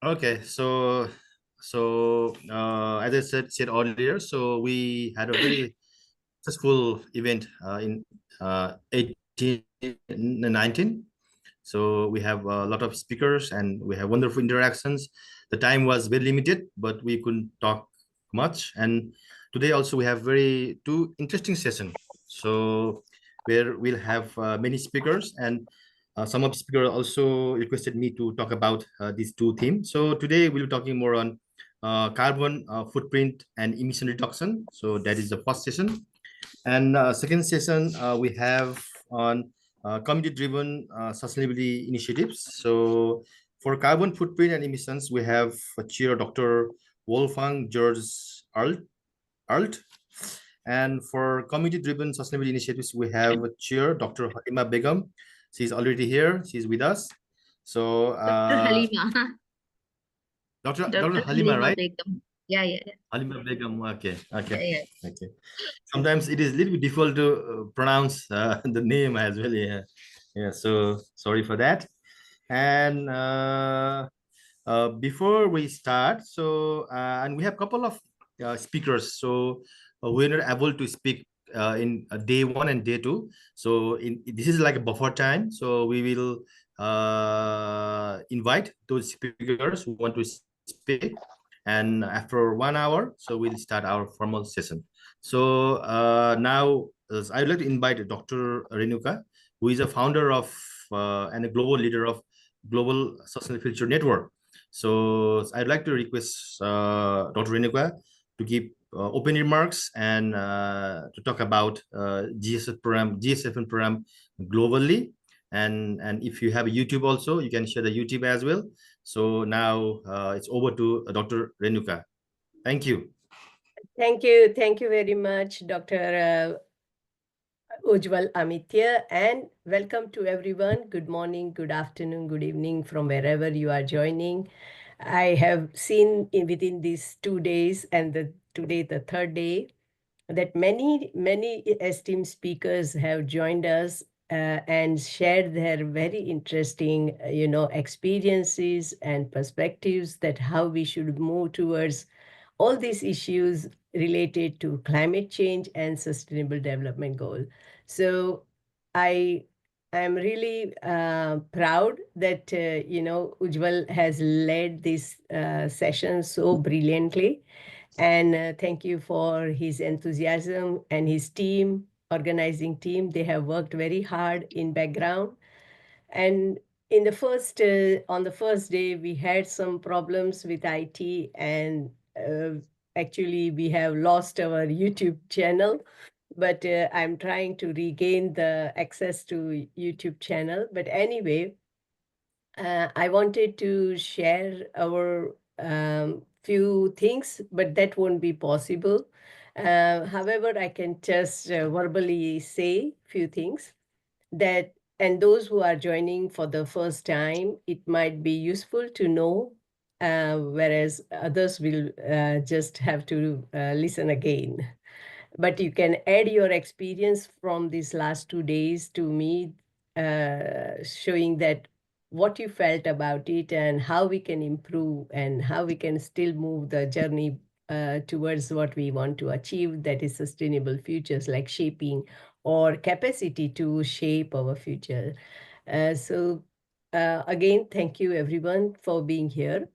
Okay, as I said earlier, so we had a very successful event in 18 19. So we have a lot of speakers and we have wonderful interactions. The time was very limited, but we couldn't talk much. And today also we have very two interesting sessions. So where we'll have many speakers, and some of the speakers also requested me to talk about these two themes. So today we'll be talking more on carbon footprint and emission reduction. So that is the first session. And second session, we have on community-driven sustainability initiatives. So for carbon footprint and emissions, we have Chair Dr. Wolfgang George Alt. And for community-driven sustainability initiatives, we have Chair Dr. Halima Begum. She's already here. She's with us. So Dr. Halima. Dr. Dr. Halima, Halima right? Begum. Yeah. Halima Begum. Okay. Yeah. Okay. Sometimes it is a little bit difficult to pronounce the name as well. Yeah. So sorry for that. And before we start, and we have a couple of speakers. So we're not able to speak in day one and day two. So this is like a buffer time. So we will invite those speakers who want to speak. And after 1 hour, so we'll start our formal session. So now I'd like to invite Dr. Renuka, who is a founder of and a global leader of Global Sustainable Future Network. So I'd like to request Dr. Renuka to give open remarks and to talk about GSFN program globally. And if you have a YouTube also, you can share the YouTube as well. So now it's over to Dr. Renuka. Thank you. Thank you. Thank you very much, Dr. Ujjwal Amitya, and welcome to everyone. Good morning, good afternoon, good evening from wherever you are joining. I have seen within these 2 days and today the third day that many esteemed speakers have joined us and shared their very interesting experiences and perspectives that how we should move towards all these issues related to climate change and sustainable development goal. So I am really proud that Ujjwal has led this session so brilliantly. And thank you for his enthusiasm and his team, organizing team. They have worked very hard in background. And in the first, on the first day, we had some problems with IT, and actually we have lost our YouTube channel. But I'm trying to regain the access to YouTube channel. But anyway, I wanted to share our few things, but that won't be possible. However, I can just verbally say few things that, and those who are joining for the first time, it might be useful to know, whereas others will just have to listen again. But you can add your experience from these last 2 days to me, showing that what you felt about it and how we can improve and how we can still move the journey towards what we want to achieve, that is sustainable futures, like shaping or capacity to shape our future. Again, thank you everyone for being here.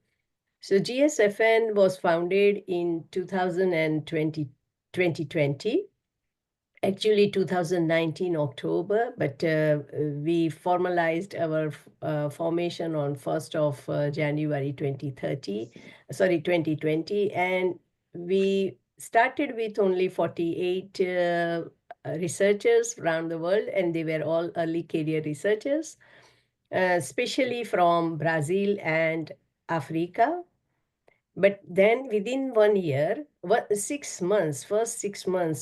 So GSFN was founded in 2020, actually 2019 October, but we formalized our formation on 1st of January 2020, and we started with only 48 researchers around the world, and they were all early career researchers, especially from Brazil and Africa. But then within 1 year, first 6 months,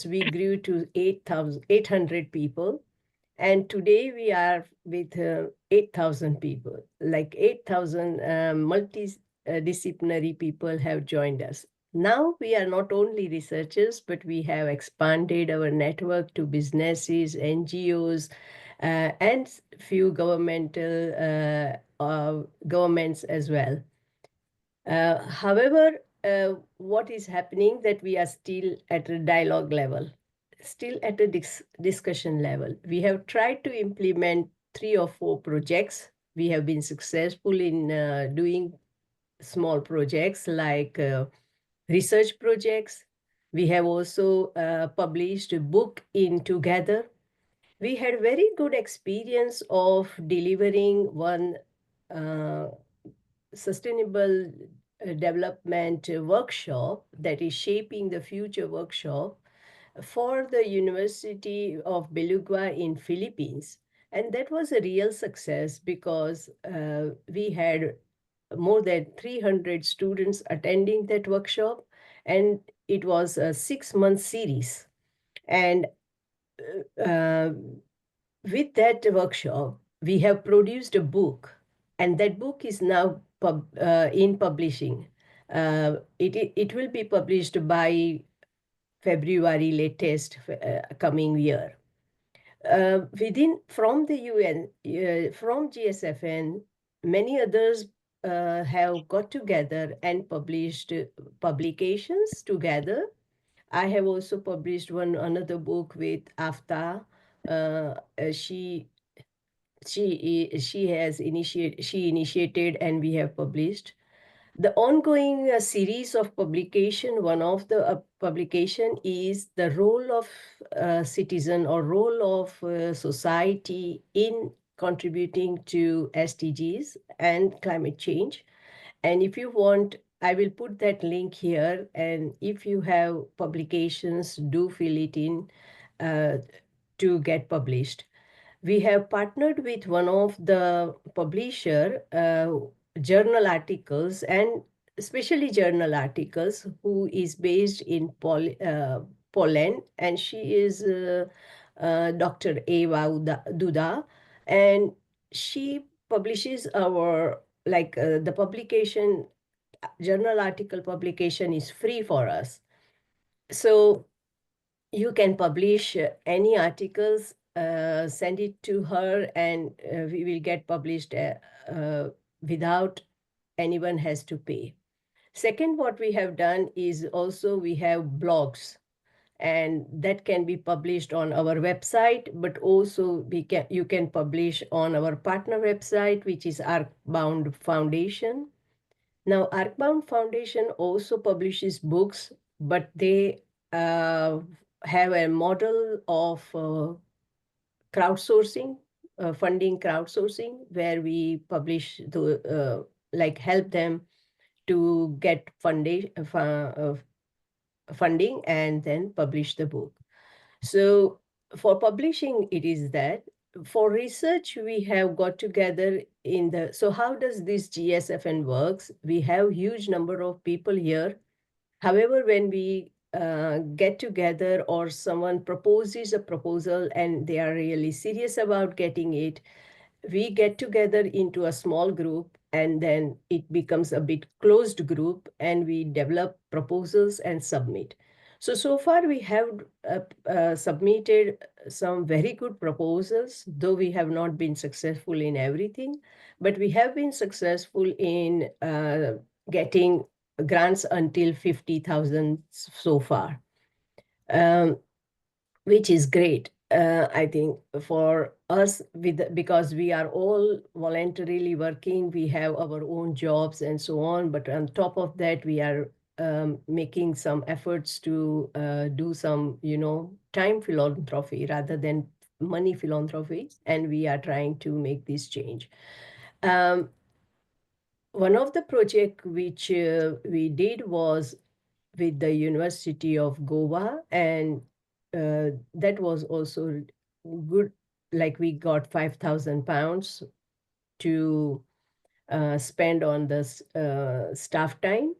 we grew to 800 people. And today we are with 8,000 people, like 8,000 multidisciplinary people have joined us. Now we are not only researchers, but we have expanded our network to businesses, NGOs, and few governmental governments as well. However, what is happening that we are still at a dialogue level, still at a discussion level. We have tried to implement 3 or 4 projects. We have been successful in doing small projects like research projects. We have also published a book in together. We had very good experience of delivering one sustainable development workshop, that is shaping the future workshop, for the University of Belugua in Philippines. And that was a real success because we had more than 300 students attending that workshop, and it was a 6-month series. And uh, with that workshop, we have produced a book, and that book is now in publishing. It will be published by February latest coming year. From the UN, from GSFN, many others have got together and published publications together. I have also published another book with AFTA. She initiated and we have published the ongoing series of publication. One of the publication is the role of citizen or role of society in contributing to SDGs and climate change. And if you want, I will put that link here. And if you have publications, do fill it in to get published. We have partnered with one of the publisher journal articles, and especially journal articles, who is based in Poland, and she is Dr. Eva Duda, and she publishes our the publication, journal article publication is free for us. So you can publish any articles, send it to her, and we will get published without anyone has to pay. Second, what we have done is also we have blogs, and that can be published on our website, but also you can publish on our partner website, which is Arcbound Foundation. Now, Arcbound Foundation also publishes books, but they have a model of crowdsourcing, funding crowdsourcing, where we publish help them to get funding and then publish the book. So for publishing, it is that. For research, we have got together so how does this GSFN works? We have huge number of people here. However, when we get together or someone proposes a proposal and they are really serious about getting it, we get together into a small group, and then it becomes a bit closed group, and we develop proposals and submit. So far we have submitted some very good proposals, though we have not been successful in everything, but we have been successful in getting grants until 50,000 so far, which is great. I think for us, because we are all voluntarily working, we have our own jobs and so on. But on top of that, we are making some efforts to do some, time philanthropy rather than money philanthropy, and we are trying to make this change. One of the project which we did was with the University of Goa, and that was also good. Like, we got 5,000 pounds to spend on this staff time,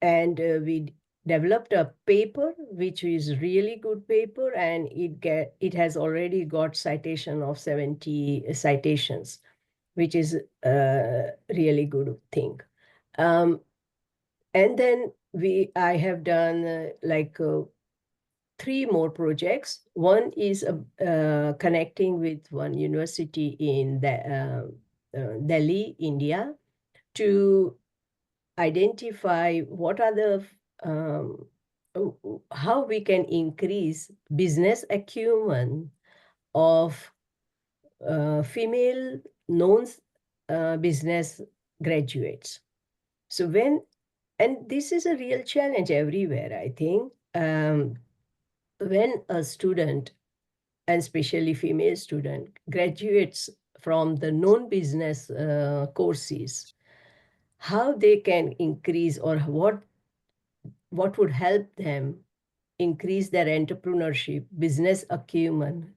and we developed a paper which is really good paper, and it has already got citation of 70 citations, which is a really good thing. And then I have done 3 more projects. One is connecting with one university in Delhi, India, to identify what are the how we can increase business acumen of female known business graduates. So and this is a real challenge everywhere, I think. When a student, and especially female student, graduates from the known business courses, how they can increase, or what would help them increase their entrepreneurship, business acumen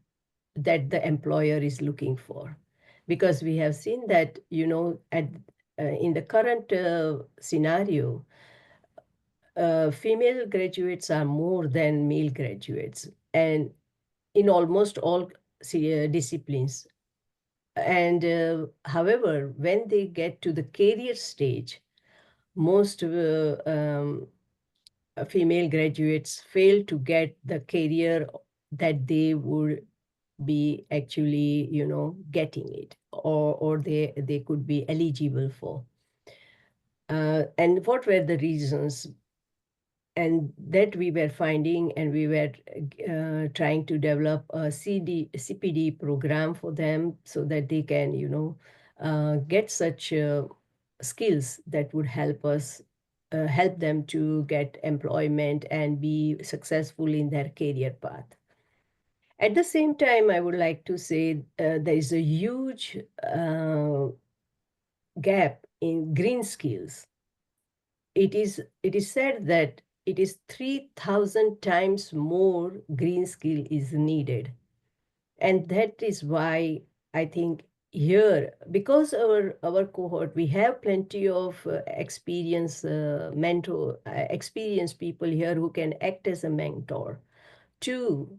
that the employer is looking for. Because we have seen that, in the current scenario, female graduates are more than male graduates, and in almost all disciplines. And however, when they get to the career stage, most female graduates fail to get the career that they would be actually, getting it, or they could be eligible for. And what were the reasons? And that we were finding, and we were trying to develop a CPD program for them, so that they can, get such skills that would help them to get employment and be successful in their career path. At the same time, I would like to say there is a huge gap in green skills. It is said that it is 3,000 times more green skill is needed. And that is why I think here, because our cohort, we have plenty of experienced experienced people here who can act as a mentor to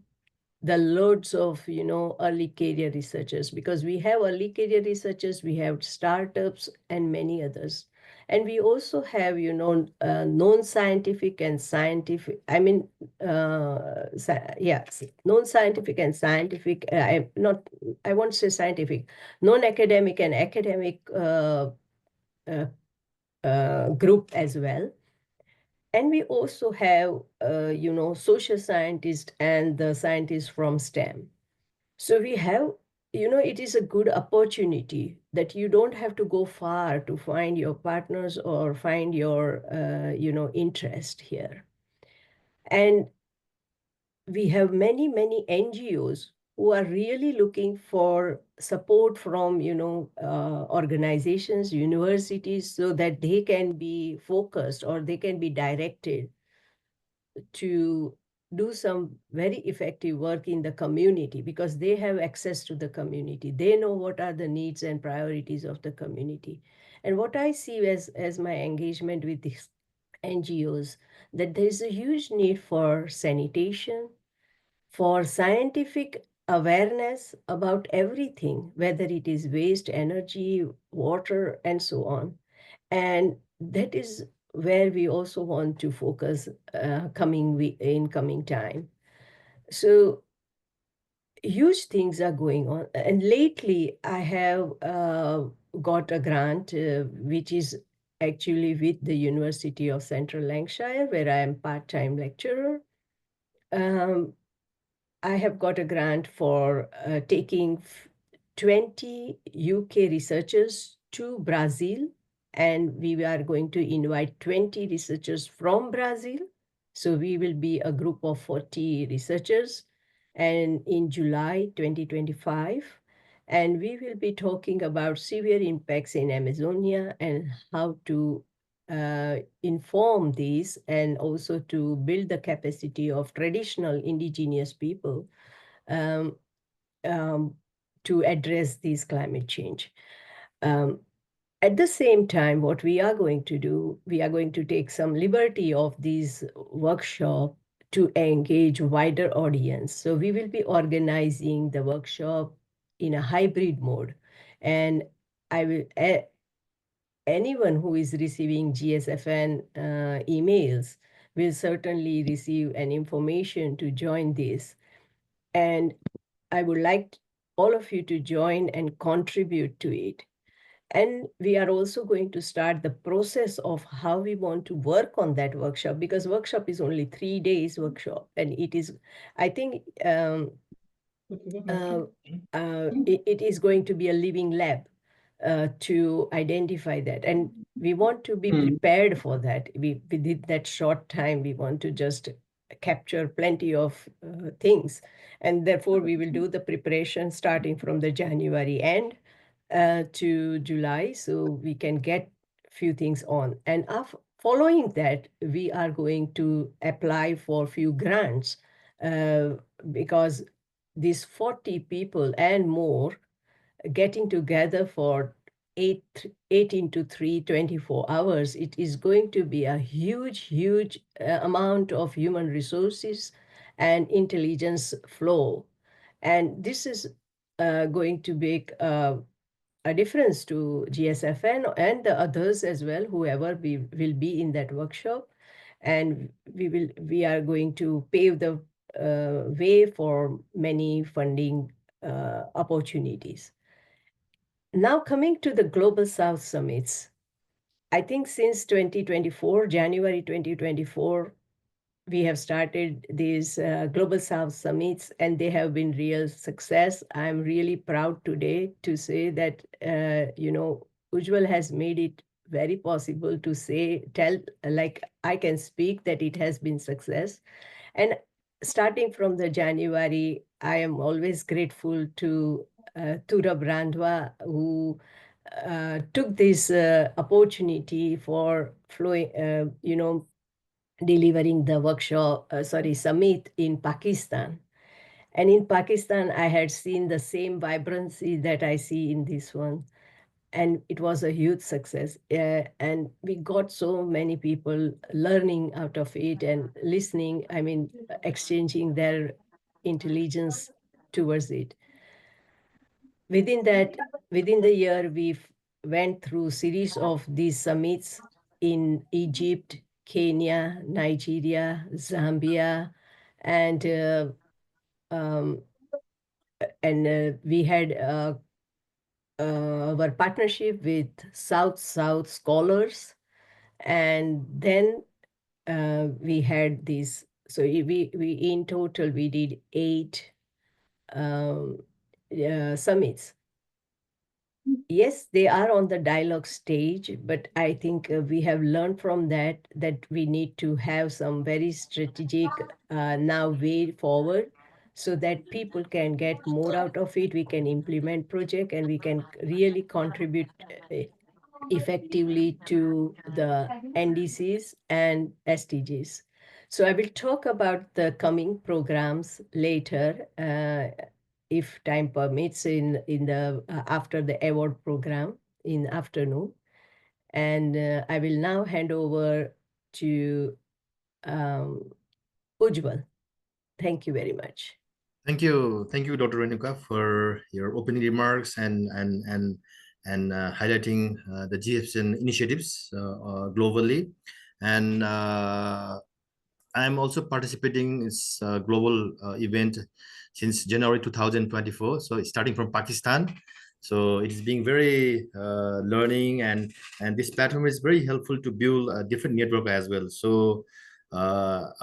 the loads of early career researchers, because we have early career researchers, we have startups and many others, and we also have non-scientific and scientific, I mean non-scientific and scientific, I won't say scientific, non-academic and academic uh, group as well. And we also have, social scientists and the scientists from STEM. So we have, it is a good opportunity that you don't have to go far to find your partners or find your, interest here. And we have many, many NGOs who are really looking for support from, organizations, universities, so that they can be focused or they can be directed to do some very effective work in the community, because they have access to the community. They know what are the needs and priorities of the community. And what I see as my engagement with these NGOs, that there is a huge need for sanitation, for scientific awareness about everything, whether it is waste, energy, water, and so on. And that is where we also want to focus in coming time. So huge things are going on. And lately I have got a grant, which is actually with the University of Central Lancashire, where I am part-time lecturer. I have got a grant for taking 20 UK researchers to Brazil, and we are going to invite 20 researchers from Brazil. So we will be a group of 40 researchers, and in July 2025. And we will be talking about severe impacts in Amazonia and how to inform these, and also to build the capacity of traditional indigenous people um, to address these climate change. At the same time, what we are going to do, we are going to take some liberty of these workshop to engage wider audience. So we will be organizing the workshop in a hybrid mode. And I will, anyone who is receiving GSFN emails will certainly receive an information to join this. And I would like all of you to join and contribute to it. And we are also going to start the process of how we want to work on that workshop, because workshop is only 3 days workshop, and it is, I think, it is going to be a living lab to identify that. And we want to be prepared for that. Within that short time, we want to just capture plenty of things. And therefore, we will do the preparation starting from the January end to July, so we can get few things on. And following that, we are going to apply for few grants because these 40 people and more getting together for 18 to 3, 24 hours, it is going to be a huge amount of human resources and intelligence flow. And this is going to make a difference to GSFN and the others as well, whoever will be in that workshop. And we are going to pave the way for many funding opportunities. Now coming to the Global South Summits, I think since 2024, January 2024, we have started these Global South Summits, and they have been real success. I'm really proud today to say that, Ujjwal has made it very possible to tell, like I can speak that it has been success. And starting from the January, I am always grateful to Tura Brandwa, who took this opportunity for delivering the summit in Pakistan. And in Pakistan, I had seen the same vibrancy that I see in this one. And it was a huge success. And we got so many people learning out of it and listening, exchanging their intelligence towards it. Within the year, we went through series of these summits in Egypt, Kenya, Nigeria, Zambia, and we had our partnership with South Scholars, and then we had these. So we in total we did 8 summits. Yes, they are on the dialogue stage, but I think we have learned from that we need to have some very strategic now way forward so that people can get more out of it. We can implement project and we can really contribute effectively to the NDCs and SDGs. So I will talk about the coming programs later, if time permits, in the after the award program in afternoon. And I will now hand over to Ujjwal. Thank you very much. Thank you, Dr. Renuka, for your opening remarks and highlighting the GSFN initiatives globally. And I'm also participating in this global event since January 2024. So it's starting from Pakistan. So it is being very learning, and this platform is very helpful to build a different network as well. So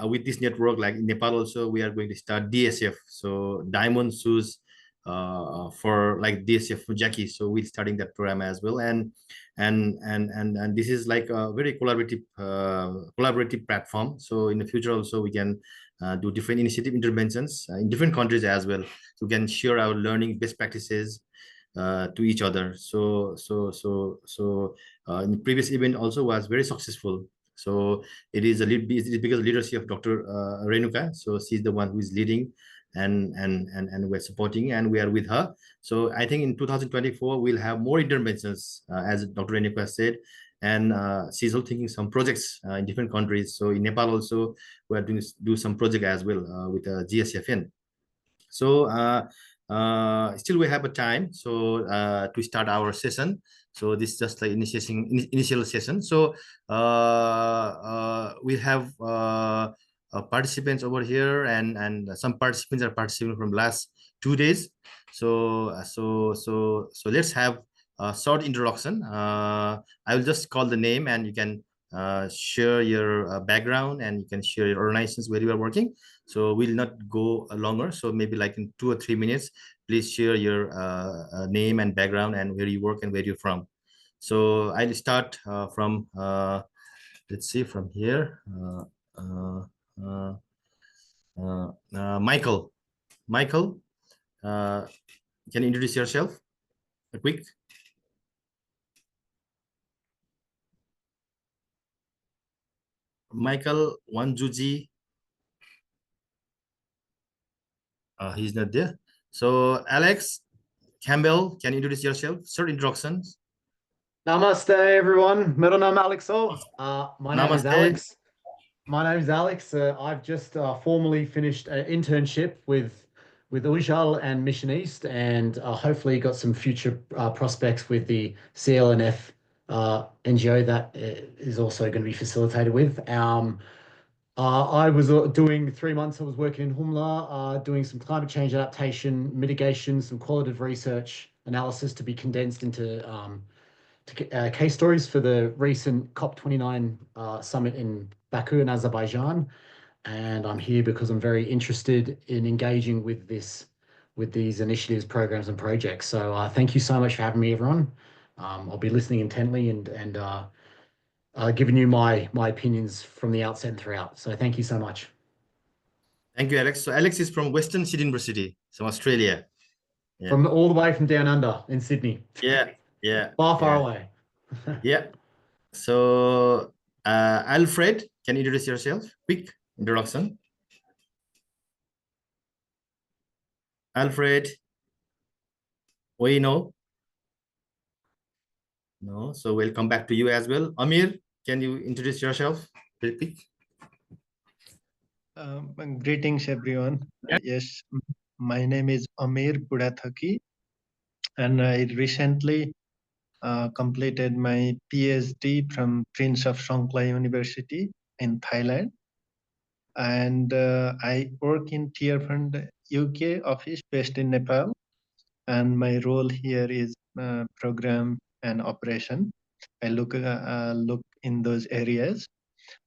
with this network, like in Nepal also, we are going to start DSF, so diamond shoes for like DSF Jackie. So we're starting that program as well, and this is like a very collaborative platform. So in the future also we can do different initiative interventions in different countries as well. So we can share our learning best practices to each other. In the previous event also was very successful. So it is because of leadership of Dr. Renuka. So she's the one who is leading, and we're supporting, and we are with her. So I think in 2024 we'll have more interventions, as Dr. Renuka said, and she's also thinking some projects in different countries. So in Nepal also we are do some project as well with GSFN. So still we have a time to start our session. So this is just like initial session. So we have participants over here, and some participants are participating from last 2 days. So let's have short introduction. I will just call the name, and you can share your background, and you can share your organizations where you are working. So we'll not go longer. So maybe like in 2 or 3 minutes, please share your name and background and where you work and where you're from. So I'll start from, let's see, from here. Michael. Michael, can you introduce yourself? A quick. Michael Wanjuji. He's not there. So Alex Campbell, can you introduce yourself? Short introductions. Namaste, everyone. My name is Alex. Namaste. My name is Alex. I've just formally finished an internship with Ujjal and Mission East, and hopefully got some future prospects with the CLNF NGO that is also going to be facilitated with. I was doing 3 months. I was working in Humla, doing some climate change adaptation, mitigation, some qualitative research analysis to be condensed into case stories for the recent COP29 summit in Baku in Azerbaijan. And I'm here because I'm very interested in engaging with these initiatives, programs, and projects. So thank you so much for having me, everyone. I'll be listening intently and giving you my opinions from the outset and throughout. So thank you so much. Thank you, Alex. So Alex is from Western Sydney University, so Australia. Yeah. From all the way from down under in Sydney. Yeah, yeah. Far away. Yeah. So Alfred, can you introduce yourself? Quick introduction. Alfred. We know. No, so we'll come back to you as well. Amir, can you introduce yourself? Very quick. Greetings, everyone. Yes, my name is Amir Budathaki, and I recently completed my PhD from Prince of Songkhla University in Thailand. And I work in Tier Fund UK office based in Nepal. And my role here is program and operation. I look in those areas.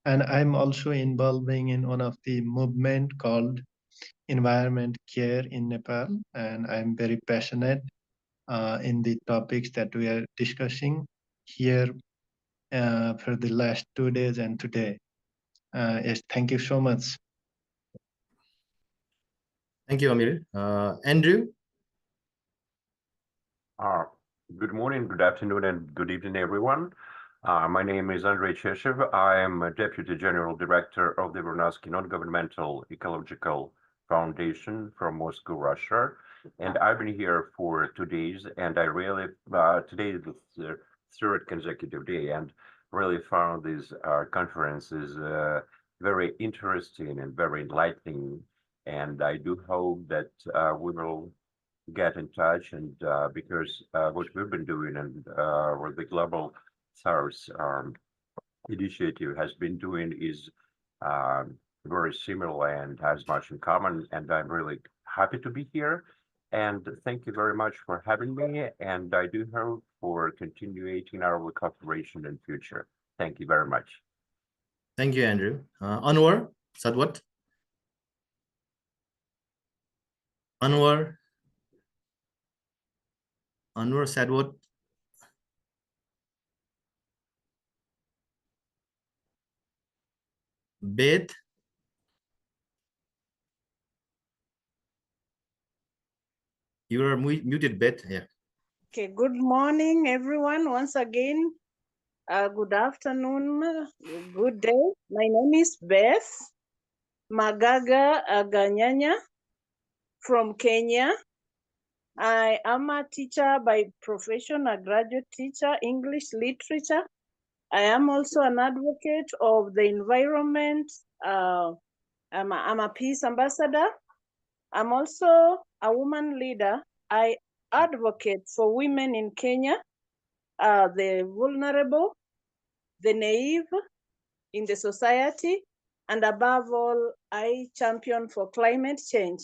And I'm also involving in one of the movement called Environment Care in Nepal. And I'm very passionate in the topics that we are discussing here for the last 2 days and today. Yes, thank you so much. Thank you, Amir. Andrew? Good morning, good afternoon, and good evening, everyone. My name is Andrei Cheshev. I am a Deputy General Director of the Vernadsky Non-Governmental Ecological Foundation from Moscow, Russia. And I've been here for 2 days, and I really, today is the third consecutive day, and really found these conferences very interesting and very enlightening. And I do hope that we will get in touch, and because what we've been doing and what the Global South initiative has been doing is very similar and has much in common, and I'm really happy to be here. And thank you very much for having me, and I do hope for continuing our cooperation in future. Thank you very much. Thank you, Andrew. Anwar Sadwat? Anwar Sadwat? Beth? You are muted, Beth. Yeah. Okay, good morning, everyone. Once again, good afternoon, good day. My name is Beth Magaga Ganyanya from Kenya. I am a teacher by profession, a graduate teacher, English literature. I am also an advocate of the environment. I'm a peace ambassador. I'm also a woman leader. I advocate for women in Kenya, the vulnerable, the naive in the society, and above all, I champion for climate change.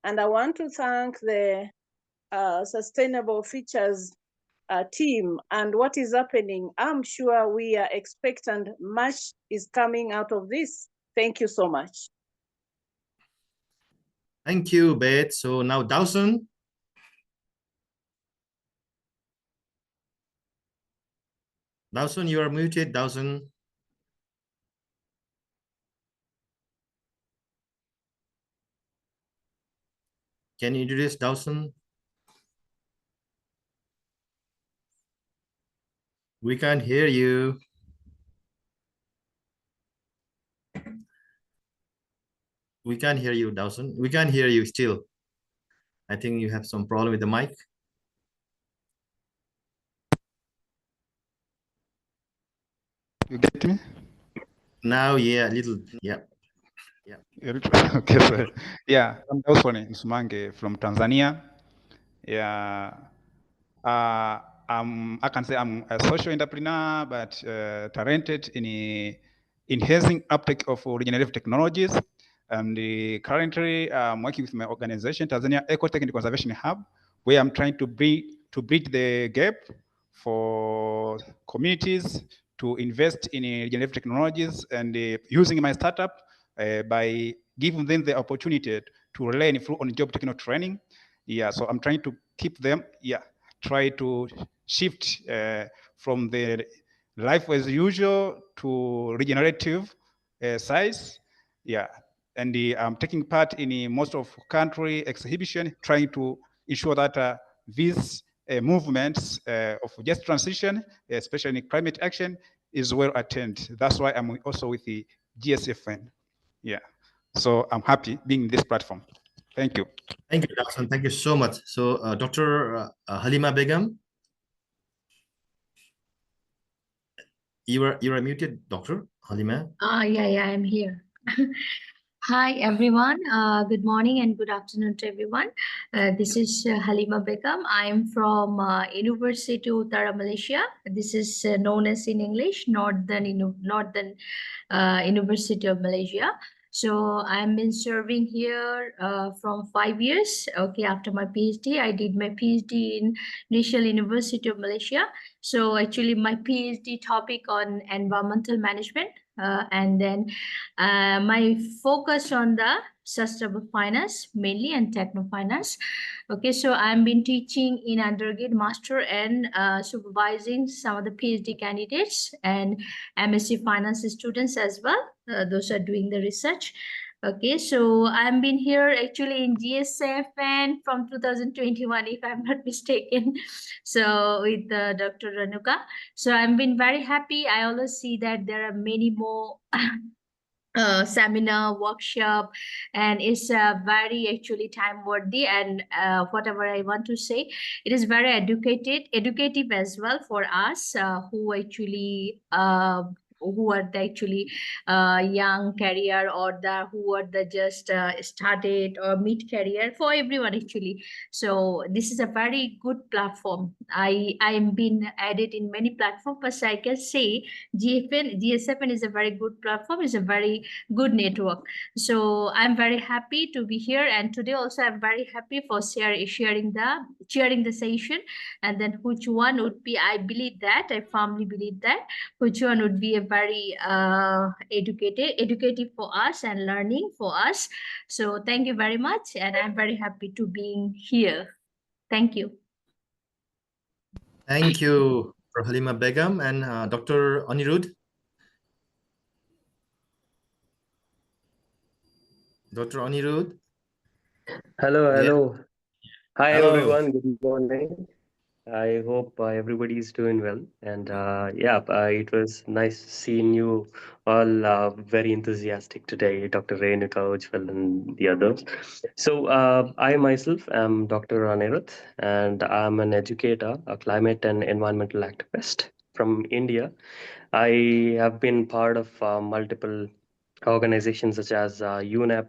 And I want to thank the Sustainable Features team and what is happening. I'm sure we are expectant much is coming out of this. Thank you so much. Thank you, Beth. So now Dawson. Dawson, you are muted, Dawson. Can you introduce Dawson? We can't hear you. We can't hear you, Dawson. We can't hear you still. I think you have some problem with the mic. You get me? Now, yeah, a little, yeah. Okay, so, yeah, I'm Dawson Msumange from Tanzania. Yeah, I can say I'm a social entrepreneur, but talented in enhancing uptake of regenerative technologies. And currently, I'm working with my organization, Tanzania Ecotech and Conservation Hub, where I'm trying to bridge the gap for communities to invest in regenerative technologies and using my startup by giving them the opportunity to learn through on-job technical training. Yeah, so I'm trying to keep them, try to shift from the life as usual to regenerative size. Yeah, and I'm taking part in most of country exhibition, trying to ensure that these movements of just transition, especially in climate action, is well attended. That's why I'm also with the GSFN. Yeah, so I'm happy being in this platform. Thank you. Thank you, Dawson. Thank you so much. So, Dr. Halima Begum, you are muted, Dr. Halima. Yeah, I'm here. Hi, everyone. Good morning and good afternoon to everyone. This is Halima Begum. I'm from University of Utara, Malaysia. This is known as in English, Northern University of Malaysia. So I've been serving here from 5 years. Okay, after my PhD, I did my PhD in National University of Malaysia. So actually my PhD topic on environmental management, and then my focus on the sustainable finance mainly and techno finance. Okay, so I've been teaching in undergrad, master, and supervising some of the PhD candidates and MSc finance students as well. Those are doing the research. Okay, so I've been here actually in GSFN from 2021, if I'm not mistaken. So with Dr. Ranuka. So I've been very happy. I always see that there are many more seminar, workshop, and it's very actually time worthy, and whatever I want to say, it is very educative as well for us who actually who are the actually young career, or the who are the just started or mid career, for everyone actually. So this is a very good platform. I'm been added in many platforms, but I can say GSFN is a very good platform, is a very good network. So I'm very happy to be here, and today also I'm very happy for sharing the session, and then which one would be, I firmly believe that which one would be a very educative for us and learning for us. So thank you very much, and I'm very happy to being here. Thank you. Thank you, for Halima Begum and Dr. Anirudh. Dr. Anirudh. Hello. Hi, Hello. everyone. Good morning. I hope everybody is doing well. And it was nice seeing you all very enthusiastic today, Dr. Renuka Ujjwal and the others. So I myself am Dr. Anirudh, and I'm an educator, a climate and environmental activist from India. I have been part of multiple organizations such as UNEP,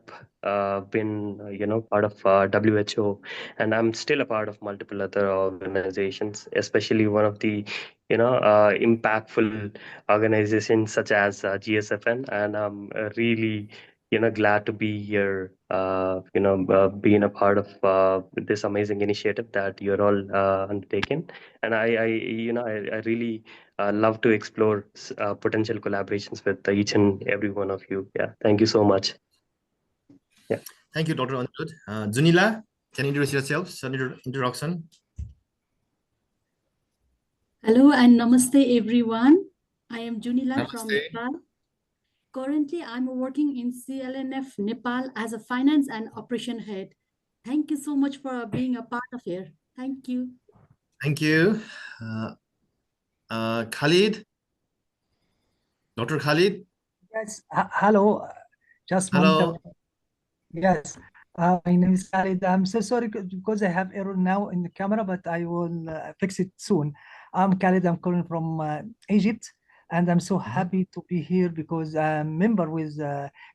been part of WHO, and I'm still a part of multiple other organizations, especially one of the impactful organizations such as GSFN, and I'm really glad to be here, being a part of this amazing initiative that you're all undertaking. And I really love to explore potential collaborations with each and every one of you. Yeah, thank you so much. Yeah. Thank you, Dr. Anirudh. Junila, can you introduce yourself? Some introduction. Hello and namaste, everyone. I am Junila from Namaste. Nepal. Currently, I'm working in CLNF Nepal as a finance and operation head. Thank you so much for being a part of here. Thank you. Thank you. Khalid, Dr. Khalid. Yes, hello. Just Hello. moment. Yes, my name is Khalid. I'm so sorry because I have error now in the camera, but I will fix it soon. I'm Khalid. I'm calling from Egypt, and I'm so happy to be here because I'm a member with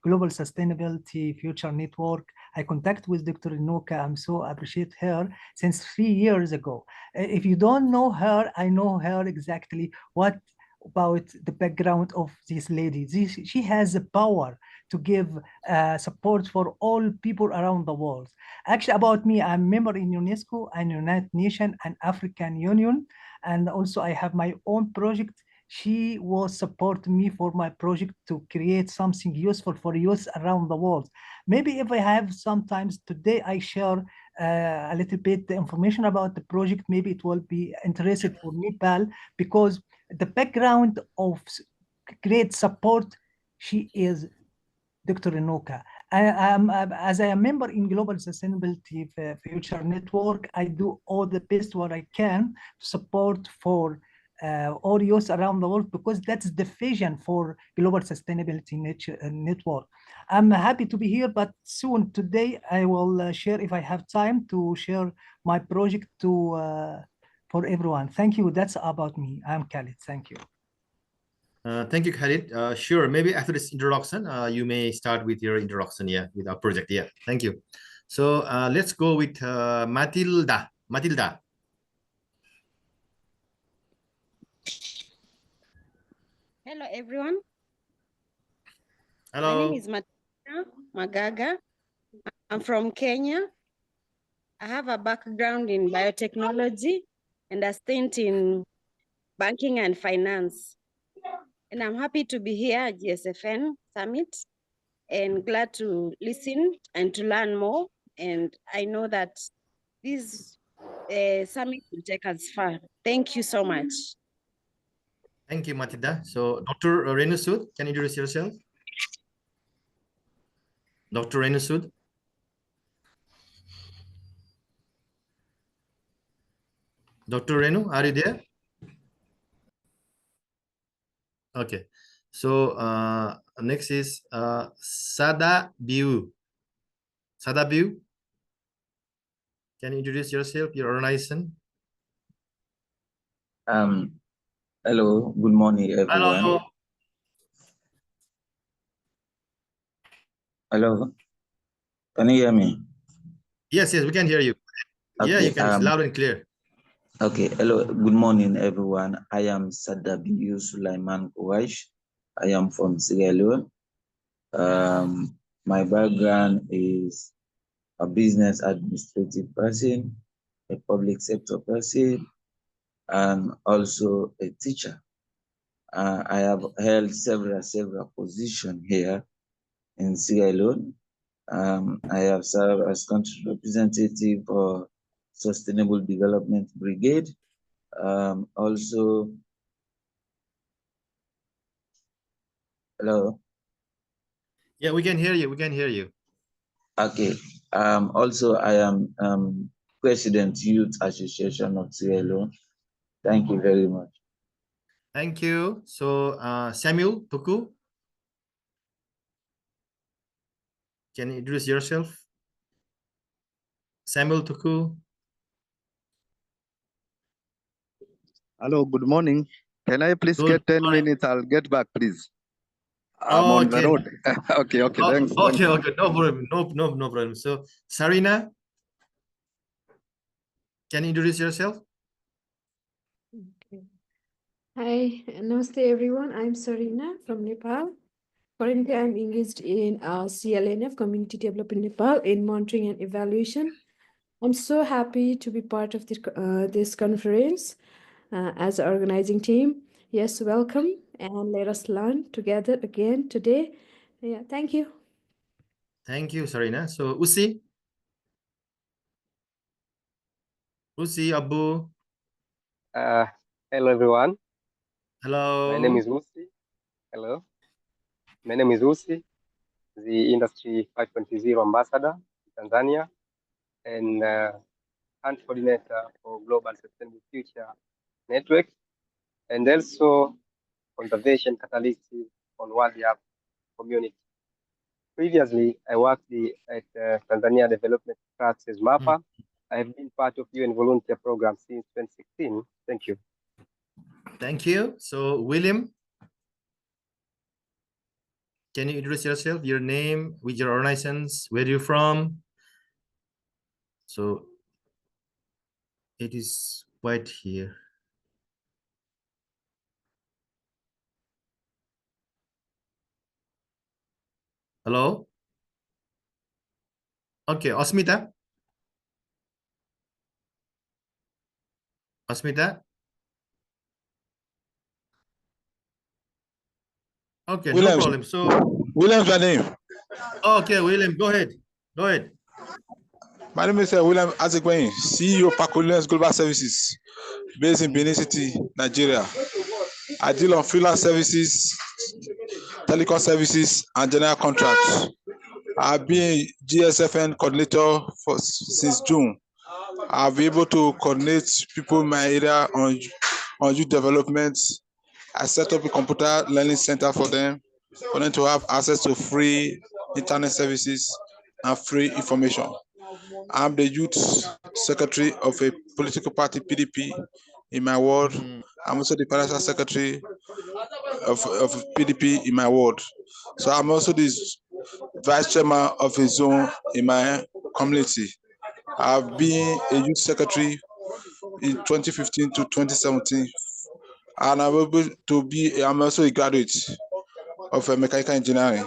Global Sustainability Future Network. I contact with Dr. Inoka. I'm so appreciate her since 3 years ago. If you don't know her, I know her exactly what about the background of this lady. She has the power to give support for all people around the world. Actually, about me, I'm a member in UNESCO and United Nations and African Union, and also I have my own project. She was supporting me for my project to create something useful for youth around the world. Maybe if I have sometimes today, I share a little bit the information about the project. Maybe it will be interesting for Nepal because the background of great support, she is Dr. Inoka. As I am member in Global Sustainability Future Network, I do all the best what I can to support for all youth around the world because that's the vision for Global Sustainability Network. I'm happy to be here, but soon today I will share, if I have time, to share my project to for everyone. Thank you. That's about me. I'm Khalid. Thank you. Thank you, Khalid. Sure, maybe after this introduction, you may start with your introduction, with our project. Thank you. So let's go with Matilda. Matilda. Hello, everyone. Hello. My name is Matilda Magaga. I'm from Kenya. I have a background in biotechnology and a stint in banking and finance. And I'm happy to be here at GSFN Summit and glad to listen and to learn more. And I know that this summit will take us far. Thank you so much. Thank you, Matilda. So Dr. Renu Sood, can you introduce yourself? Dr. Renu Sood. Dr. Renu, are you there? Okay. So next is Sada Biu. Sada Biu, can you introduce yourself, your organization? Hello, good morning, everyone. Hello. Hello, can you hear me? Yes, we can hear you. Okay, yeah, you can. It's loud and clear. Okay, hello, good morning, everyone. I am Sadabiu Sulaiman Kouash. I am from Sierra Leone. My background is a business administrative person, a public sector person, and also a teacher. I have held several positions here in Sierra Leone. I have served as country representative for Sustainable Development Brigade. Also, hello. Yeah, we can hear you. We can hear you. Okay. Also, I am President Youth Association of Sierra Leone. Thank you very much. Thank you. So, Samuel Tuku, can you introduce yourself? Samuel Tuku. Hello, good morning. Can I please get 10 minutes? I'll get back, please. I'm on the road. Okay, thanks. Okay, no problem. No problem. So, Sarina, can you introduce yourself? Okay. Hi, namaste everyone. I'm Sarina from Nepal. Currently, I'm engaged in CLNF, Community Development Nepal, in monitoring and evaluation. I'm so happy to be part of this conference as an organizing team. Yes, welcome, and let us learn together again today. Yeah, thank you. Thank you, Sarina. So, Usi, Abu. Hello, everyone. Hello. My name is Usi. Hello. My name is Usi, the Industry 5.0 Ambassador in Tanzania, and Hunt Coordinator for Global Sustainable Future Network, and also Conservation Catalyst on World Yap Community. Previously, I worked at Tanzania Development Trust as MAPA. I have been part of UN Volunteer Program since 2016. Thank you. Thank you. So, William, can you introduce yourself, your name, with your organizations, where you're from? So, it is quiet here. Hello? Okay, Asmita? Asmita? Okay, Williams. no problem. So, Williams, my name. Okay, William, go ahead. Go ahead. My name is William Azekwen, CEO of Pacolines Global Services, based in Benin City, Nigeria. I deal on freelance services, telecom services, and general contracts. I've been GSFN coordinator since June. I'll be able to coordinate people in my area on youth development. I set up a computer learning center for them to have access to free internet services and free information. I'm the youth secretary of a political party, PDP, in my ward. I'm also the financial secretary of PDP in my ward. So I'm also the vice chairman of a zone in my community. I've been a youth secretary in 2015 to 2017, and I'm also a graduate of mechanical engineering.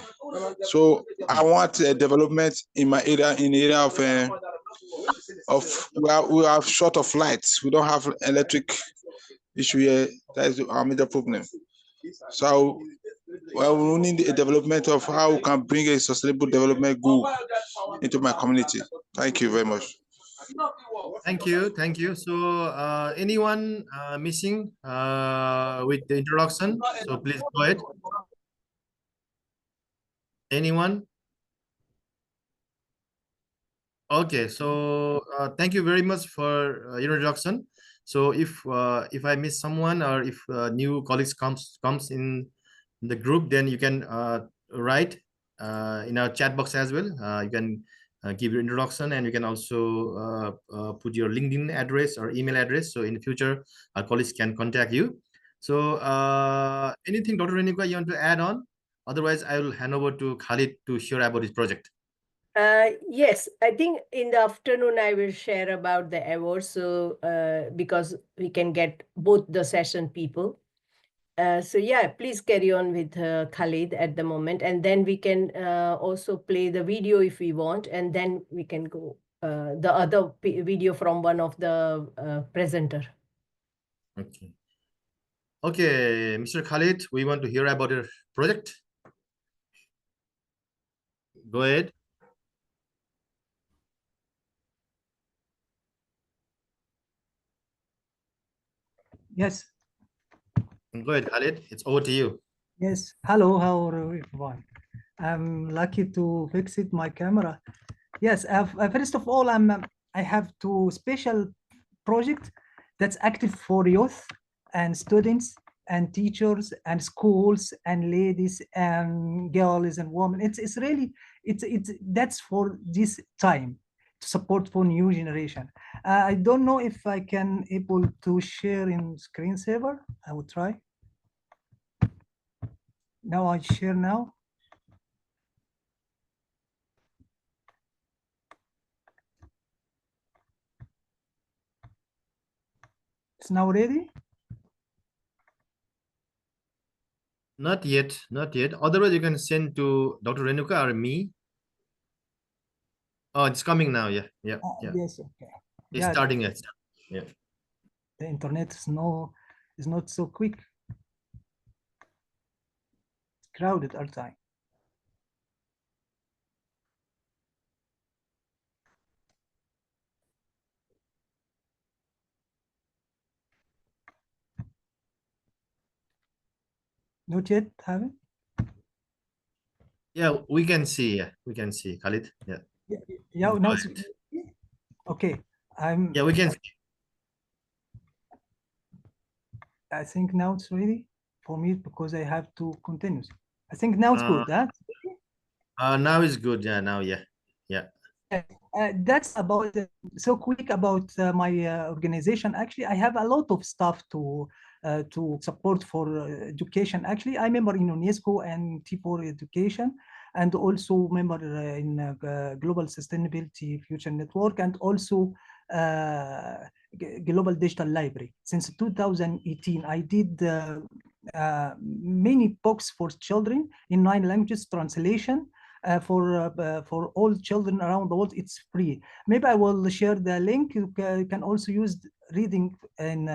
So I want development in my area, in the area of we have short of lights. We don't have electric issue here. That is our major problem. So we need a development of how we can bring a sustainable development goal into my community. Thank you very much. Thank you. Thank you. So, anyone missing with the introduction? So, please go ahead. Anyone? Okay. So, thank you very much for your introduction. So, if I miss someone or if new colleagues comes in the group, then you can write in our chat box as well. You can give your introduction, and you can also put your LinkedIn address or email address. So in the future, our colleagues can contact you. So anything, Dr. Renuka, you want to add on? Otherwise, I will hand over to Khalid to share about his project. Yes, I think in the afternoon I will share about the awards. So because we can get both the session people. So yeah, please carry on with Khalid at the moment, and then we can also play the video if we want, and then we can go the other video from one of the presenter. Okay. Okay, Mr. Khalid, we want to hear about your project. Go ahead. Yes. Go ahead, Khalid. It's over to you. Yes. Hello, how are everyone? I'm lucky to fix it my camera. Yes. First of all, I have two special projects that's active for youth and students and teachers and schools and ladies and girls and women. It's really that's for this time to support for new generation. I don't know if I can able to share in screensaver. I will try. Now I share now. It's now ready. Not yet, not yet. Otherwise, you can send to Dr. Renuka or me. Oh, it's coming now. Yeah, yeah, yeah. Yes, okay. It's Yeah, starting it. Yeah. the internet is not so quick. It's crowded all the time. Not yet, haven't? Yeah, we can see. Yeah, we can see. Khalid. Yeah. Yeah, Go now it's ahead. okay. Yeah, we can see. I think now it's ready for me because I have to continue. I think now it's good, huh? Now it's good. Yeah, now, yeah. Yeah. That's about so quick about my organization. Actually, I have a lot of stuff to support for education. Actually, I'm member in UNESCO and T4 Education, and also member in Global Sustainability Future Network, and also Global Digital Library. Since 2018, I did many books for children in 9 languages, translation. For all children around the world, it's free. Maybe I will share the link. You can also use reading in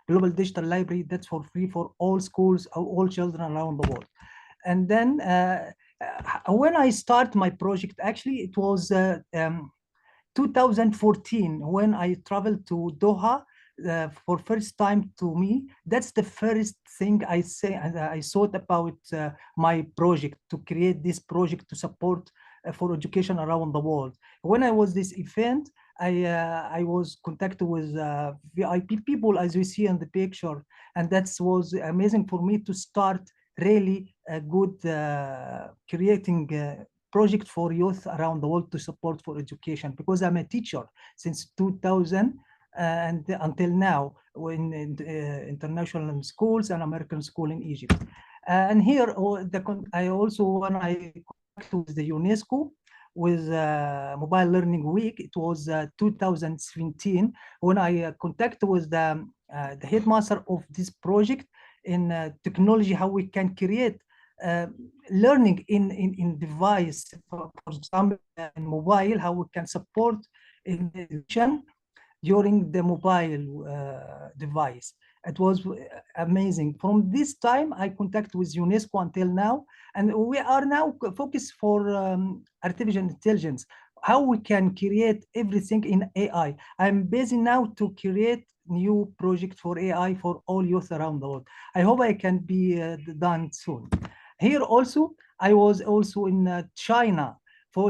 Global Digital Library. That's for free for all schools, all children around the world. And then when I start my project, actually it was 2014 when I traveled to Doha for first time. To me, that's the first thing I say, and I thought about my project, to create this project to support for education around the world. When I was this event, I was contacted with VIP people, as we see in the picture, and that was amazing for me to start really a good creating project for youth around the world to support for education, because I'm a teacher since 2000 and until now in international schools and American school in Egypt. And here I also, when I connect with the UNESCO with Mobile Learning Week, it was 2017 when I contacted with the headmaster of this project in technology, how we can create learning in device, for example, in mobile, how we can support in education during the mobile device. It was amazing. From this time, I contact with UNESCO until now, and we are now focused for artificial intelligence, how we can create everything in AI. I'm busy now to create new project for AI for all youth around the world. I hope I can be done soon. Here also, I was also in China. It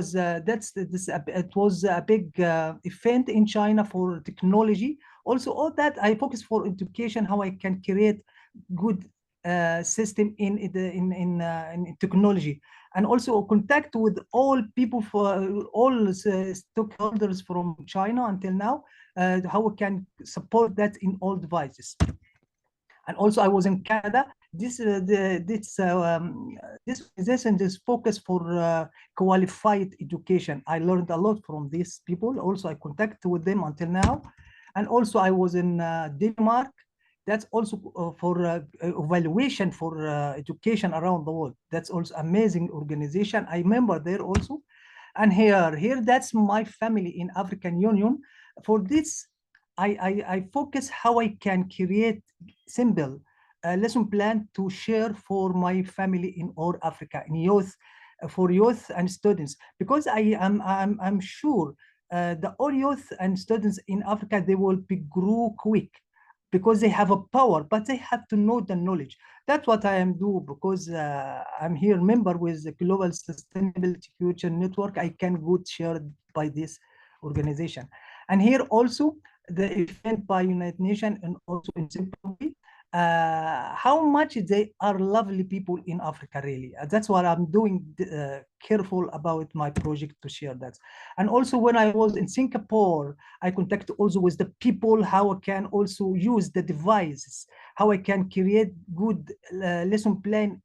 was a big event in China for technology. Also, all that I focus for education, how I can create good system in technology, and also contact with all people, for all stakeholders from China until now, how we can support that in all devices. And also, I was in Canada. This organization is focused for qualified education. I learned a lot from these people. Also, I contacted with them until now. And also, I was in Denmark. That's also for evaluation for education around the world. That's also amazing organization. I remember there also. And here that's my family in African Union. For this, I focus how I can create simple lesson plan to share for my family in all Africa, in youth, for youth and students, because I'm sure the all youth and students in Africa, they will be grow quick because they have a power, but they have to know the knowledge. That's what I am do, because I'm here member with the Global Sustainability Future Network. I can good share by this organization. And here also the event by United Nations and also in Zimbabwe, how much they are lovely people in Africa, really. That's what I'm doing, careful about my project to share that. And also when I was in Singapore, I contacted also with the people, how I can also use the devices, how I can create good lesson plan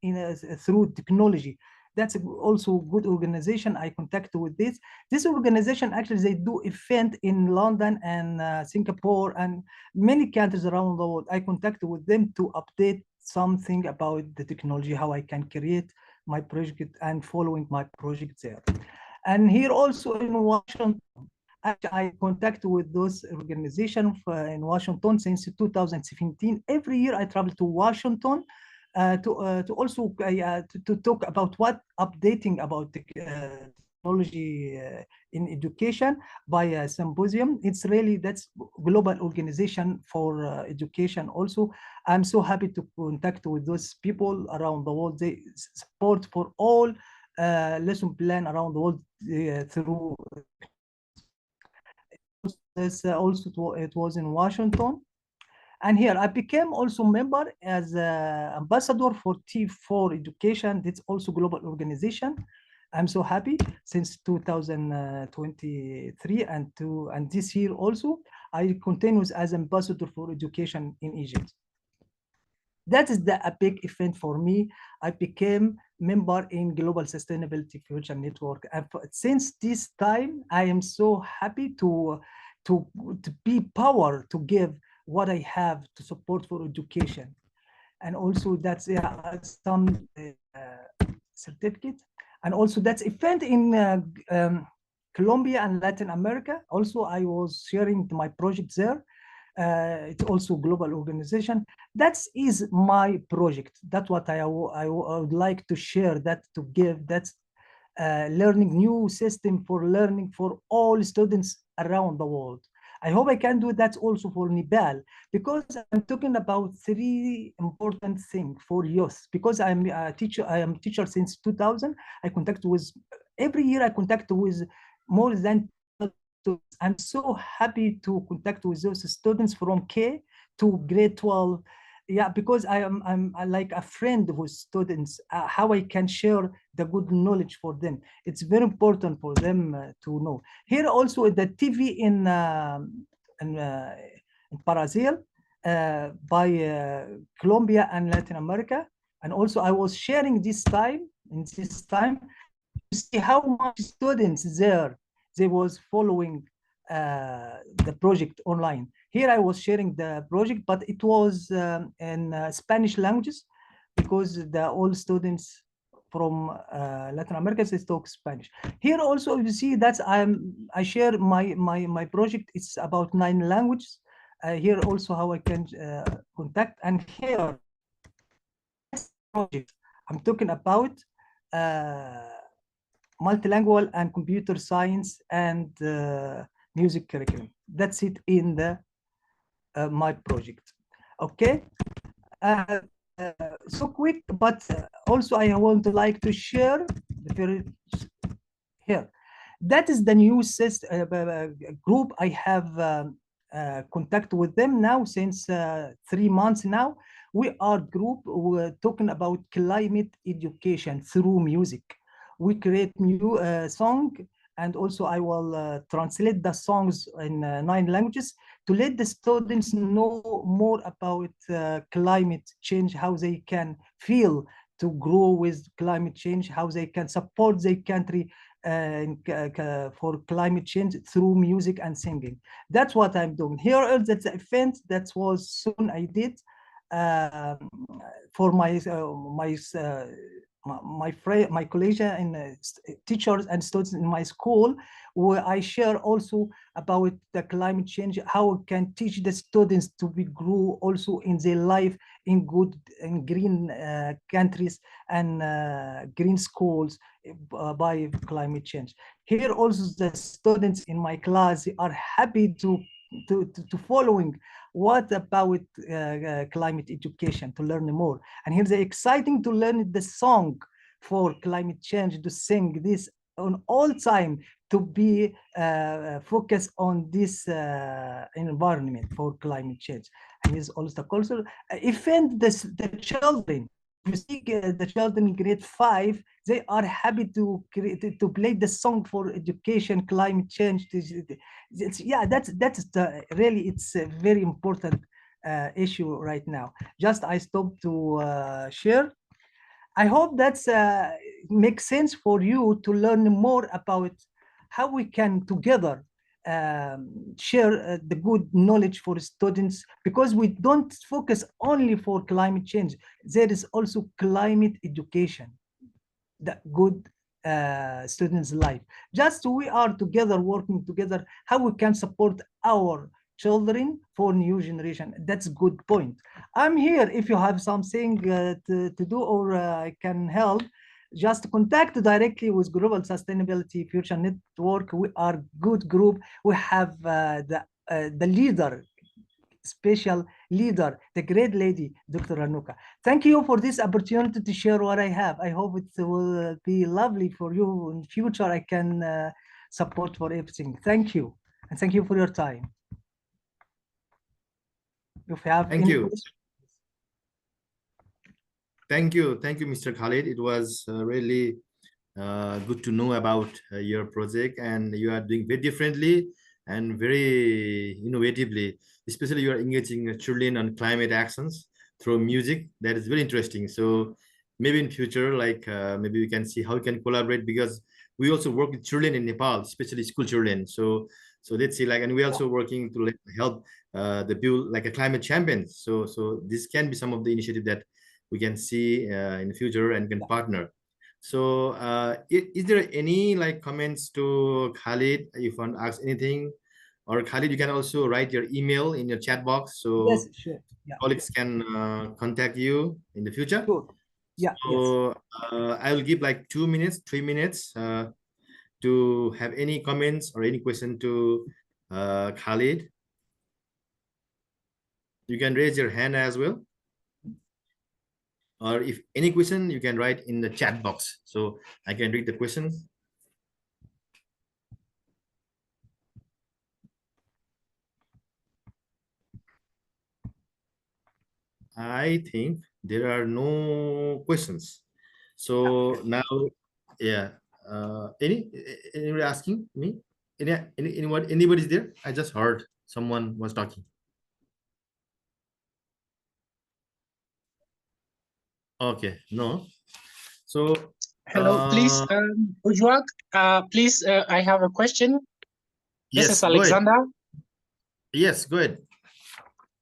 through technology. That's also a good organization. I contacted with this organization. Actually, they do event in London and Singapore and many countries around the world. I contacted with them to update something about the technology, how I can create my project and following my project there. And here also in Washington, actually, I contact with those organizations in Washington since 2017. Every year I travel to Washington to also to talk about what updating about technology in education by a symposium. It's really, that's global organization for education also. I'm so happy to contact with those people around the world. They support for all lesson plan around the world through this. Also it was in Washington. And here I became also member as ambassador for T4 Education. It's also global organization. I'm so happy since 2023 and this year also I continue as ambassador for education in Egypt. That is a big event for me. I became member in Global Sustainability Future Network. And since this time, I am so happy to be power to give what I have to support for education. And also that's some certificate. And also that's event in Colombia and Latin America. Also, I was sharing my project there. It's also global organization. That is my project. That's what I would like to share, that to give, that's learning new system for learning for all students around the world. I hope I can do that also for Nepal, because I'm talking about three important things for youth. Because I'm a teacher, I am teacher since 2000. I contact with, every year I contact with more than, I'm so happy to contact with those students from K to grade 12. Yeah, because I'm like a friend with students, how I can share the good knowledge for them. It's very important for them to know. Here also the TV in Brazil by Colombia and Latin America. And also I was sharing this time, to see how much students there, they was following the project online. Here I was sharing the project, but it was in Spanish languages, because all students from Latin America, they talk Spanish. Here also you see that I share my project. It's about 9 languages. Here also how I can contact. And here project I'm talking about multilingual and computer science and music curriculum. That's it in the my project. Okay, so quick, but also I want to like to share the very here. That is the new group. I have contact with them now since 3 months now. We are group, we're talking about climate education through music. We create new song, and also I will translate the songs in 9 languages to let the students know more about climate change, how they can feel to grow with climate change, how they can support their country for climate change through music and singing. That's what I'm doing. Here is the event that was soon I did for my colleagues and teachers and students in my school, where I share also about the climate change, how we can teach the students to be grow also in their life in good and green countries and green schools by climate change. Here also the students in my class are happy to following what about climate education, to learn more. And here's the exciting to learn the song for climate change, to sing this on all time, to be focused on this environment for climate change. And here's also culture event. The children, you see the children in grade 5, they are happy to play the song for education, climate change. Yeah, that's really, it's a very important issue right now. Just I stopped to share. I hope that's makes sense for you to learn more about how we can together share the good knowledge for students, because we don't focus only for climate change. There is also climate education, the good students' life. Just we are together, working together, how we can support our children for new generation. That's a good point. I'm here if you have something to do or I can help. Just contact directly with Global Sustainability Future Network. We are good group. We have the leader, special leader, the great lady, Dr. Ranuka. Thank you for this opportunity to share what I have. I hope it will be lovely for you in future. I can support for everything. Thank you. And thank you for your time. If you have any questions. Thank you, Mr. Khalid. It was really good to know about your project, and you are doing very differently and very innovatively. Especially you are engaging children on climate actions through music. That is very interesting. So maybe in future, like maybe we can see how we can collaborate, because we also work with children in Nepal, especially school children. So let's see, like, and we also working to help the build like a climate champion. So this can be some of the initiative that we can see in the future and can partner. So is there any like comments to Khalid? If you want to ask anything, or Khalid, you can also write your email in your chat box, so yes, sure. Yeah, colleagues can contact you in the future. Sure. Yeah. So I will give like 2 minutes, 3 minutes to have any comments or any question to Khalid. You can raise your hand as well. Or if any question, you can write in the chat box, so I can read the questions. I think there are no questions. So now, yeah. Anybody asking me? Anybody's there? I just heard someone was talking. Okay, no. So hello, please, Ujwak, please, I have a question. Yes, this is Alexander. Yes, go ahead.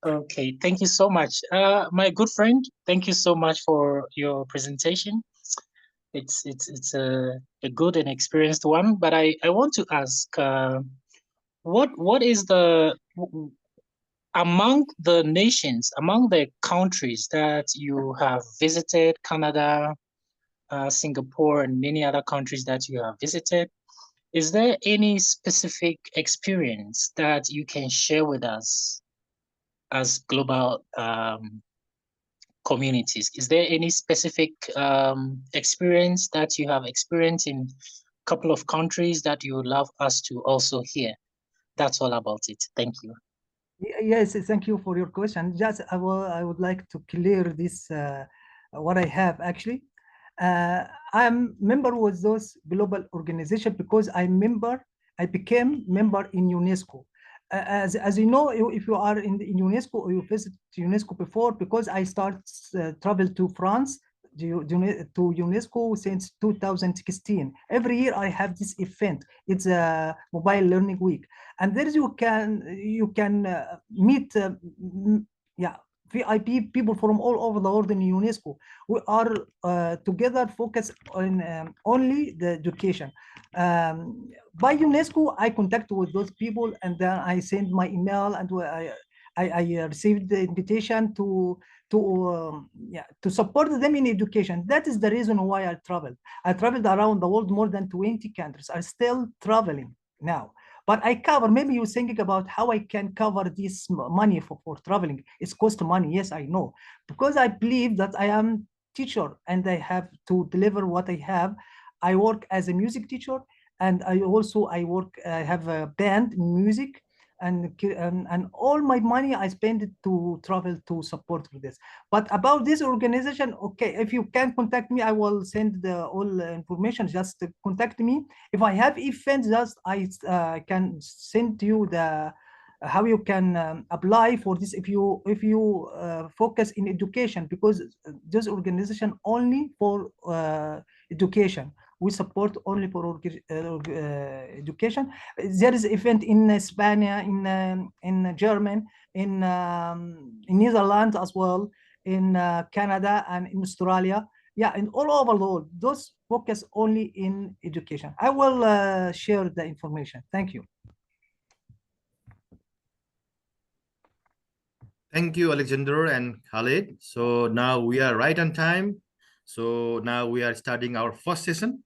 Okay, thank you so much. My good friend, thank you so much for your presentation. It's a good and experienced one, but I want to ask, what is among the nations, among the countries that you have visited, Canada, Singapore, and many other countries that you have visited, is there any specific experience that you can share with us as global communities? Is there any specific experience that you have experienced in a couple of countries that you would love us to also hear? That's all about it. Thank you. Yes, thank you for your question. Just I would like to clear this what I have actually. I'm member with those global organization because I became member in UNESCO. As you know, if you are in UNESCO or you visit UNESCO before, because I start travel to France to UNESCO since 2016. Every year I have this event. It's a mobile learning week, and there you can meet VIP people from all over the world in UNESCO. We are together focused on only the education. By UNESCO, I contact with those people, and then I send my email, and I received the invitation to support them in education. That is the reason why I traveled. I traveled around the world, more than 20 countries. I'm still traveling now. But I cover, maybe you're thinking about how I can cover this money for traveling. It's cost money, yes, I know. Because I believe that I am teacher and I have to deliver what I have. I work as a music teacher, and I have a band in music, and all my money I spend it to travel to support for this. But about this organization, okay, if you can contact me, I will send all information. Just contact me. If I have events, just I can send you the how you can apply for this if you focus in education, because this organization only for education. we support only for education. There is event in Spain, in Germany, in Netherlands as well, in Canada and in Australia. Yeah, and all over the world. Those focus only in education. I will share the information. Thank you. Thank you, Alexander and Khalid. So now we are right on time. So now we are starting our first session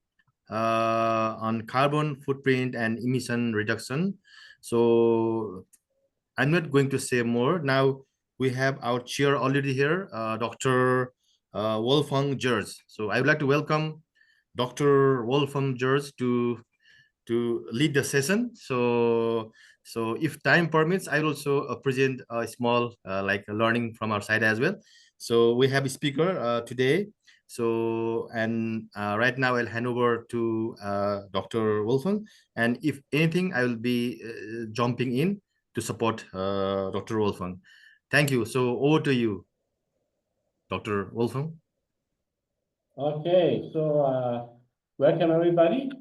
on carbon footprint and emission reduction. So I'm not going to say more. Now we have our chair already here, Dr. Wolfgang George. So I would like to welcome Dr. Wolfgang George to lead the session. So if time permits, I will also present a small like learning from our side as well. So we have a speaker today. So and right now I'll hand over to Dr. Wolfgang, and if anything, I will be jumping in to support Dr. Wolfgang. Thank you. So over to you, Dr. Wolfgang. Okay, so welcome everybody.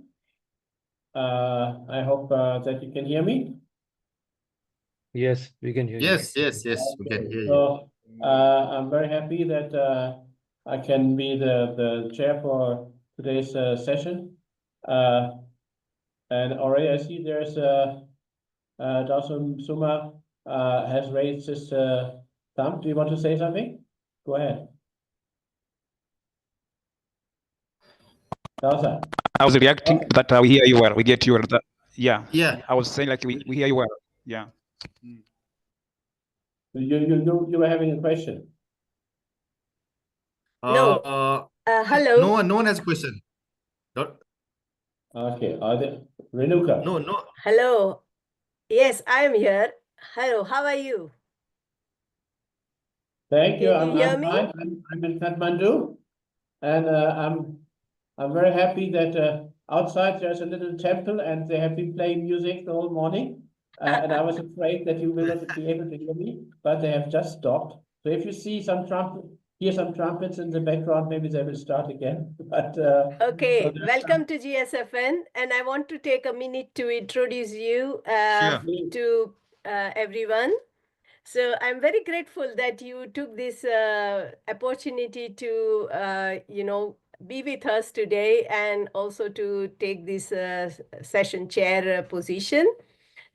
I hope that you can hear me. Yes, we can hear you. Yes, we can hear you. So I'm very happy that I can be the chair for today's session. And already I see there's Dawson Suma has raised his thumb. Do you want to say something? Go ahead. Dawson. I was reacting that we hear you well. We get you well. Yeah. Yeah. I was saying like we hear you well. Yeah. You were having a question. Hello. No one has a question. Okay. Are there Renuka? No. Hello. Yes, I am here. Hello. How are you? Thank you. Can you hear I'm me? fine. I'm in Kathmandu, and I'm very happy that outside there's a little temple, and they have been playing music the whole morning. And I was afraid that you will not be able to hear me, but they have just stopped. So if you see hear some trumpets in the background, maybe they will start again. But Okay, so welcome to GSFN, and I want to take a minute to introduce you to everyone. So I'm very grateful that you took this opportunity to, be with us today and also to take this session chair position.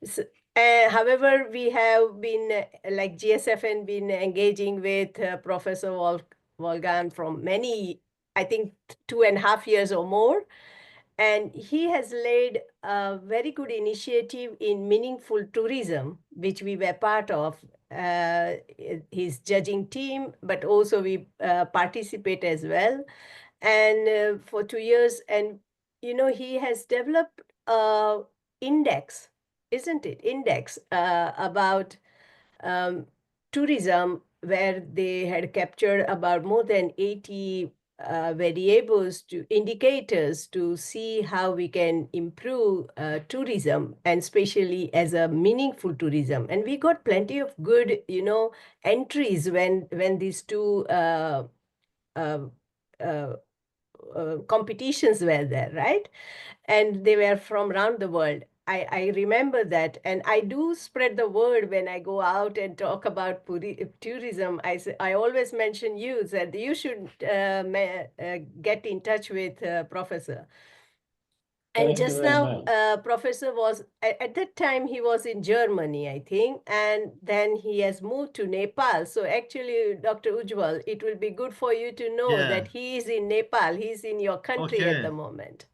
So, however, we have been, like GSFN, been engaging with Professor Wolfgang from many, I think 2.5 years or more. And he has led a very good initiative in meaningful tourism, which we were part of, his judging team, but also we participate as well. And for 2 years, and he has developed a index, isn't it? Index about tourism, where they had captured about more than 80 variables to indicators to see how we can improve tourism, and especially as a meaningful tourism. And we got plenty of good, entries when these two competitions were there, right? And they were from around the world. I remember that, and I do spread the word when I go out and talk about tourism. I always mention you, that you should get in touch with Professor. And Thank you just very now, much. Professor was, at that time, he was in Germany, I think, and then he has moved to Nepal. So actually, Dr. Ujwal, it will be good for you to know that he is in Nepal. He's in your country at the moment.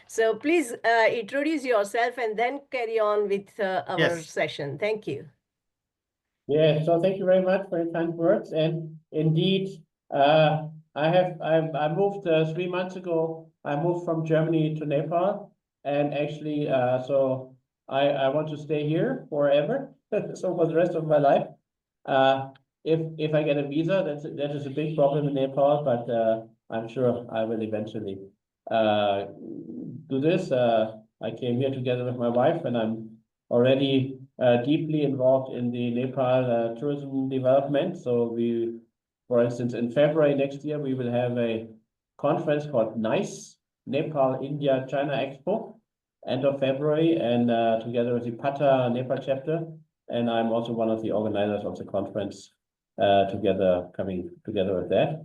So please introduce yourself and then carry on with our session. Thank you. Yeah, so thank you very much for your kind words. And indeed, I moved 3 months ago. I moved from Germany to Nepal, and actually, so I want to stay here forever. So for the rest of my life, if I get a visa, that is a big problem in Nepal, but I'm sure I will eventually do this. I came here together with my wife, and I'm already deeply involved in the Nepal tourism development. So we, for instance, in February next year, we will have a conference called NICE, Nepal, India, China Expo, end of February, and together with the PATA Nepal chapter. And I'm also one of the organizers of the conference, coming together with that.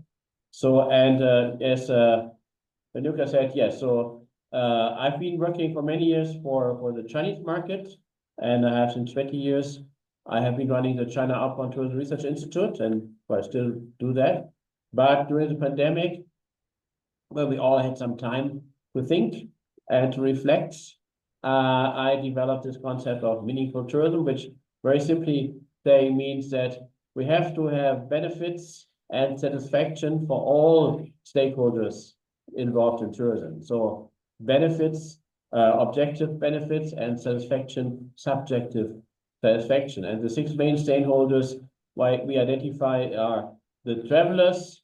So, and as Renuka said, yes, so I've been working for many years for the Chinese market, and I have since 20 years. I have been running the China Outbound Tourism Research Institute, and I still do that. But during the pandemic, well, we all had some time to think and to reflect. I developed this concept of meaningful tourism, which very simply saying means that we have to have benefits and satisfaction for all stakeholders involved in tourism. So benefits, objective benefits, and satisfaction, subjective satisfaction. And the 6 main stakeholders why we identify are the travelers,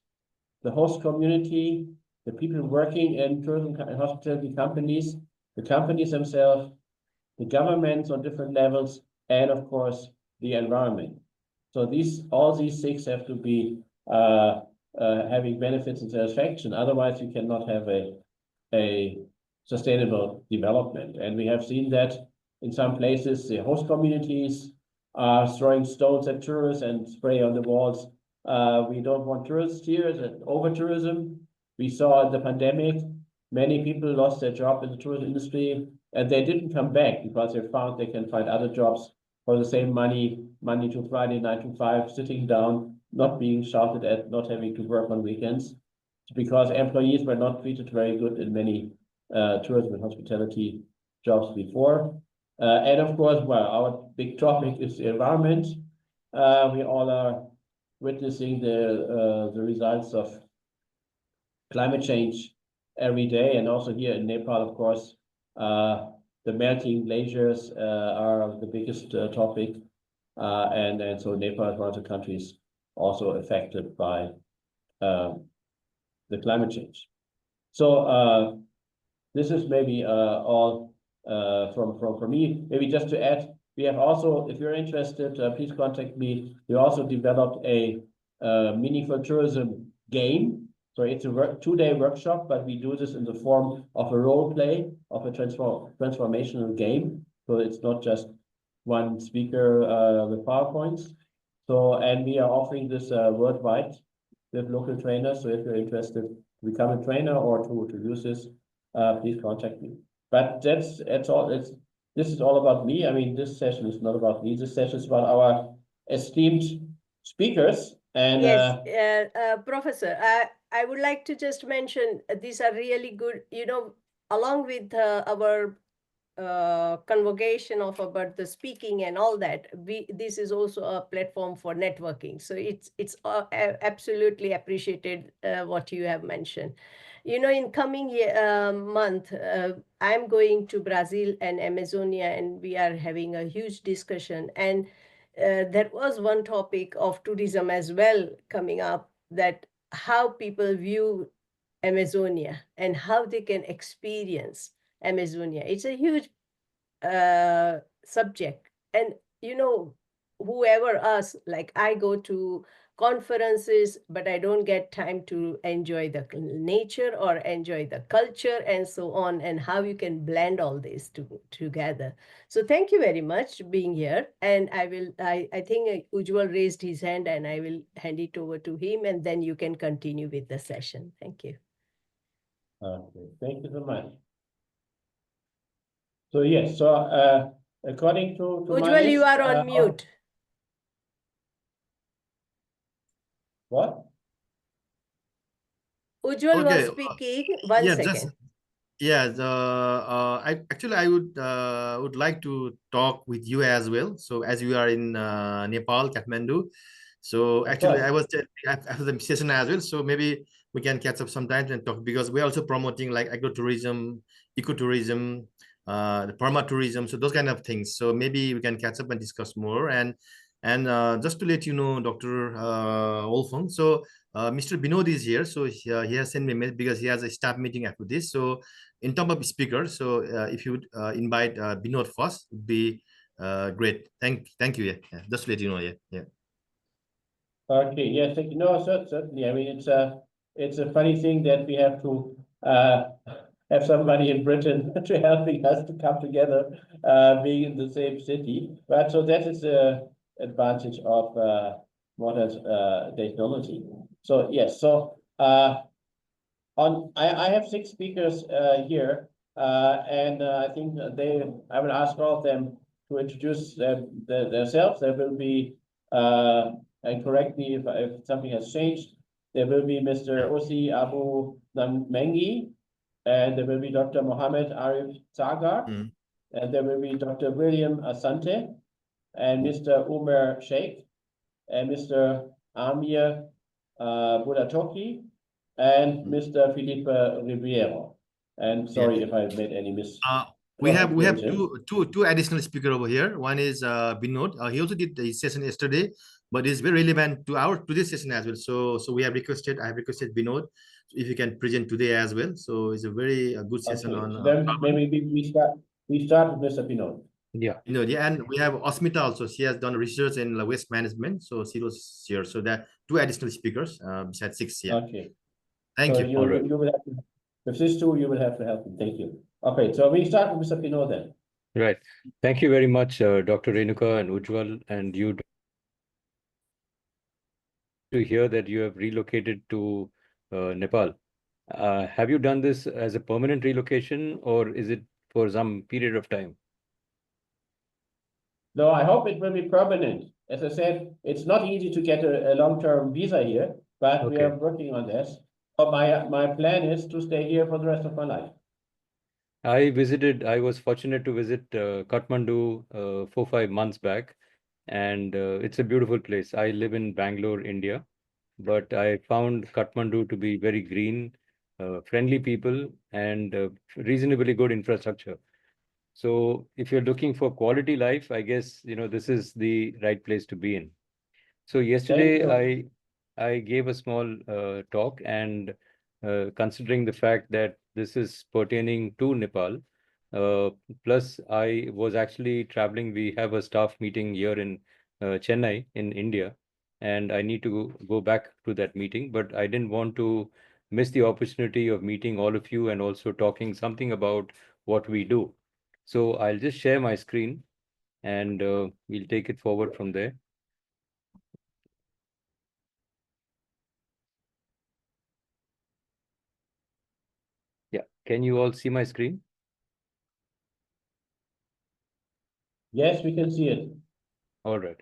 the host community, the people working in tourism and hospitality companies, the companies themselves, the governments on different levels, and of course, the environment. So all these 6 have to be having benefits and satisfaction. Otherwise, you cannot have a sustainable development. And we have seen that in some places, the host communities are throwing stones at tourists and spray on the walls. We don't want tourists here, over-tourism. We saw in the pandemic, many people lost their job in the tourism industry, and they didn't come back because they found they can find other jobs for the same money, Monday to Friday, 9 to 5, sitting down, not being shouted at, not having to work on weekends, because employees were not treated very good in many tourism and hospitality jobs before. And of course, well, our big topic is the environment. We all are witnessing the results of climate change every day, and also here in Nepal, of course, the melting glaciers are the biggest topic, and so Nepal is one of the countries also affected by the climate change. So this is maybe all from me. Maybe just to add, we have also, if you're interested, please contact me. We also developed a meaningful tourism game. So it's a 2-day workshop, but we do this in the form of a role play, of a transformational game. So it's not just one speaker with PowerPoints. So, and we are offering this worldwide with local trainers. So if you're interested to become a trainer or to use this, please contact me. But that's all. This is all about me. I mean, this session is not about me. This session is about our esteemed speakers. And yes, Professor, I would like to just mention these are really good, along with our convocation of about the speaking and all that, this is also a platform for networking. So it's absolutely appreciated what you have mentioned. In coming month, I'm going to Brazil and Amazonia, and we are having a huge discussion. And there was one topic of tourism as well coming up, that how people view Amazonia and how they can experience Amazonia. It's a huge subject. And, whoever us, like I go to conferences, but I don't get time to enjoy the nature or enjoy the culture and so on, and how you can blend all this together. So thank you very much being here. And I think Ujjwal raised his hand, and I will hand it over to him, and then you can continue with the session. Thank you. Okay, thank you so much. So yes, so according to Ujjwal, my list, you are on mute. What? Ujjwal was speaking. One second. I would like to talk with you as well. So as you are in Nepal, Kathmandu, so actually I was after the session as well. So maybe we can catch up sometimes and talk, because we're also promoting like agro-tourism, ecotourism, the perma-tourism, so those kind of things. So maybe we can catch up and discuss more. And just to let you know, Dr. Wolfgang, so Mr. Binod is here, so he has sent me a mail because he has a staff meeting after this. So in terms of speakers, so if you would invite Binod first, would be great. Thank you. Yeah, just to let you know. Yeah. Okay. Yes. No, certainly. I mean, it's a funny thing that we have to have somebody in Britain to helping us to come together, being in the same city. But so that is the advantage of modern technology. So yes, so I have 6 speakers here, and I think I will ask all of them to introduce themselves. There will be, and correct me if something has changed. There will be Mr. Osi Abu Mengi, and there will be Dr. Mohammed Arif Sagar, and there will be Dr. William Asante, and Mr. Umar Sheikh, and Mr. Amir Budatoki, and Mr. Felipe Ribeiro. And sorry if I made any we have two additional speakers over here. One is Binod. He also did the session yesterday, but it's very relevant to this session as well. So I have requested Binod if you can present today as well. So it's a very good session on. So then maybe we start with Mr. Binod. Yeah, and we have Osmita also. She has done research in waste management, so she was here. So there are 2 additional speakers besides 6 here. Okay. Thank you. You will have to, with these 2, you will have to help me. Thank you. Okay, so we start with Mr. Pinot then. Right. Thank you very much, Dr. Renuka and Ujjwal, and you to hear that you have relocated to Nepal. Have you done this as a permanent relocation, or is it for some period of time? No, I hope it will be permanent. As I said, it's not easy to get a long-term visa here, but we are working on this. But my plan is to stay here for the rest of my life. I was fortunate to visit Kathmandu 4-5 months back, and it's a beautiful place. I live in Bangalore, India, but I found Kathmandu to be very green, friendly people, and reasonably good infrastructure. So if you're looking for quality life, I guess, this is the right place to be in. So yesterday I gave a small talk, and considering the fact that this is pertaining to Nepal, plus I was actually traveling. We have a staff meeting here in Chennai in India, and I need to go back to that meeting, but I didn't want to miss the opportunity of meeting all of you and also talking something about what we do. So I'll just share my screen, and we'll take it forward from there. Yeah, can you all see my screen? Yes, we can see it. All right,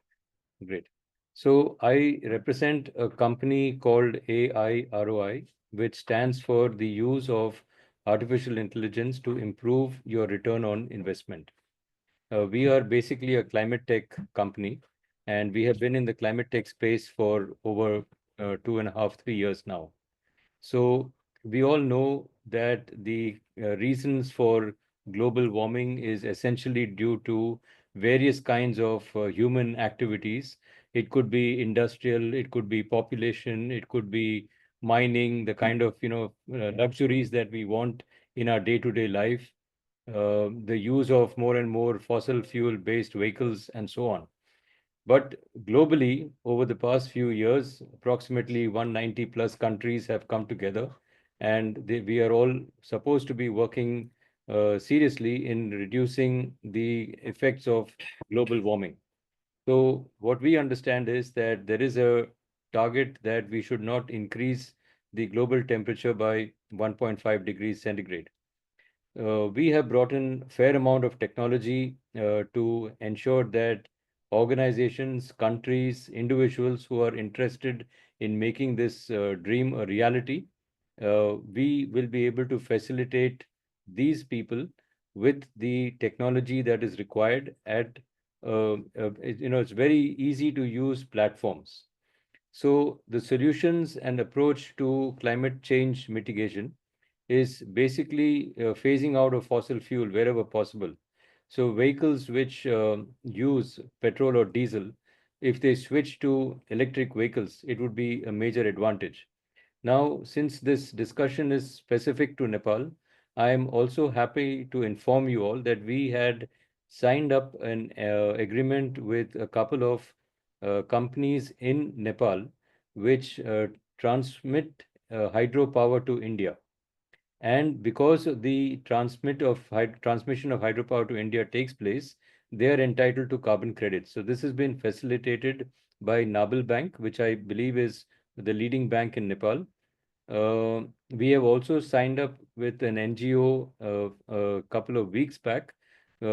great. So I represent a company called AIROI, which stands for the use of artificial intelligence to improve your return on investment. We are basically a climate tech company, and we have been in the climate tech space for over 2.5, 3 years now. So we all know that the reasons for global warming is essentially due to various kinds of human activities. It could be industrial, it could be population, it could be mining, the kind of luxuries that we want in our day-to-day life, the use of more and more fossil fuel-based vehicles, and so on. But globally, over the past few years, approximately 190 plus countries have come together, and we are all supposed to be working seriously in reducing the effects of global warming. So what we understand is that there is a target that we should not increase the global temperature by 1.5 degrees centigrade. We have brought in a fair amount of technology to ensure that organizations, countries, individuals who are interested in making this dream a reality, we will be able to facilitate these people with the technology that is required at, it's very easy to use platforms. So the solutions and approach to climate change mitigation is basically phasing out of fossil fuel wherever possible. So vehicles which use petrol or diesel, if they switch to electric vehicles, it would be a major advantage. Now, since this discussion is specific to Nepal, I am also happy to inform you all that we had signed up an agreement with a couple of companies in Nepal which transmit hydropower to India. And because the transmission of hydropower to India takes place, they are entitled to carbon credits. So this has been facilitated by Nabal Bank, which I believe is the leading bank in Nepal. We have also signed up with an NGO a couple of weeks back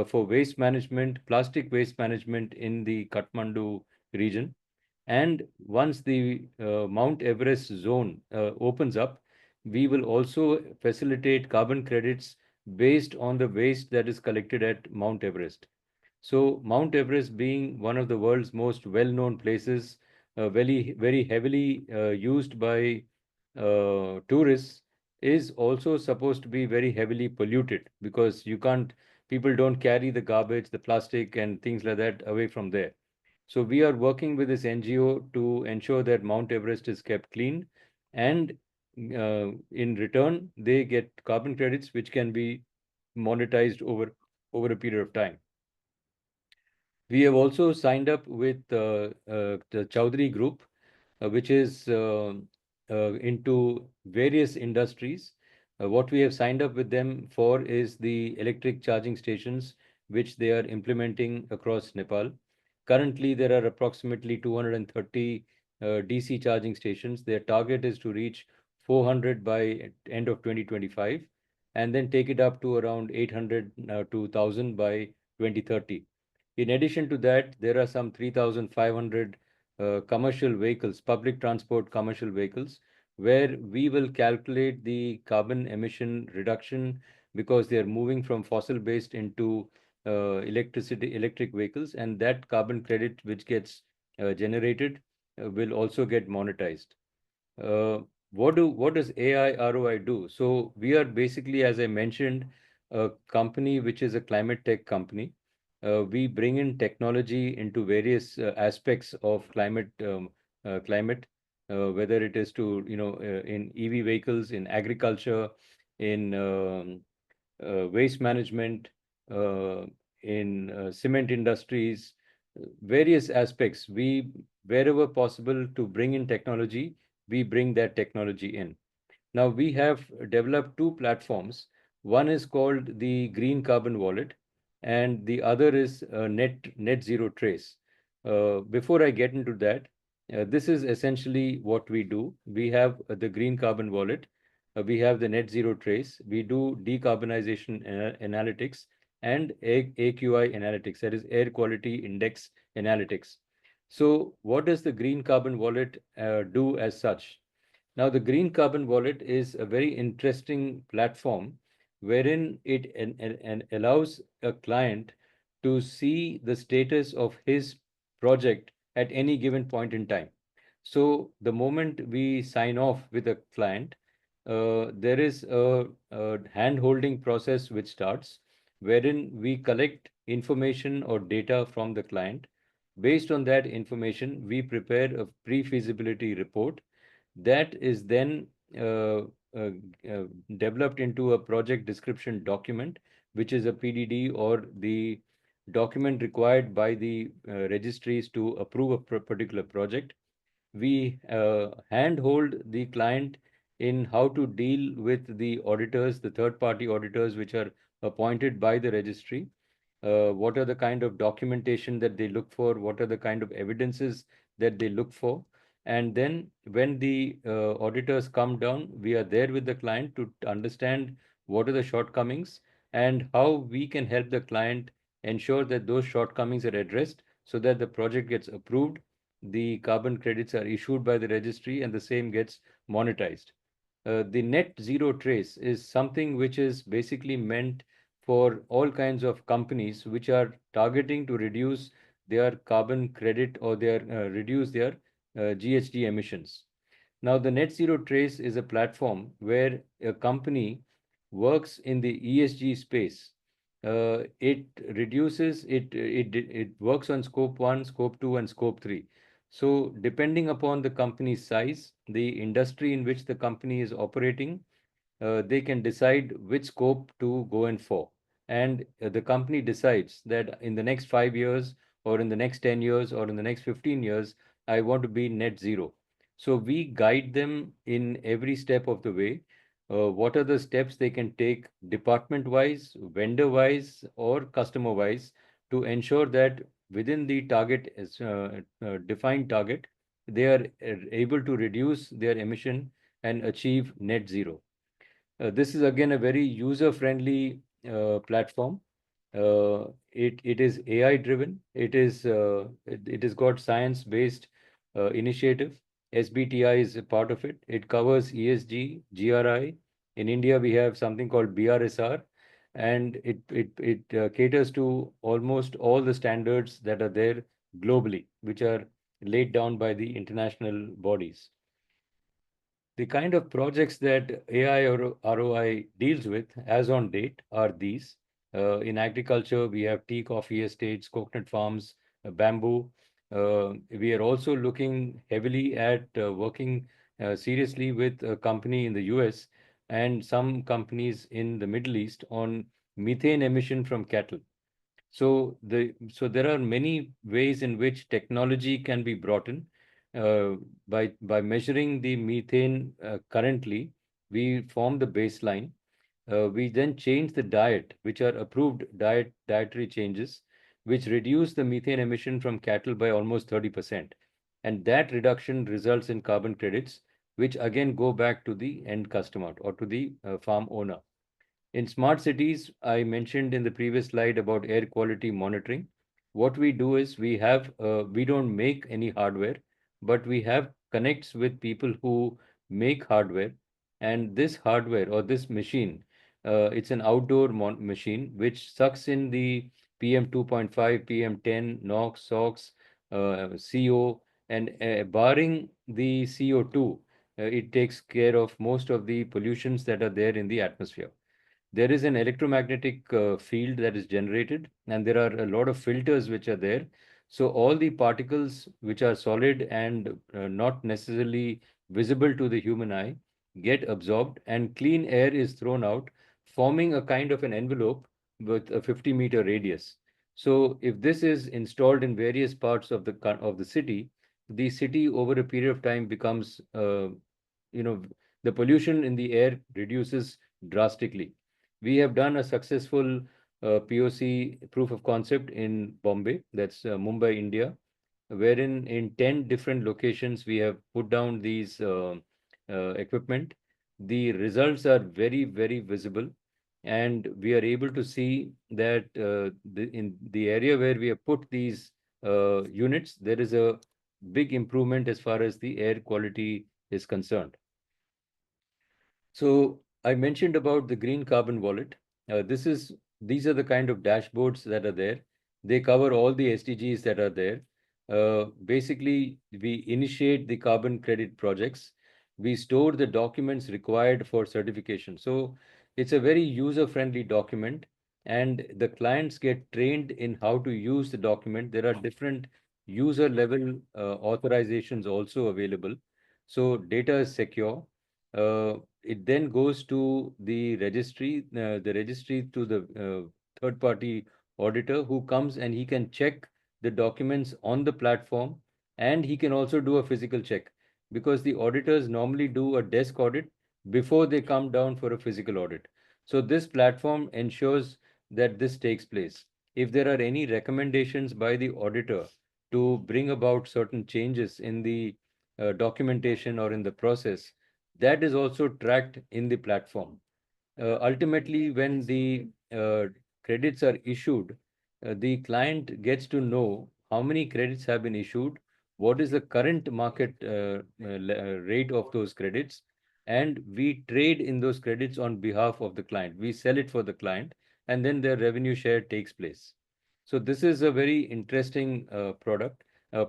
for waste management, plastic waste management in the Kathmandu region. And once the Mount Everest zone opens up, we will also facilitate carbon credits based on the waste that is collected at Mount Everest. So Mount Everest being one of the world's most well-known places, very heavily used by tourists, is also supposed to be very heavily polluted because people don't carry the garbage, the plastic and things like that away from there. So we are working with this NGO to ensure that Mount Everest is kept clean, and in return, they get carbon credits which can be monetized over a period of time. We have also signed up with the Chowdhury Group, which is into various industries. What we have signed up with them for is the electric charging stations, which they are implementing across Nepal. Currently, there are approximately 230 DC charging stations. Their target is to reach 400 by end of 2025, and then take it up to around 800 to 1,000 by 2030. In addition to that, there are some 3,500 commercial vehicles, public transport commercial vehicles, where we will calculate the carbon emission reduction because they are moving from fossil-based into electric vehicles, and that carbon credit which gets generated will also get monetized. What does AI ROI do? So we are basically, as I mentioned, a company which is a climate tech company. We bring in technology into various aspects of climate, whether it is to, in EV vehicles, in agriculture, in waste management, in cement industries, various aspects. Wherever possible to bring in technology, we bring that technology in. Now we have developed two platforms. One is called the Green Carbon Wallet, and the other is Net Zero Trace. Before I get into that, this is essentially what we do. We have the Green Carbon Wallet. We have the Net Zero Trace. We do decarbonization analytics and AQI analytics, that is Air Quality Index analytics. So what does the Green Carbon Wallet do as such? Now, the Green Carbon Wallet is a very interesting platform wherein it allows a client to see the status of his project at any given point in time. So the moment we sign off with a client, there is a hand-holding process which starts, wherein we collect information or data from the client. Based on that information, we prepare a pre-feasibility report that is then developed into a project description document, which is a PDD, or the document required by the registries to approve a particular project. We handhold the client in how to deal with the auditors, the third-party auditors, which are appointed by the registry. What are the kind of documentation that they look for? What are the kind of evidences that they look for? And then when the auditors come down, we are there with the client to understand what are the shortcomings and how we can help the client ensure that those shortcomings are addressed so that the project gets approved, the carbon credits are issued by the registry, and the same gets monetized. The net zero trace is something which is basically meant for all kinds of companies which are targeting to reduce their carbon credit or reduce their GHG emissions. Now, the Net Zero Trace is a platform where a company works in the ESG space. It works on scope 1, scope 2, and scope 3. So depending upon the company's size, the industry in which the company is operating, they can decide which scope to go in for. And the company decides that in the next 5 years, or in the next 10 years, or in the next 15 years, I want to be net zero. So we guide them in every step of the way. what are the steps they can take department-wise, vendor-wise, or customer-wise to ensure that within the target, defined target, they are able to reduce their emission and achieve net zero. This is again a very user-friendly platform. It is AI driven. It has got science-based initiative. SBTI is a part of it. It covers ESG, GRI. In India, we have something called BRSR, and it caters to almost all the standards that are there globally, which are laid down by the international bodies. The kind of projects that AI or ROI deals with as on date are these. In agriculture, we have tea, coffee estates, coconut farms, bamboo. We are also looking heavily at working seriously with a company in the US and some companies in the Middle East on methane emission from cattle. So there are many ways in which technology can be brought in. By measuring the methane currently, we form the baseline. We then change the diet, which are approved dietary changes, which reduce the methane emission from cattle by almost 30%. And that reduction results in carbon credits, which again go back to the end customer or to the farm owner. In smart cities, I mentioned in the previous slide about air quality monitoring. What we do is we don't make any hardware, but we have connects with people who make hardware. And this hardware or this machine, it's an outdoor machine which sucks in the PM 2.5, PM 10, NOx, SOx, CO, and barring the CO2, it takes care of most of the pollutions that are there in the atmosphere. There is an electromagnetic field that is generated, and there are a lot of filters which are there. So all the particles which are solid and not necessarily visible to the human eye get absorbed, and clean air is thrown out, forming a kind of an envelope with a 50-meter radius. So if this is installed in various parts of the city over a period of time becomes, the pollution in the air reduces drastically. We have done a successful POC, proof of concept, in Bombay, that's Mumbai, India, wherein in 10 different locations we have put down these equipment. The results are very, very visible, and we are able to see that in the area where we have put these units, there is a big improvement as far as the air quality is concerned. So I mentioned about the green carbon wallet. These are the kind of dashboards that are there. They cover all the SDGs that are there. Basically, we initiate the carbon credit projects. We store the documents required for certification. So it's a very user-friendly document, and the clients get trained in how to use the document. There are different user level authorizations also available. So data is secure. It then goes to the registry to the third-party auditor, who comes and he can check the documents on the platform, and he can also do a physical check, because the auditors normally do a desk audit before they come down for a physical audit. So this platform ensures that this takes place. If there are any recommendations by the auditor to bring about certain changes in the documentation or in the process, that is also tracked in the platform. Ultimately, when the credits are issued, the client gets to know how many credits have been issued, what is the current market rate of those credits, and we trade in those credits on behalf of the client. We sell it for the client, and then their revenue share takes place. So this is a very interesting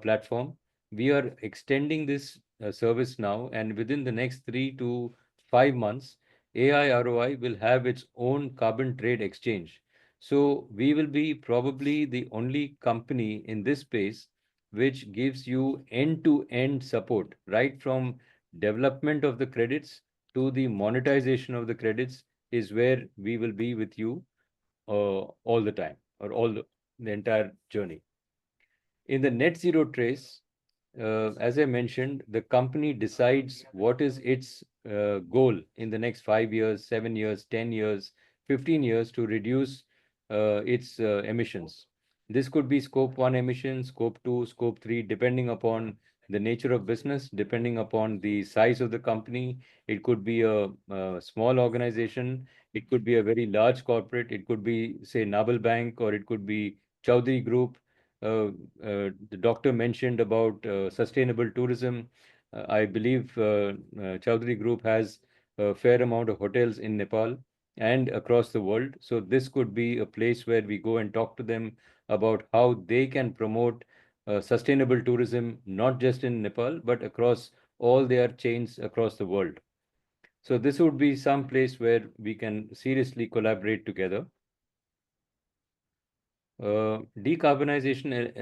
platform. We are extending this service now, and within the next 3 to 5 months, AI ROI will have its own carbon trade exchange. So we will be probably the only company in this space which gives you end-to-end support, right from development of the credits to the monetization of the credits, is where we will be with you all the time, or the entire journey. In the net zero trace, as I mentioned, the company decides what is its goal in the next 5 years, 7 years, 10 years, 15 years to reduce its emissions. This could be scope 1 emissions, scope 2, scope 3, depending upon the nature of business, depending upon the size of the company. It could be a small organization. It could be a very large corporate. It could be, say, Naval Bank, or it could be Chaudhary Group. The doctor mentioned about sustainable tourism. I believe Chaudhary Group has a fair amount of hotels in Nepal and across the world. So this could be a place where we go and talk to them about how they can promote sustainable tourism, not just in Nepal, but across all their chains across the world. So this would be some place where we can seriously collaborate together. Decarbonization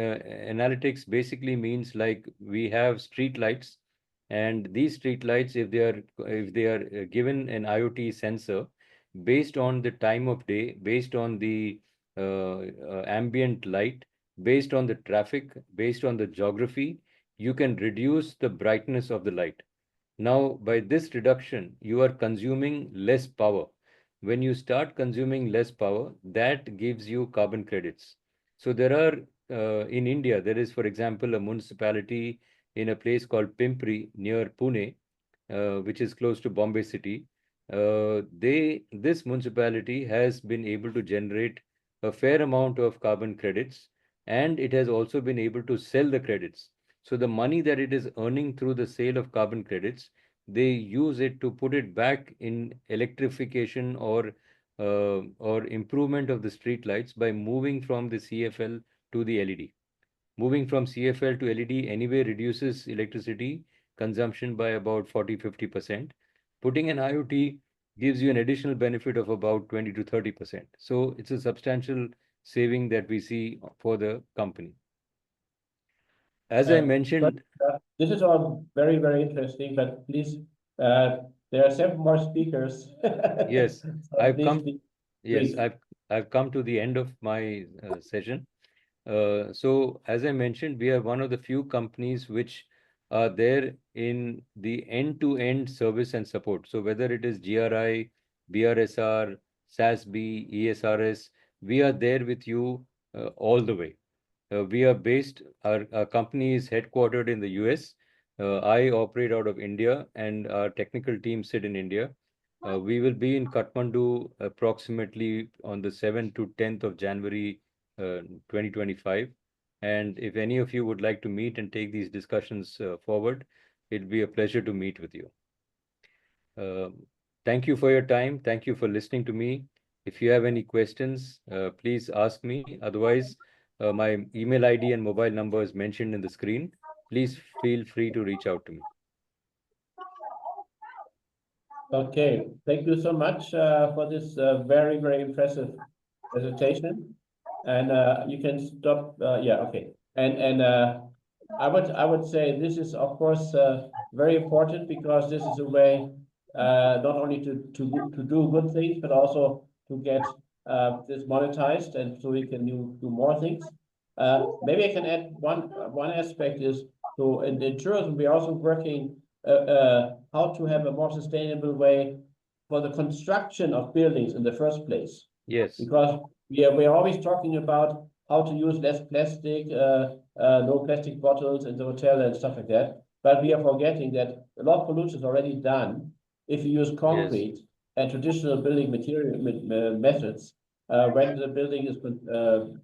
analytics basically means like we have street lights, and these street lights, if they are given an IoT sensor based on the time of day, based on the ambient light, based on the traffic, based on the geography, you can reduce the brightness of the light. Now, by this reduction, you are consuming less power. When you start consuming less power, that gives you carbon credits. So there are, in India, there is, for example, a municipality in a place called Pimpri near Pune, which is close to Bombay city. This municipality has been able to generate a fair amount of carbon credits, and it has also been able to sell the credits. So the money that it is earning through the sale of carbon credits, they use it to put it back in electrification or improvement of the street lights by moving from the CFL to the LED. Moving from CFL to LED anyway reduces electricity consumption by about 40-50%. Putting an IoT gives you an additional benefit of about 20 to 30%. So it's a substantial saving that we see for the company. As I mentioned, this is all very, very interesting, but please, there are 7 more speakers. Yes, So I've please come. be Yes, brief. I've come to the end of my session. So as I mentioned, we are one of the few companies which are there in the end-to-end service and support. So whether it is GRI, BRSR, SASB, ESRS, we are there with you all the way. We are based, our company is headquartered in the US. I operate out of India, and our technical team sit in India. We will be in Kathmandu approximately on the 7th to 10th of January 2025. And if any of you would like to meet and take these discussions forward, it'll be a pleasure to meet with you. Thank you for your time. Thank you for listening to me. If you have any questions, please ask me. Otherwise, my email ID and mobile number is mentioned in the screen. Please feel free to reach out to me. Okay, thank you so much for this very, very impressive presentation. And you can stop. Yeah, okay. And I would say this is, of course, very important, because this is a way not only to do good things, but also to get this monetized, and so we can do more things. Maybe I can add one aspect is to in tourism, we're also working how to have a more sustainable way for the construction of buildings in the first place. Yes. Because we are always talking about how to use less plastic, no plastic bottles in the hotel and stuff like that. But we are forgetting that a lot of pollution is already done if you use concrete and traditional building material methods when the building is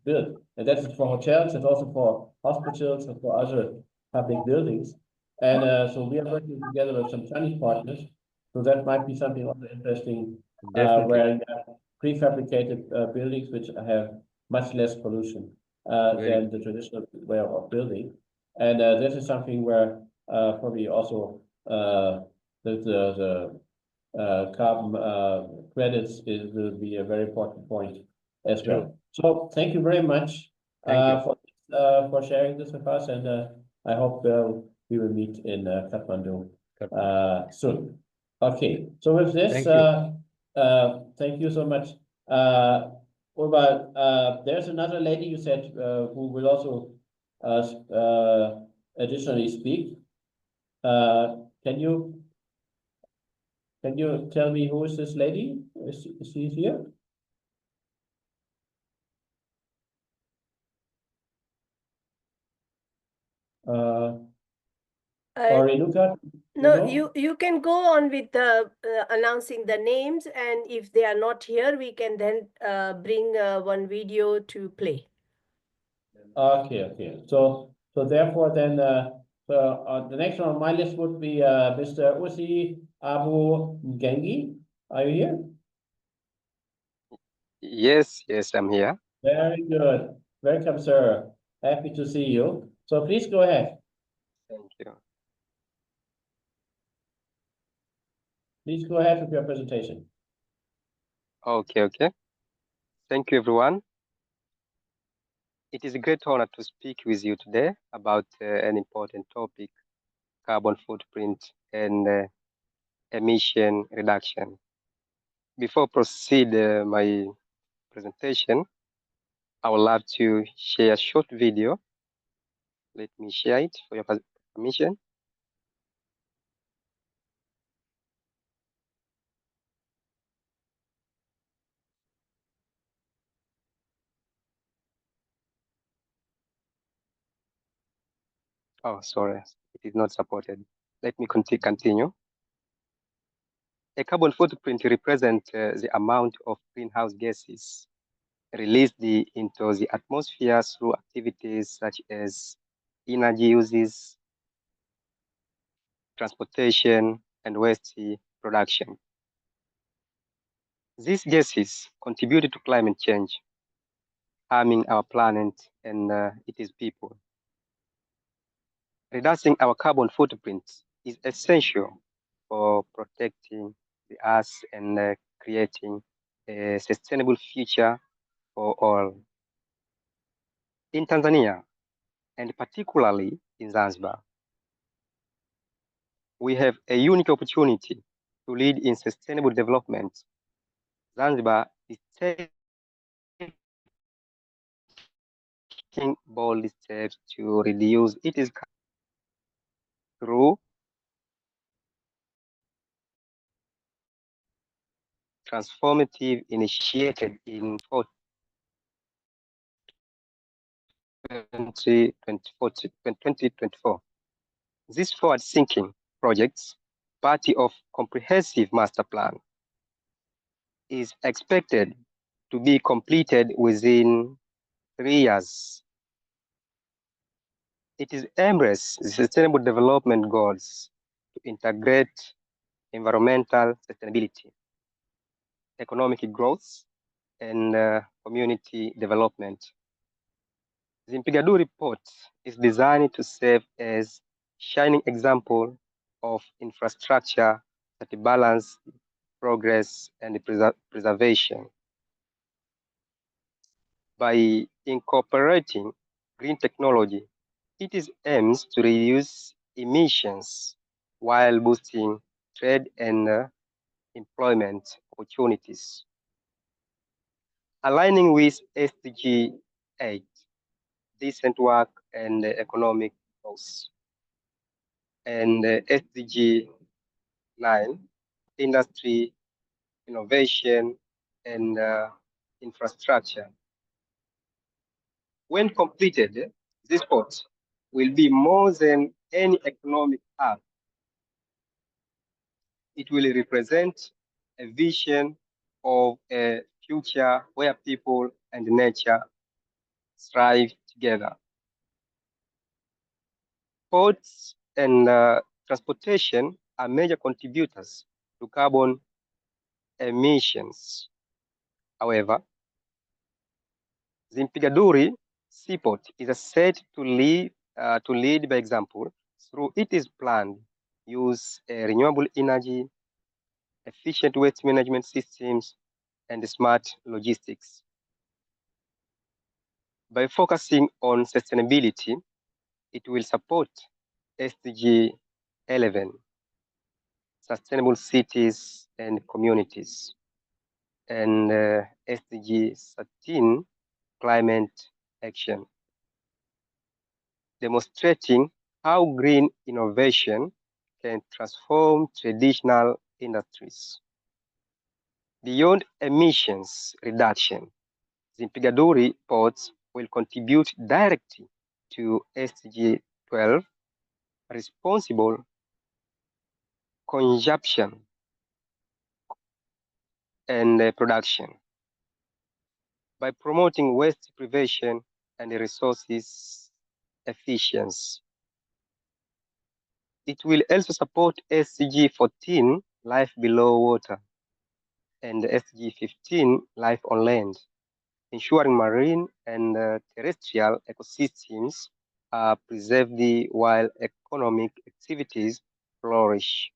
built. And that's for hotels, and also for hospitals and for other public buildings. And so we are working together with some Chinese partners. So that might be something also interesting, where you have prefabricated buildings which have much less pollution than the traditional way of building. And this is something where probably also the carbon credits will be a very important point as well. So thank you very much for sharing this with us, and I hope we will meet in Kathmandu soon. Okay, so with this, thank you so much. Urba, there's another lady you said who will also additionally speak. Can you Can you tell me who is this lady? Is she here? Or Inuka? No, you can go on with the announcing the names, and if they are not here, we can then bring one video to play. Okay. So therefore, then the next one on my list would be Mr. Usi Abu Gengi. Are you here? Yes, I'm here. Very good. Welcome, sir. Happy to see you. So please go ahead. Thank you. Please go ahead with your presentation. Okay. Thank you, everyone. It is a great honor to speak with you today about an important topic, carbon footprint and emission reduction. Before I proceed my presentation, I would love to share a short video. Let me share it for your permission. Oh, sorry, it is not supported. Let me continue. A carbon footprint represents the amount of greenhouse gases released into the atmosphere through activities such as energy uses, transportation, and waste production. These gases contribute to climate change, harming our planet and its people. Reducing our carbon footprint is essential for protecting the earth and creating a sustainable future for all. In Tanzania, and particularly in Zanzibar, we have a unique opportunity to lead in sustainable development. Zanzibar is taking bold steps to reduce its through transformative initiated in 2024. This forward-thinking projects, part of comprehensive master plan, is expected to be completed within 3 years. It is embrace the sustainable development goals to integrate environmental sustainability, economic growth, and community development. The Impigadu report is designed to serve as shining example of infrastructure that balance progress and preservation. By incorporating green technology, it aims to reduce emissions while boosting trade and employment opportunities. Aligning with SDG 8, decent work and economic growth, and SDG 9, industry, innovation, and infrastructure. When completed, this port will be more than any economic hub. It will represent a vision of a future where people and nature thrive together. Ports and transportation are major contributors to carbon emissions. However, the Mpigaduri seaport is set to lead by example through its planned use renewable energy, efficient waste management systems, and smart logistics. By focusing on sustainability, it will support SDG 11, sustainable cities and communities, and SDG 13, climate action, demonstrating how green innovation can transform traditional industries. Beyond emissions reduction, the Mpigaduri ports will contribute directly to SDG 12, responsible consumption and production, by promoting waste prevention and resources efficiency. It will also support SDG 14, life below water, and SDG 15, life on land, ensuring marine and terrestrial ecosystems are preserved while economic activities flourish.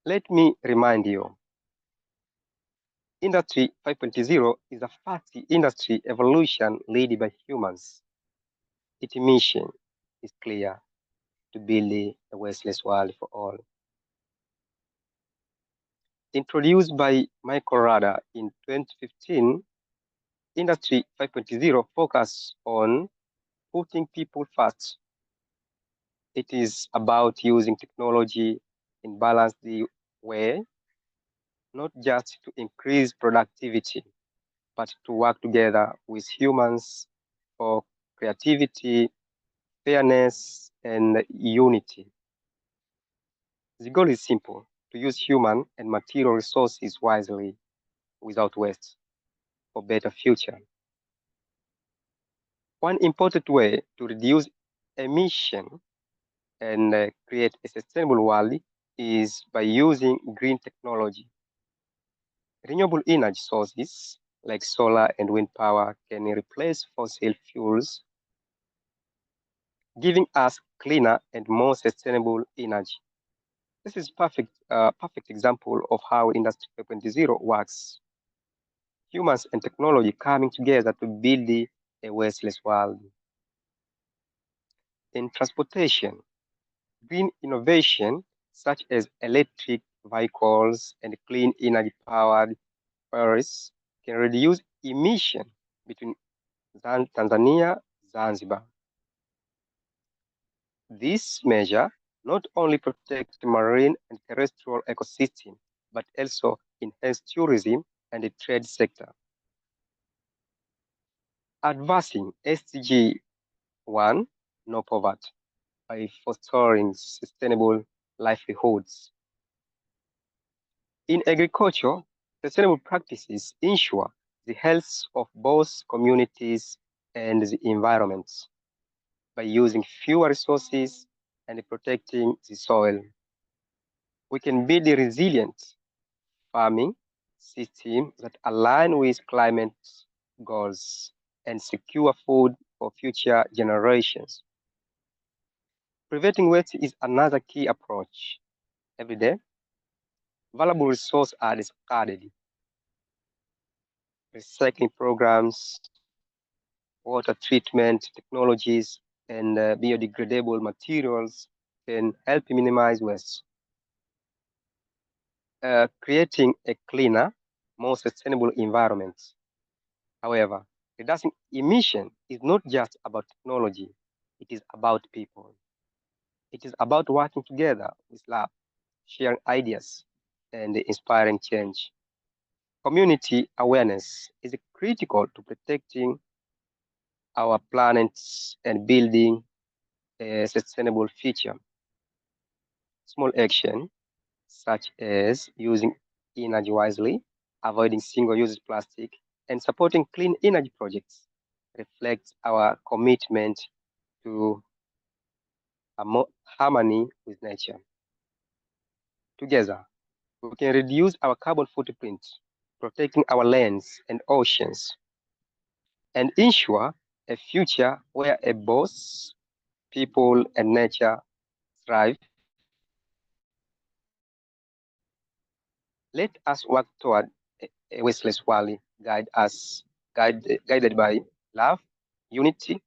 Let me remind you, Industry 5.0 is a fast industry evolution led by humans. Its mission is clear: to build a wasteless world for all. Introduced by Michael Rada in 2015, Industry 5.0 focuses on putting people first. It is about using technology in a balanced way, not just to increase productivity, but to work together with humans for creativity, fairness, and unity. The goal is simple: to use human and material resources wisely without waste for better future. One important way to reduce emission and create a sustainable world is by using green technology. Renewable energy sources like solar and wind power can replace fossil fuels, giving us cleaner and more sustainable energy. This is perfect example of how Industry 5.0 works. Humans and technology coming together to build a wasteless world. In transportation, green innovation such as electric vehicles and clean energy powered ferries can reduce emission between Tanzania and Zanzibar. This measure not only protects the marine and terrestrial ecosystem, but also enhance tourism and the trade sector. Advancing SDG 1, no poverty, by fostering sustainable livelihoods. In agriculture, sustainable practices ensure the health of both communities and the environment by using fewer resources and protecting the soil. We can build a resilient farming system that align with climate goals and secure food for future generations. Preventing waste is another key approach. Every day, valuable resources are discarded. Recycling programs, water treatment technologies, and biodegradable materials can help minimize waste. Creating a cleaner, more sustainable environment. However, reducing emission is not just about technology, it is about people. It is about working together with love, sharing ideas, and inspiring change. Community awareness is critical to protecting our planet and building a sustainable future. Small action, such as using energy wisely, avoiding single-use plastic, and supporting clean energy projects, reflects our commitment to harmony with nature. Together, we can reduce our carbon footprint, protecting our lands and oceans, and ensure a future where both people and nature thrive. Let us work toward a wasteless world guided by love, unity,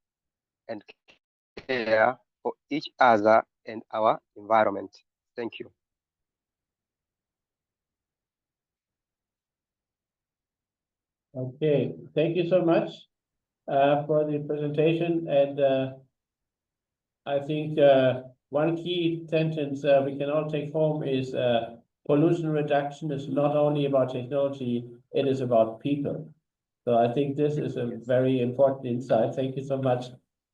and care for each other and our environment. Thank you. Okay, thank you so much for the presentation, and I think one key sentence we can all take home is pollution reduction is not only about technology, it is about people. So I think this is a very important insight. Thank you so much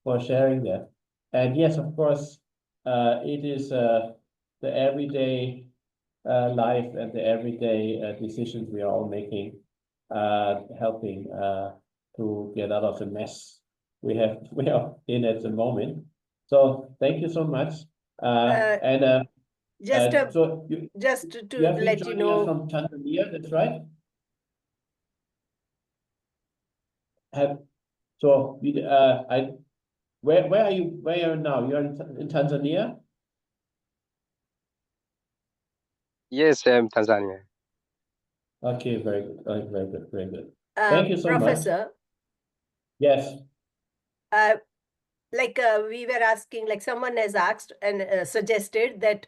for sharing that. And yes, of course, it is the everyday life and the everyday decisions we are all making, helping to get out of the mess we are in at the moment. So thank you so much. Just so to have been let you joining us know, from Tanzania, that's right? Where are you? Where are you now? You're in Tanzania? Yes, I'm Tanzania. Okay, very good. Very good. Very good. Thank you so Professor. much. Yes. Like we were asking, like someone has asked and suggested that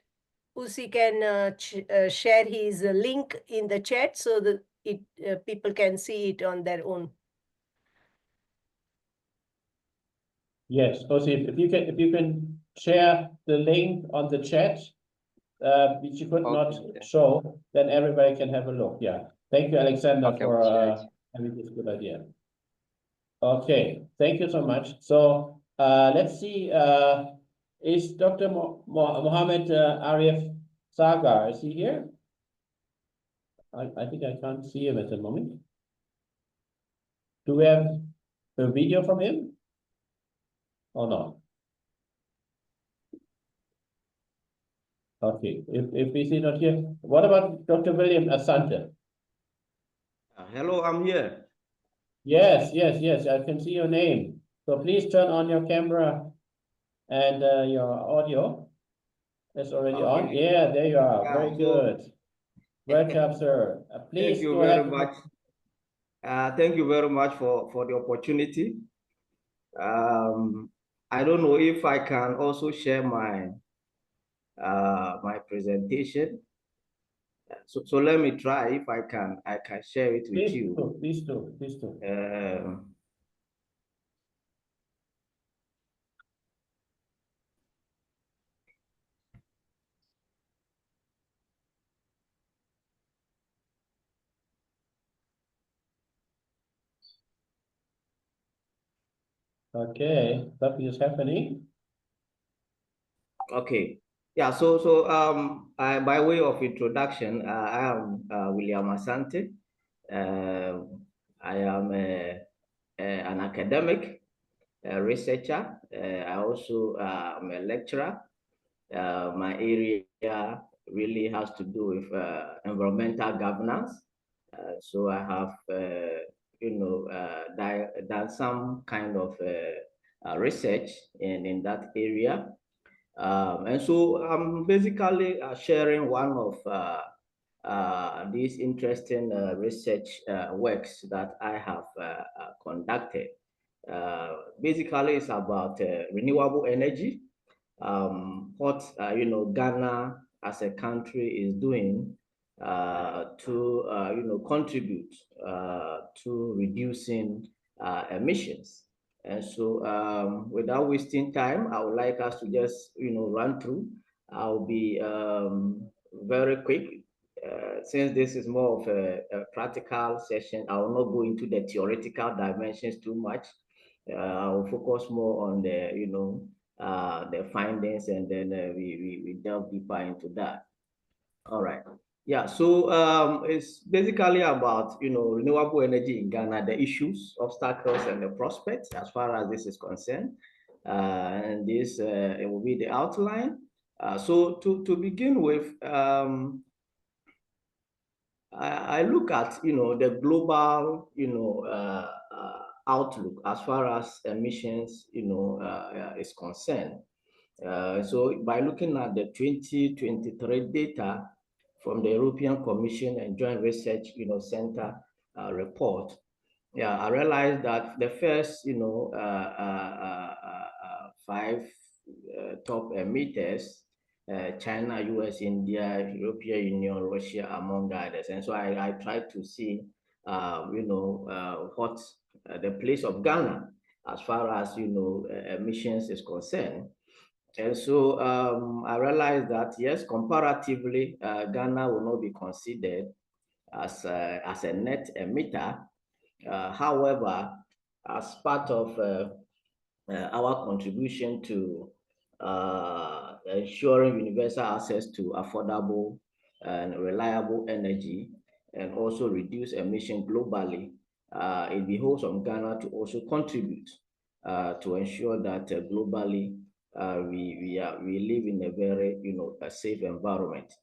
Usi can share his link in the chat so that people can see it on their own. Yes, Usi, if you can share the link on the chat, which you could not show, then everybody can have a look. Yeah. Thank you, Alexander, for having this good idea. Okay, thank you so much. So let's see, is Dr. Mohammed Arif Sagar, is he here? I think I can't see him at the moment. Do we have a video from him or not? Okay, if we see not here, what about Dr. William Asante? Hello, I'm here. Yes, I can see your name. So please turn on your camera and your audio. It's already on. Yeah, there you are. Very good. Welcome, sir. Please Thank you go very ahead. much. Thank you very much for the opportunity. I don't know if I can also share my my presentation. So let me try if I can share it with you. Please do. Okay, something is happening. Okay. Yeah, so by way of introduction, I am William Asante. I am an academic, a researcher. I also am a lecturer. My area really has to do with environmental governance. So I have, done some kind of research in that area. And so I'm basically sharing one of these interesting research works that I have conducted. Basically, it's about renewable energy. What Ghana as a country is doing to contribute to reducing emissions. And so without wasting time, I would like us to just run through. I'll be very quick. Since this is more of a practical session, I will not go into the theoretical dimensions too much. I will focus more on the findings, and then we delve deeper into that. All right. Yeah, so it's basically about renewable energy in Ghana, the issues, obstacles, and the prospects as far as this is concerned. And this it will be the outline. So to begin with, I look at the global outlook as far as emissions is concerned. So by looking at the 2023 data from the European Commission and Joint Research Center report, yeah, I realized that the first five top emitters, China, US, India, European Union, Russia, among others. And so I tried to see, what the place of Ghana as far as emissions is concerned. And so I realized that, yes, comparatively, Ghana will not be considered as a net emitter. However, as part of our contribution to ensuring universal access to affordable and reliable energy and also reduce emission globally, it behoves on Ghana to also contribute to ensure that globally we live in a very a safe environment.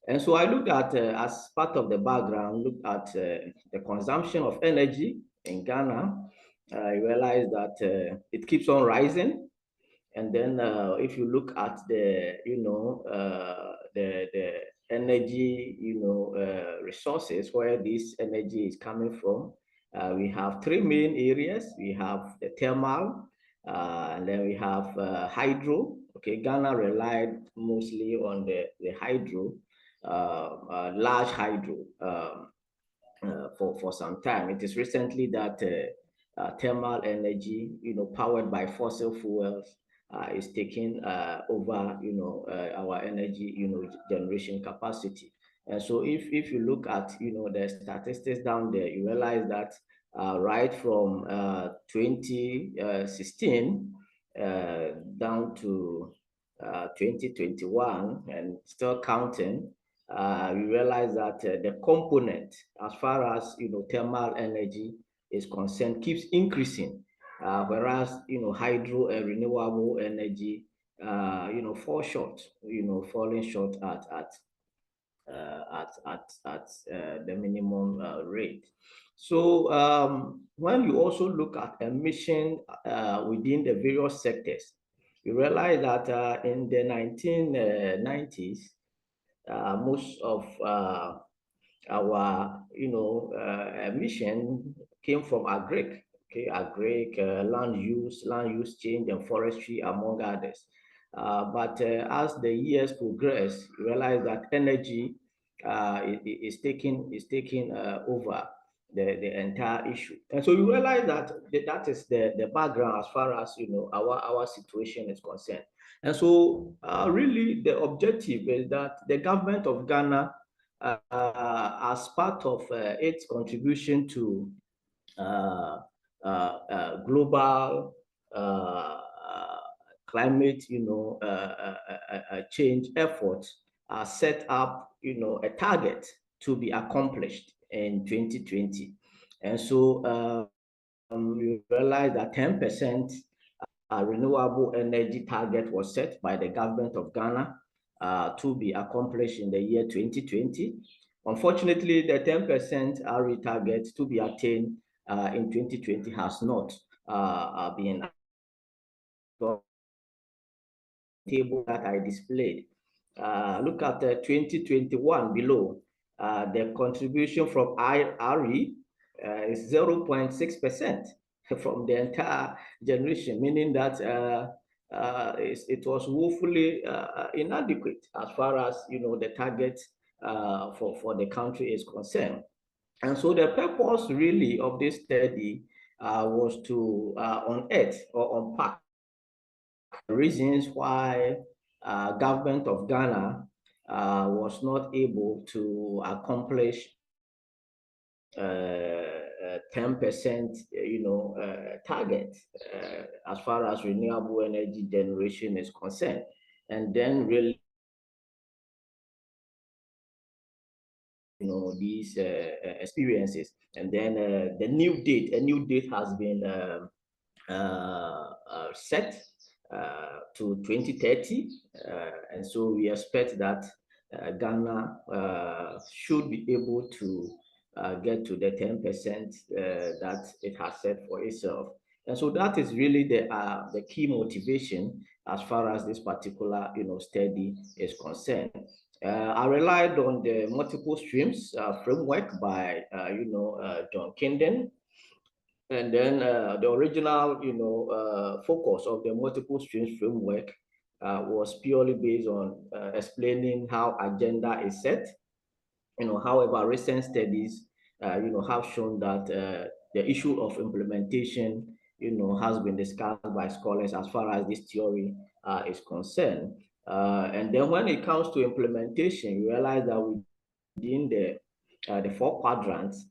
And so I looked at, as part of the background, looked at the consumption of energy in Ghana. I realized that it keeps on rising. And then if you look at the, the energy, resources, where this energy is coming from, we have three main areas. We have the thermal, and then we have hydro. Okay, Ghana relied mostly on the hydro, large hydro, for some time. It is recently that thermal energy, powered by fossil fuels, is taking over, our energy, generation capacity. And so if you look at, the statistics down there, you realize that right from 2016 down to 2021 and still counting, we realize that the component, as far as thermal energy is concerned, keeps increasing, whereas hydro and renewable energy fall short, falling short at the minimum rate. So when you also look at emission within the various sectors, you realize that in the 1990s, most of our emission came from agric, land use change and forestry, among others. But as the years progress, you realize that energy is taking over the entire issue. And so you realize that that is the background as far as our situation is concerned. And so really the objective is that the government of Ghana, as part of its contribution to global climate, change efforts, set up, a target to be accomplished in 2020. And so we realized that 10% renewable energy target was set by the government of Ghana to be accomplished in the year 2020. Unfortunately, the 10% RE target to be attained in 2020 has not been table that I displayed. Look at the 2021 below. The contribution from RE is 0.6% from the entire generation, meaning that it was woefully inadequate as far as the target for the country is concerned. And so the purpose really of this study was to unearth or unpack reasons why government of Ghana was not able to accomplish 10% target as far as renewable energy generation is concerned, and then really these experiences. And then a new date has been set to 2030, and so we expect that Ghana should be able to get to the 10% that it has set for itself. And so that is really the key motivation as far as this particular study is concerned. I relied on the multiple streams framework by John Kinden. And then the original, focus of the multiple streams framework was purely based on explaining how agenda is set. However, recent studies, have shown that the issue of implementation has been discussed by scholars as far as this theory is concerned. And then when it comes to implementation, you realize that within the 4 quadrants,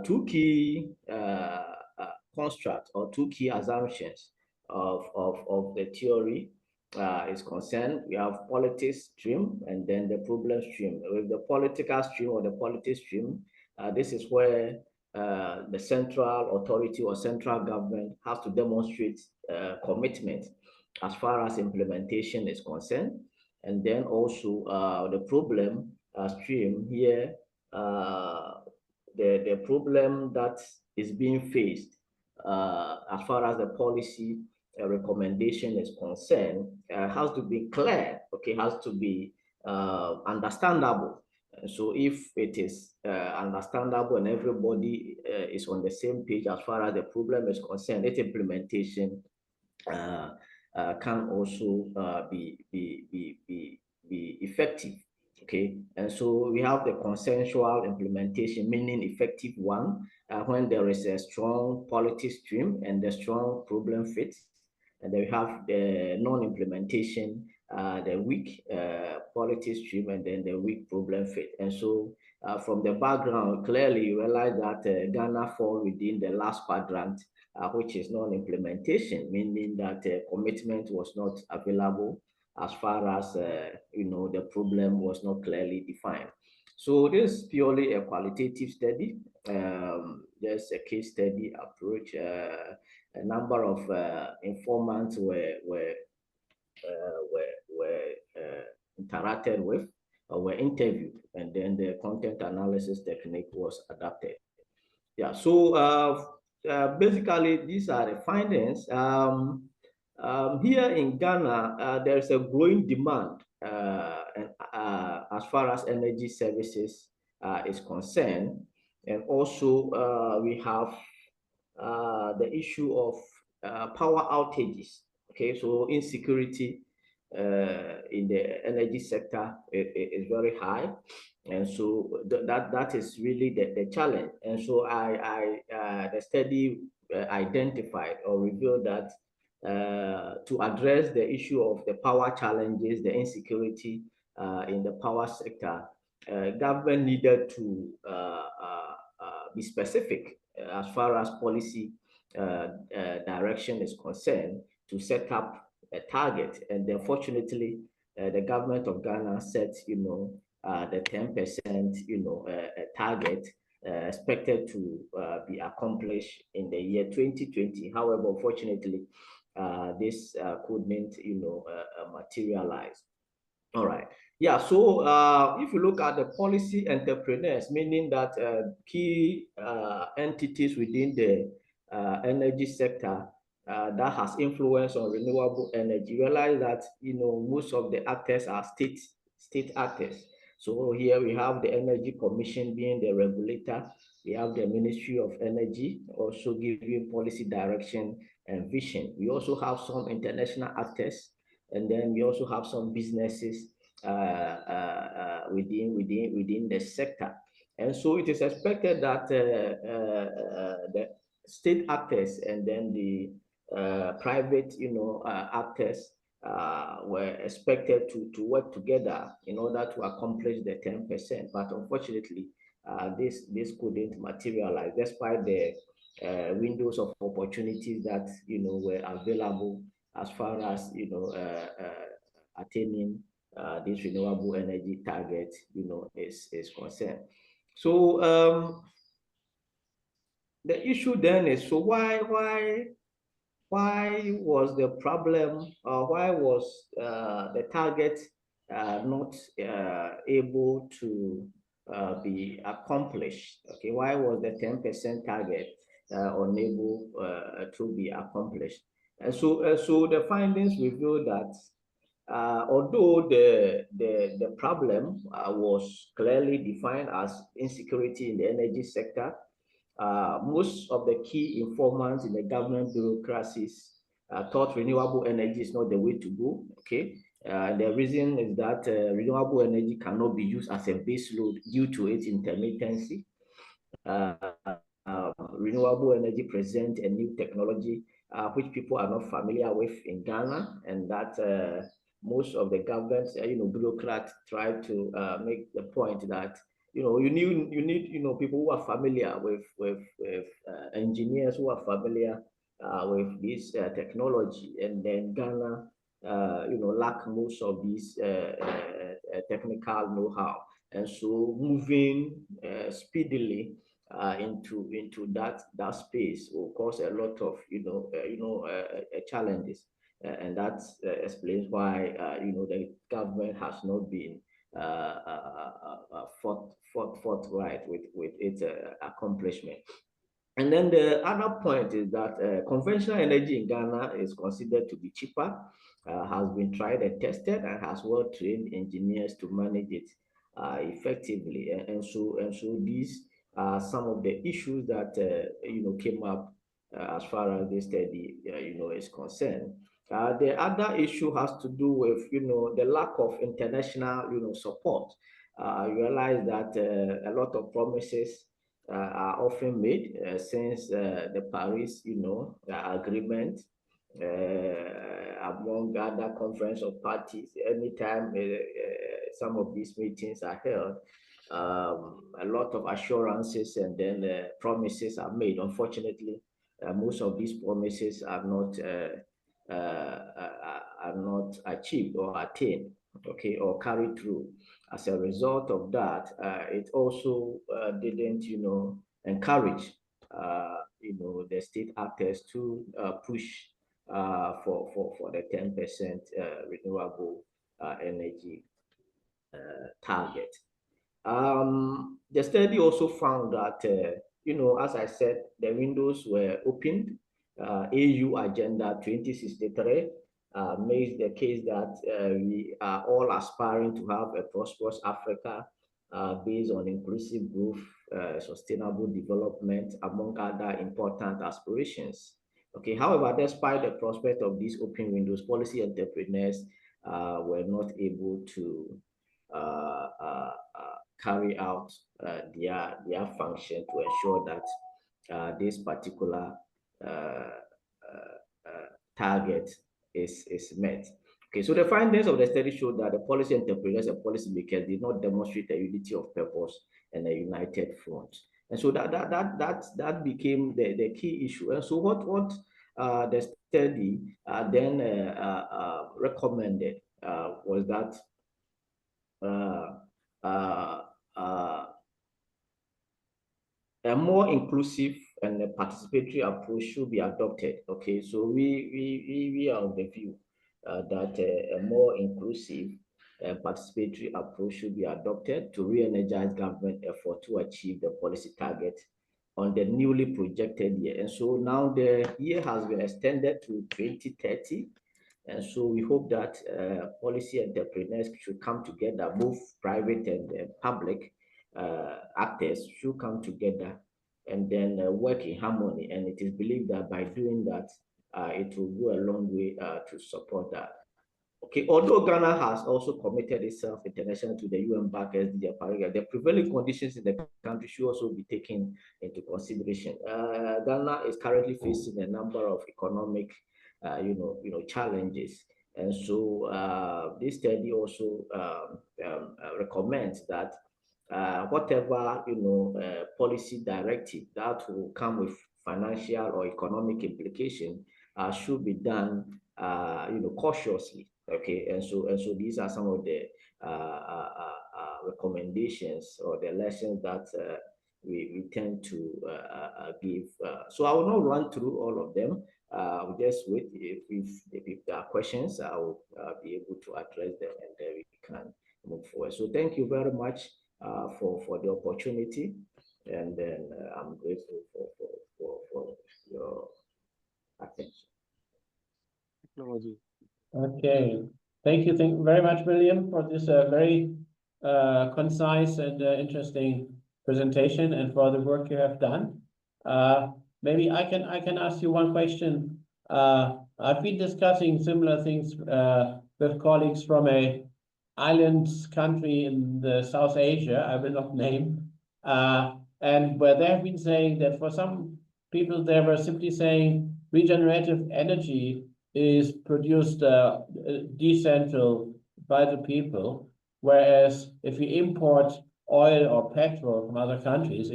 2 key constructs or 2 key assumptions of the theory is concerned. We have politics stream and then the problem stream. With the political stream or the politics stream, this is where the central authority or central government has to demonstrate commitment as far as implementation is concerned. And then also the problem stream here, the problem that is being faced as far as the policy recommendation is concerned has to be clear, okay, has to be understandable. So if it is understandable and everybody is on the same page as far as the problem is concerned, its implementation can also be effective. Okay, and so we have the consensual implementation, meaning effective one, when there is a strong policy stream and the strong problem fit. And then we have the non-implementation, the weak policy stream, and then the weak problem fit. And so from the background, clearly you realize that Ghana falls within the last quadrant, which is non-implementation, meaning that commitment was not available as far as the problem was not clearly defined. So this is purely a qualitative study. There's a case study approach. A number of informants were interacted with or were interviewed, and then the content analysis technique was adapted. Yeah. So basically, these are the findings. Here in Ghana, there's a growing demand as far as energy services is concerned. And also we have the issue of power outages. Okay, so insecurity in the energy sector is very high. And so that is really the challenge. And so the study identified or revealed that to address the issue of the power challenges, the insecurity in the power sector, government needed to be specific as far as policy direction is concerned, to set up a target. And unfortunately, the government of Ghana set, the 10%, target expected to be accomplished in the year 2020. However, unfortunately, this couldn't, materialize. All right. Yeah. So if you look at the policy entrepreneurs, meaning that key entities within the energy sector that has influence on renewable energy, you realize that most of the actors are state actors. So here we have the Energy Commission being the regulator. We have the Ministry of Energy also giving policy direction and vision. We also have some international actors, and then we also have some businesses within the sector. And so it is expected that the state actors and then the private, actors were expected to work together in order to accomplish the 10%. But unfortunately, this couldn't materialize despite the windows of opportunities that were available as far as attaining this renewable energy target is concerned. So the issue then is, so why was the problem, why was the target not able to be accomplished? Okay, why was the 10% target unable to be accomplished? And so the findings reveal that although the problem was clearly defined as insecurity in the energy sector, most of the key informants in the government bureaucracies thought renewable energy is not the way to go. Okay, the reason is that renewable energy cannot be used as a base load due to its intermittency. renewable energy presents a new technology which people are not familiar with in Ghana, and that most of the governments, bureaucrats try to make the point that you need people who are familiar with engineers who are familiar with this technology, and then Ghana lack most of these technical know-how, and so moving speedily into that space will cause a lot of challenges, and that explains why the government has not been forthright with its accomplishment. And then the other point is that conventional energy in Ghana is considered to be cheaper, has been tried and tested, and has well-trained engineers to manage it effectively. And so these are some of the issues that came up as far as this study is concerned. The other issue has to do with the lack of international support. I realize that a lot of promises are often made since the Paris agreement among other conference of parties. Anytime some of these meetings are held, a lot of assurances and then promises are made. Unfortunately, most of these promises are not achieved or attained, okay, or carried through. As a result of that, it also didn't, encourage, the state actors to push for the 10% renewable energy target. The study also found that, as I said, the windows were opened. AU Agenda 2063 makes the case that we are all aspiring to have a prosperous Africa based on inclusive growth, sustainable development, among other important aspirations. Okay, however, despite the prospect of these open windows, policy entrepreneurs were not able to carry out their function to ensure that this particular target is met. Okay, so the findings of the study showed that the policy entrepreneurs and policymakers did not demonstrate a unity of purpose and a united front. And so that became the key issue. And so what the study then recommended was that a more inclusive and a participatory approach should be adopted. Okay, so we are of the view that a more inclusive and participatory approach should be adopted to re-energize government effort to achieve the policy target on the newly projected year. And so now the year has been extended to 2030. And so we hope that policy entrepreneurs should come together, both private and public actors should come together and then work in harmony. And it is believed that by doing that, it will go a long way to support that. Okay, although Ghana has also committed itself internationally to the UN-backed SDG Paris, the prevailing conditions in the country should also be taken into consideration. Ghana is currently facing a number of economic challenges, and so this study also recommends that whatever policy directive that will come with financial or economic implication should be done cautiously. Okay, and so these are some of the recommendations or the lessons that we tend to give. So I will not run through all of them. We'll just wait. If there are questions, I will be able to address them, and then we can move forward. So thank you very much for the opportunity, and then I'm grateful for your attention. Technology. Okay, thank you very much, William, for this very concise and interesting presentation, and for the work you have done. Maybe I can ask you one question. I've been discussing similar things with colleagues from a island country in the South Asia, I will not name, and where they have been saying that for some people there were simply saying regenerative energy is produced decentral by the people, whereas if we import oil or petrol from other countries,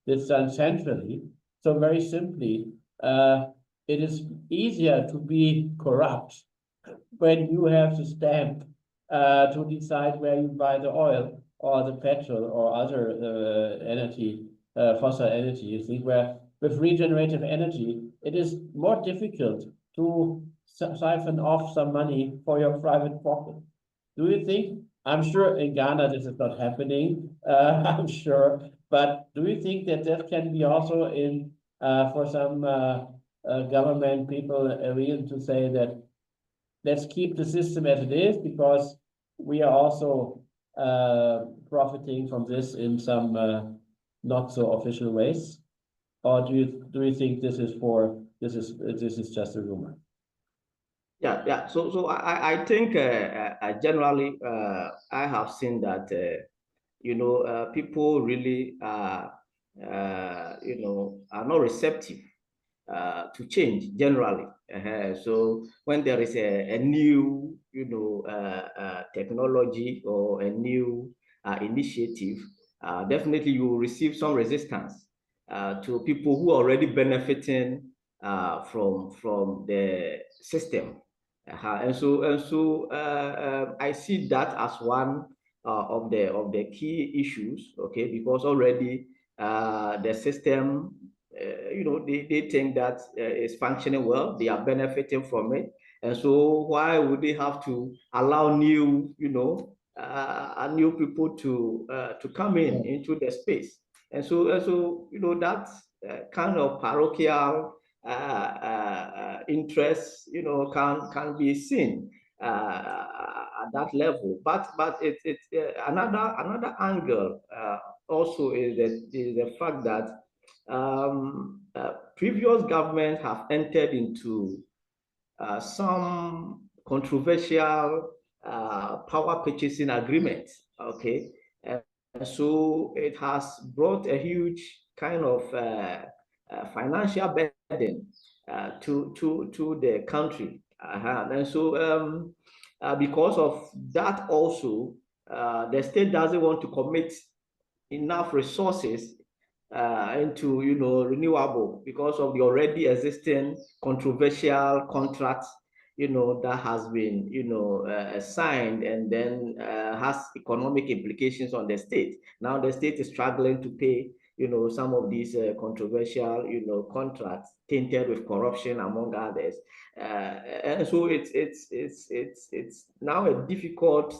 it's done centrally. So very simply, it is easier to be corrupt when you have to stamp to decide where you buy the oil or the petrol or other energy, fossil energy. You see, where with regenerative energy, it is more difficult to siphon off some money for your private pocket. Do you think? I'm sure in Ghana this is not happening. I'm sure, but do you think that that can be also in for some government people a reason to say that let's keep the system as it is because we are also profiting from this in some not so official ways? Or do you think this is just a rumor? Yeah. So I think generally I have seen that people really are not receptive to change generally. So when there is a new technology or a new initiative, definitely you will receive some resistance to people who are already benefiting from the system. And so I see that as one of the key issues, okay, because already the system, they think that it's functioning well, they are benefiting from it, and so why would they have to allow new people to come into the space? And so that kind of parochial interest, can be seen at that level. But it's another angle also is the fact that previous governments have entered into some controversial power purchasing agreements. Okay, and so it has brought a huge kind of financial burden to the country. And so because of that also, the state doesn't want to commit enough resources into renewable because of the already existing controversial contracts that has been signed and then has economic implications on the state. Now the state is struggling to pay some of these controversial contracts tainted with corruption among others, and so it's now a difficult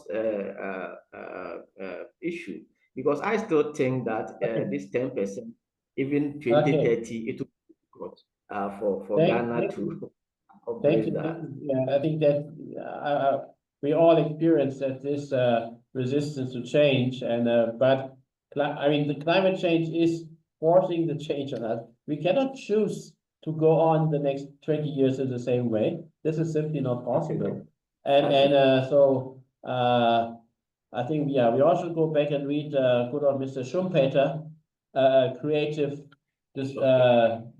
issue, because I still think that this 10%, even 2030, it will be difficult for Ghana to Thank you. that. Yeah, I think that we all experience that this resistance to change, and but I mean the climate change is forcing the change on us. We cannot choose to go on the next 20 years in the same way. This is simply not possible. And so I think we also go back and read good old Mr. Schumpeter, creative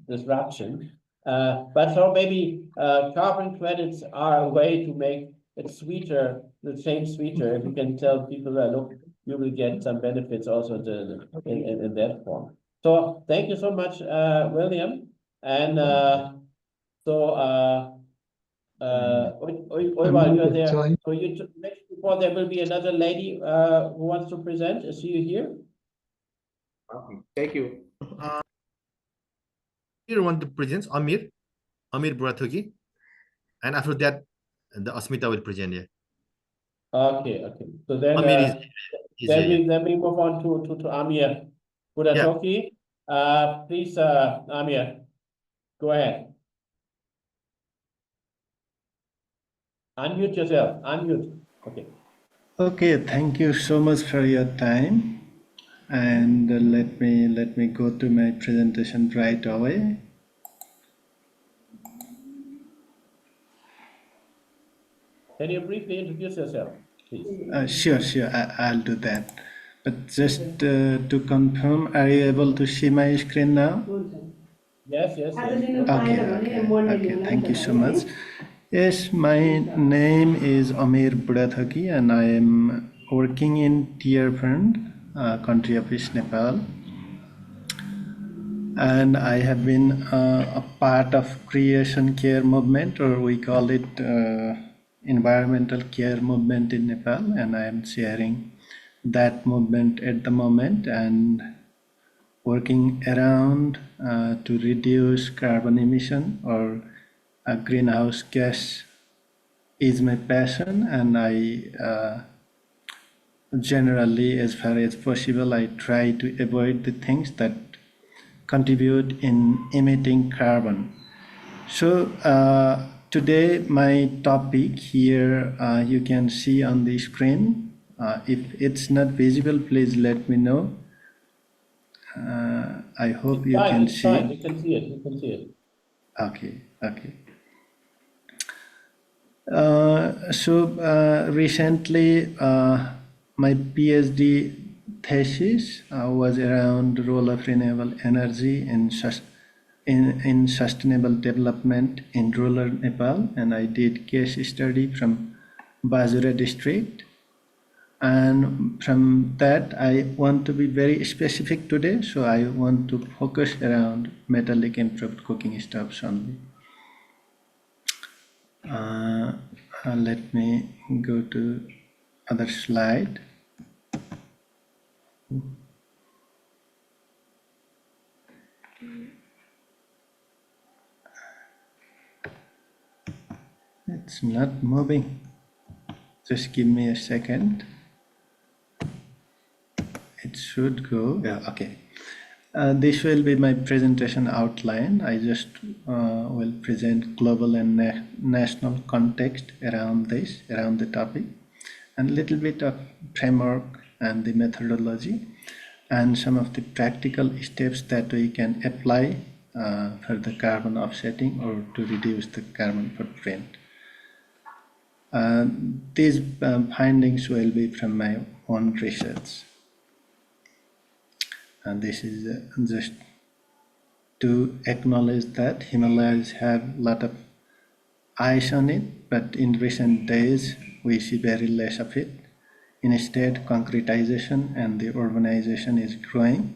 disruption. But so maybe carbon credits are a way to make it sweeter, the change sweeter. If you can tell people that, look, you will get some benefits also in that form. So thank you so much, William. And Oyval, you're there. So next before there will be another lady who wants to present. Is she here? Okay. Thank you. You want to present Amir Burathoki, and after that, the Asmita will present. Yeah. Okay. So then, Amir then we move on to Amir Burathoki. Please, Amir, go ahead. Unmute yourself. Unmute. Okay. Okay. Thank you so much for your time. And let me go to my presentation right away. Can you briefly introduce yourself, please? Sure. I'll do that. But just to confirm, are you able to see my screen now? Yes, yes, yes. Okay, thank you so much. Yes, my name is Amir Budathaki and I am working in Tier Fund, country office Nepal. And I have been a part of creation care movement, or we call it environmental care movement in Nepal, and I am sharing that movement at the moment and working around to reduce carbon emission or greenhouse gas is my passion, and I generally, as far as possible, I try to avoid the things that contribute in emitting carbon. So today my topic here you can see on the screen. If it's not visible, please let me know. I hope you can see. Fine, you can see it. You can see it. Okay, okay. Recently my PhD thesis was around role of renewable energy in sustainable development in rural Nepal, and I did case study from Bazura district. And from that, I want to be very specific today, so I want to focus around metallic improved cooking stoves only. Let me go to other slide. It's not moving. Just give me a second. It should go. Yeah, okay. This will be my presentation outline. I just will present global and national context around this, around the topic, and a little bit of framework and the methodology, and some of the practical steps that we can apply for the carbon offsetting or to reduce the carbon footprint. These findings will be from my own research. And this is just to acknowledge that Himalayas have a lot of ice on it, but in recent days we see very less of it. Instead, concretization and the urbanization is growing.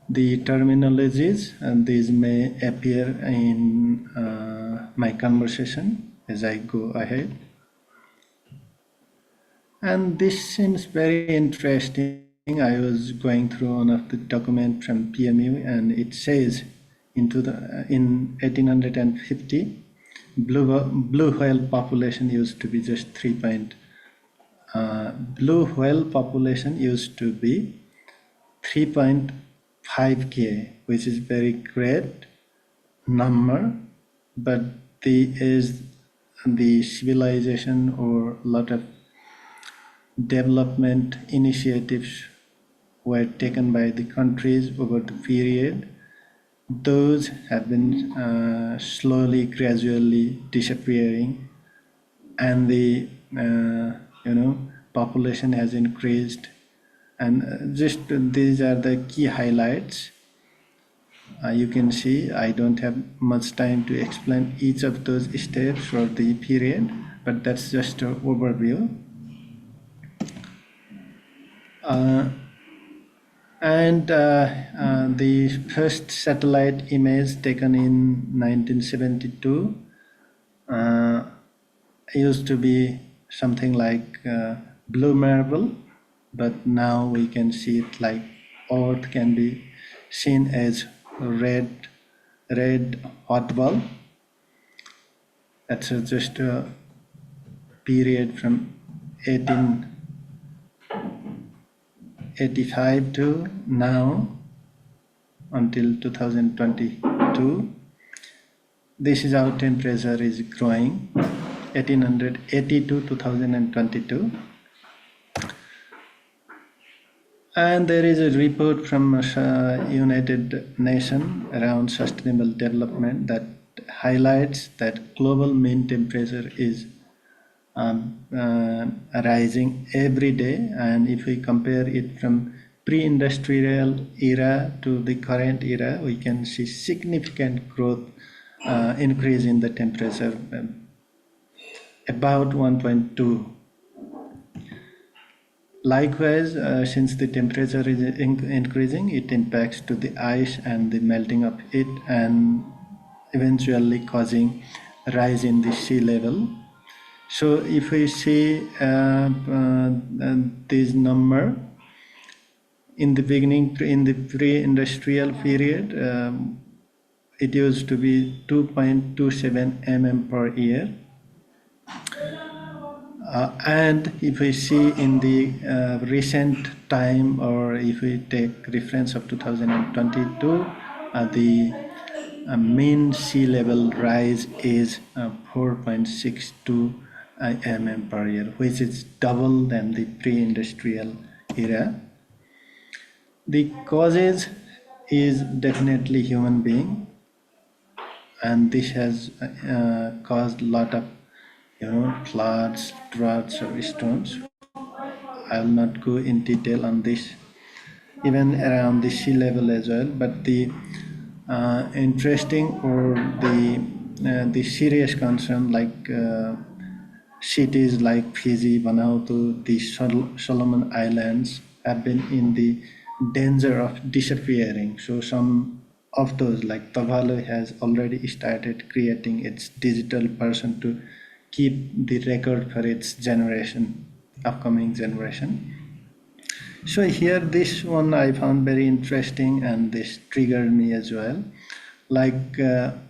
The terminologies, and these may appear in my conversation as I go ahead. And this seems very interesting. I was going through one of the documents from PMU, and it says in 1850, blue whale population used to be just 3. Blue whale population used to be 3.5K, which is very great number, but the civilization or a lot of development initiatives were taken by the countries over the period, those have been slowly, gradually disappearing, and the population has increased. And just these are the key highlights. You can see I don't have much time to explain each of those steps or the period, but that's just an overview. The first satellite image taken in 1972 used to be something like blue marble, but now we can see it like Earth can be seen as red hot ball. That's just a period from 1885 to now until 2022. This is how temperature is growing, 1880 to 2022. And there is a report from United Nations around sustainable development that highlights that global mean temperature is rising every day. And if we compare it from pre-industrial era to the current era, we can see significant growth, increase in the temperature, about 1.2. Likewise, since the temperature is increasing, it impacts to the ice and the melting of it, and eventually causing rise in the sea level. So if we see this number in the beginning, in the pre-industrial period, it used to be 2.27 mm per year. And if we see in the recent time, or if we take reference of 2022, the mean sea level rise is 4.62 mm per year, which is double than the pre-industrial era. The causes is definitely human being, and this has caused a lot of floods, droughts, or storms. I will not go in detail on this, even around the sea level as well. But the interesting or the serious concern, like cities like Fiji, Vanuatu, the Solomon Islands have been in the danger of disappearing. So some of those, like Tuvalu, has already started creating its digital person to keep the record for its generation, upcoming generation. So here, this one I found very interesting, and this triggered me as well. Like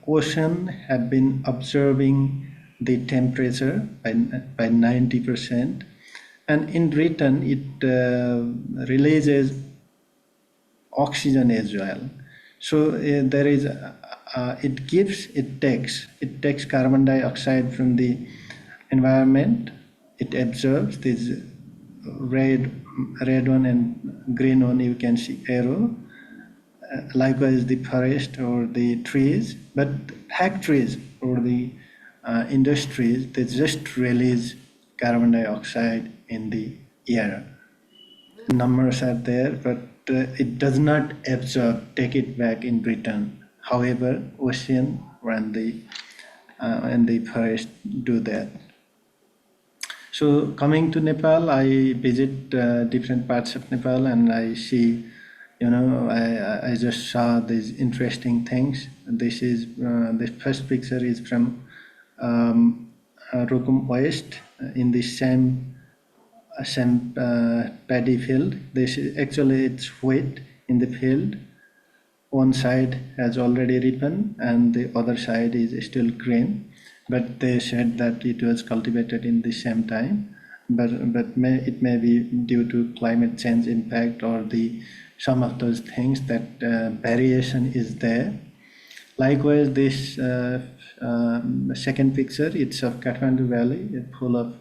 ocean have been observing the temperature by 90%, and in return it releases oxygen as well. So there is it takes carbon dioxide from the environment. It absorbs this red one and green one, you can see arrow. Likewise the forest or the trees, but factories or the industries, they just release carbon dioxide in the air. Numbers are there, but it does not absorb, take it back in return. However, ocean and the forest do that. So coming to Nepal, I visit different parts of Nepal, and I see, I just saw these interesting things. This is the first picture is from Rukum West in the same paddy field. This is actually, it's wet in the field. One side has already ripened and the other side is still green, but they said that it was cultivated in the same time, but it may be due to climate change impact or some of those things that variation is there. Likewise, this second picture, it's of Kathmandu Valley, it's full of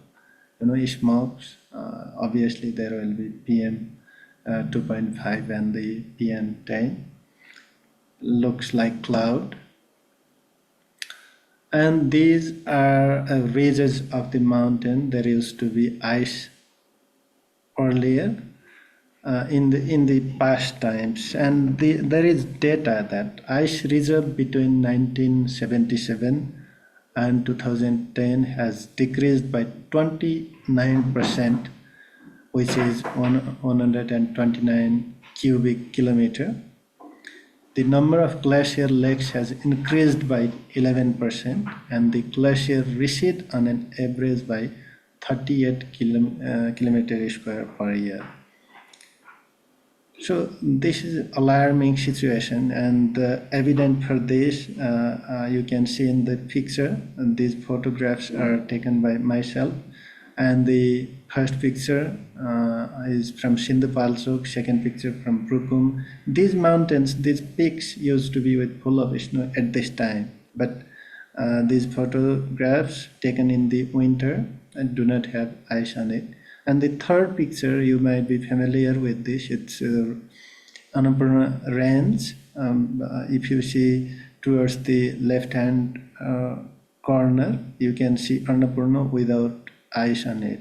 smokes. Obviously there will be PM 2.5 and the PM 10. Looks like cloud. And these are ridges of the mountain. There used to be ice earlier in the past times, and there is data that ice reserve between 1977 and 2010 has decreased by 29%, which is 129 cubic kilometer. The number of glacier lakes has increased by 11%, and the glacier recede on an average by 38 kilometers square per year. So this is alarming situation, and evident for this, you can see in the picture, and these photographs are taken by myself. And the first picture is from Sindhupalchok, second picture from Rukum. These mountains, these peaks used to be full of snow at this time, but these photographs taken in the winter and do not have ice on it. And the third picture, you might be familiar with this, it's Annapurna Range. If you see towards the left-hand corner, you can see Annapurna without ice on it.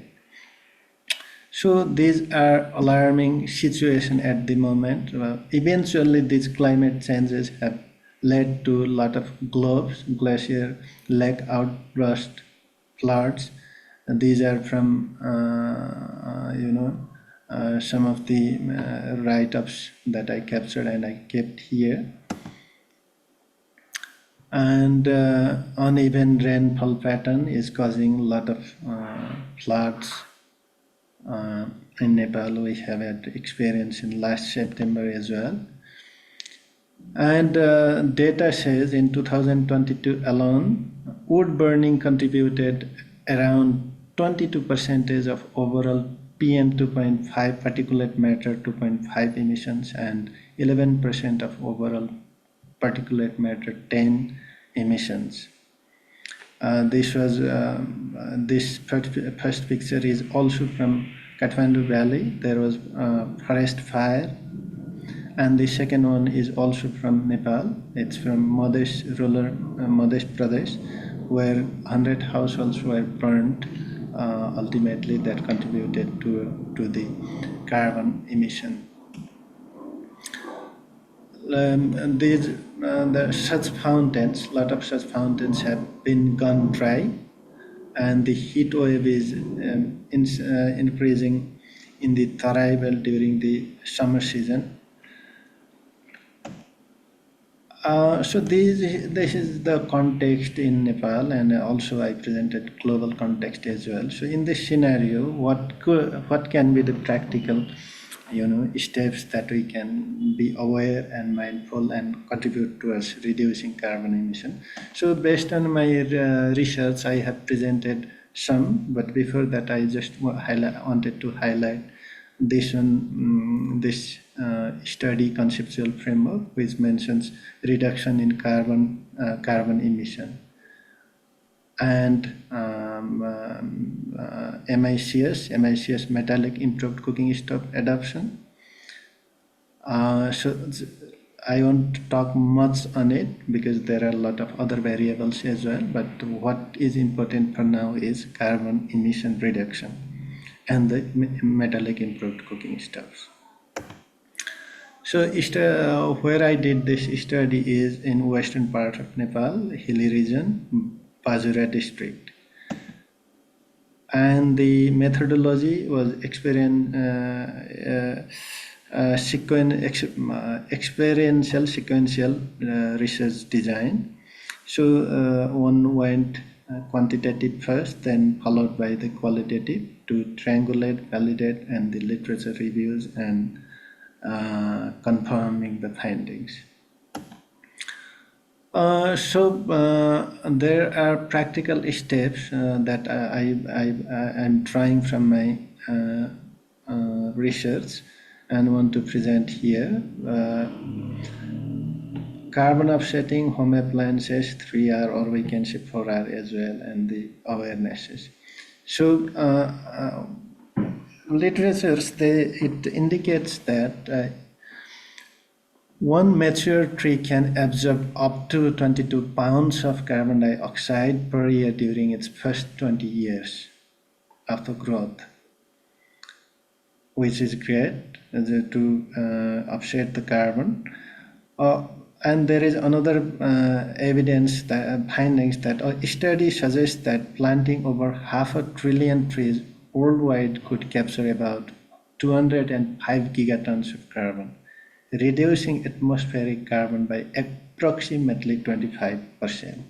So these are alarming situation at the moment. Eventually, these climate changes have led to a lot of glacier, lake outburst, floods. And these are from some of the write-ups that I captured and I kept here. And uneven rainfall pattern is causing a lot of floods in Nepal. We have had experience in last September as well. And data says in 2022 alone, wood burning contributed around 22% of overall PM 2.5 particulate matter 2.5 emissions and 11% of overall particulate matter 10 emissions. This first picture is also from Kathmandu Valley. There was forest fire, and the second one is also from Nepal. It's from Madhya Pradesh, where 100 households were burned. Ultimately, that contributed to the carbon emission. Such fountains, a lot of such fountains have been gone dry, and the heat wave is increasing in the Tharaibal during the summer season. So this is the context in Nepal, and also I presented global context as well. So in this scenario, what can be the practical steps that we can be aware and mindful and contribute towards reducing carbon emission. So based on my research, I have presented some, but before that I just wanted to highlight this one, this study conceptual framework, which mentions reduction in carbon emission, and MICS, metallic improved cooking stove adoption. So I won't talk much on it because there are a lot of other variables as well, but what is important for now is carbon emission reduction and the metallic improved cooking stoves. So where I did this study is in western part of Nepal, hilly region, Pajura district. And the methodology was experiential sequential research design. So one went quantitative first, then followed by the qualitative to triangulate, validate, and the literature reviews and confirming the findings. There are practical steps that I'm trying from my research and want to present here. Carbon offsetting, home appliances, 3R, or we can say 4R as well, and the awarenesses. So literature, it indicates that one mature tree can absorb up to 22 pounds of carbon dioxide per year during its first 20 years after growth, which is great to offset the carbon. And there is another evidence findings that a study suggests that planting over 500 billion trees worldwide could capture about 205 gigatons of carbon, reducing atmospheric carbon by approximately 25%.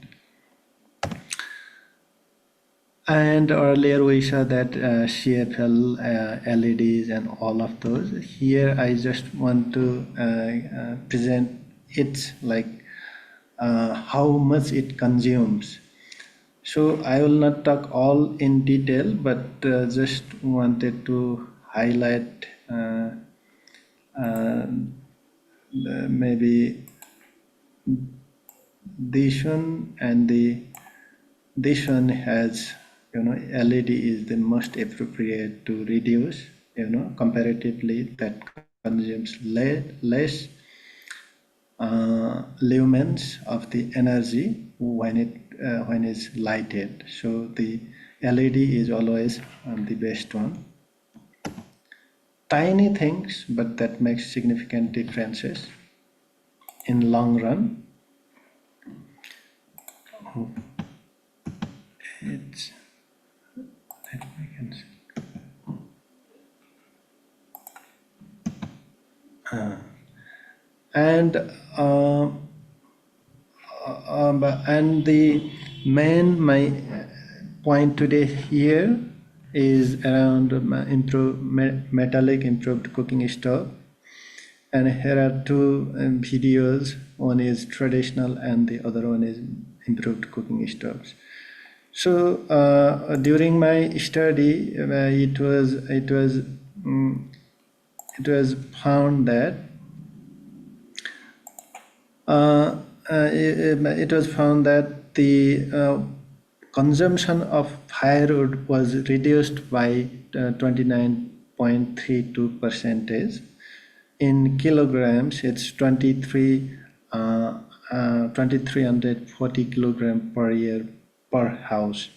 And earlier we saw that CFL, LEDs and all of those. Here I just want to present it like how much it consumes. So I will not talk all in detail, but just wanted to highlight maybe this one, and this one has, LED is the most appropriate to reduce, comparatively that consumes less lumens of the energy when it's lighted. So the LED is always the best one. tiny things, but that makes significant differences in long run. It's and the my point today here is around metallic improved cooking stove, and here are two videos. One is traditional and the other one is improved cooking stoves. So during my study, it was found that it was found that the consumption of firewood was reduced by 29.32%. In kilograms, it's 2340 kilogram per year per house.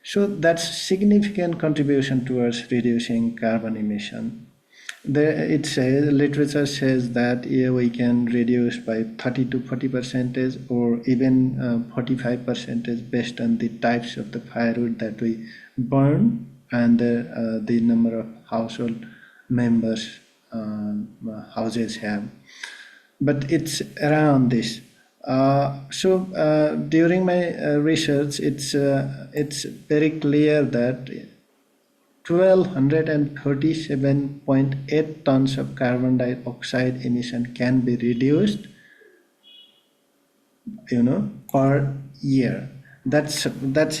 So that's significant contribution towards reducing carbon emission. It says, literature says that we can reduce by 30 to 40% or even 45% based on the types of the firewood that we burn and the number of household members houses have. But it's around this. So during my research, it's very clear that 1,237.8 tons of carbon dioxide emission can be reduced, per year. That's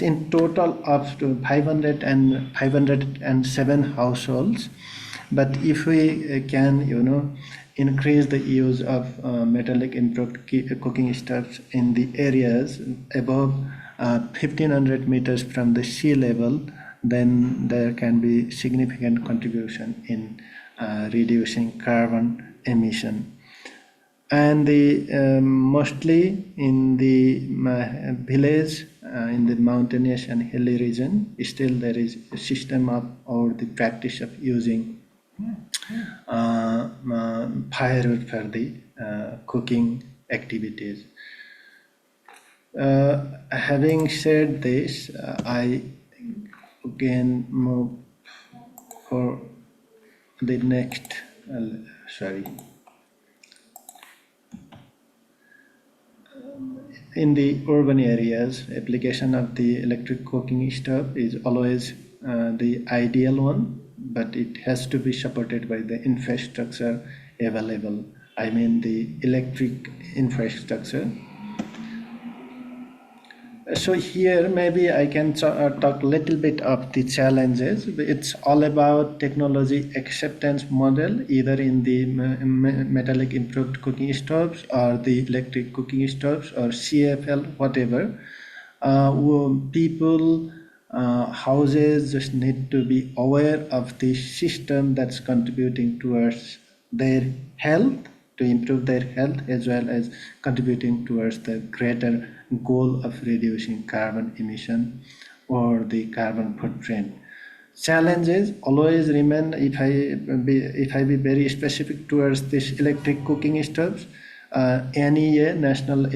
in total of 507 households. But if we can, increase the use of metallic improved cooking stoves in the areas above 1,500 meters from the sea level, then there can be significant contribution in reducing carbon emission. And mostly in the village, in the mountainous and hilly region, still there is a system of or the practice of using firewood for the cooking activities. Having said this, I again move for the next, in the urban areas, application of the electric cooking stove is always the ideal one, but it has to be supported by the infrastructure available. I mean the electric infrastructure. So here maybe I can talk a little bit of the challenges. It's all about technology acceptance model, either in the metallic improved cooking stoves or the electric cooking stoves or CFL, whatever. People, houses just need to be aware of the system that's contributing towards their health, to improve their health, as well as contributing towards the greater goal of reducing carbon emission or the carbon footprint. Challenges always remain. If I be very specific towards this electric cooking stoves, NEA, National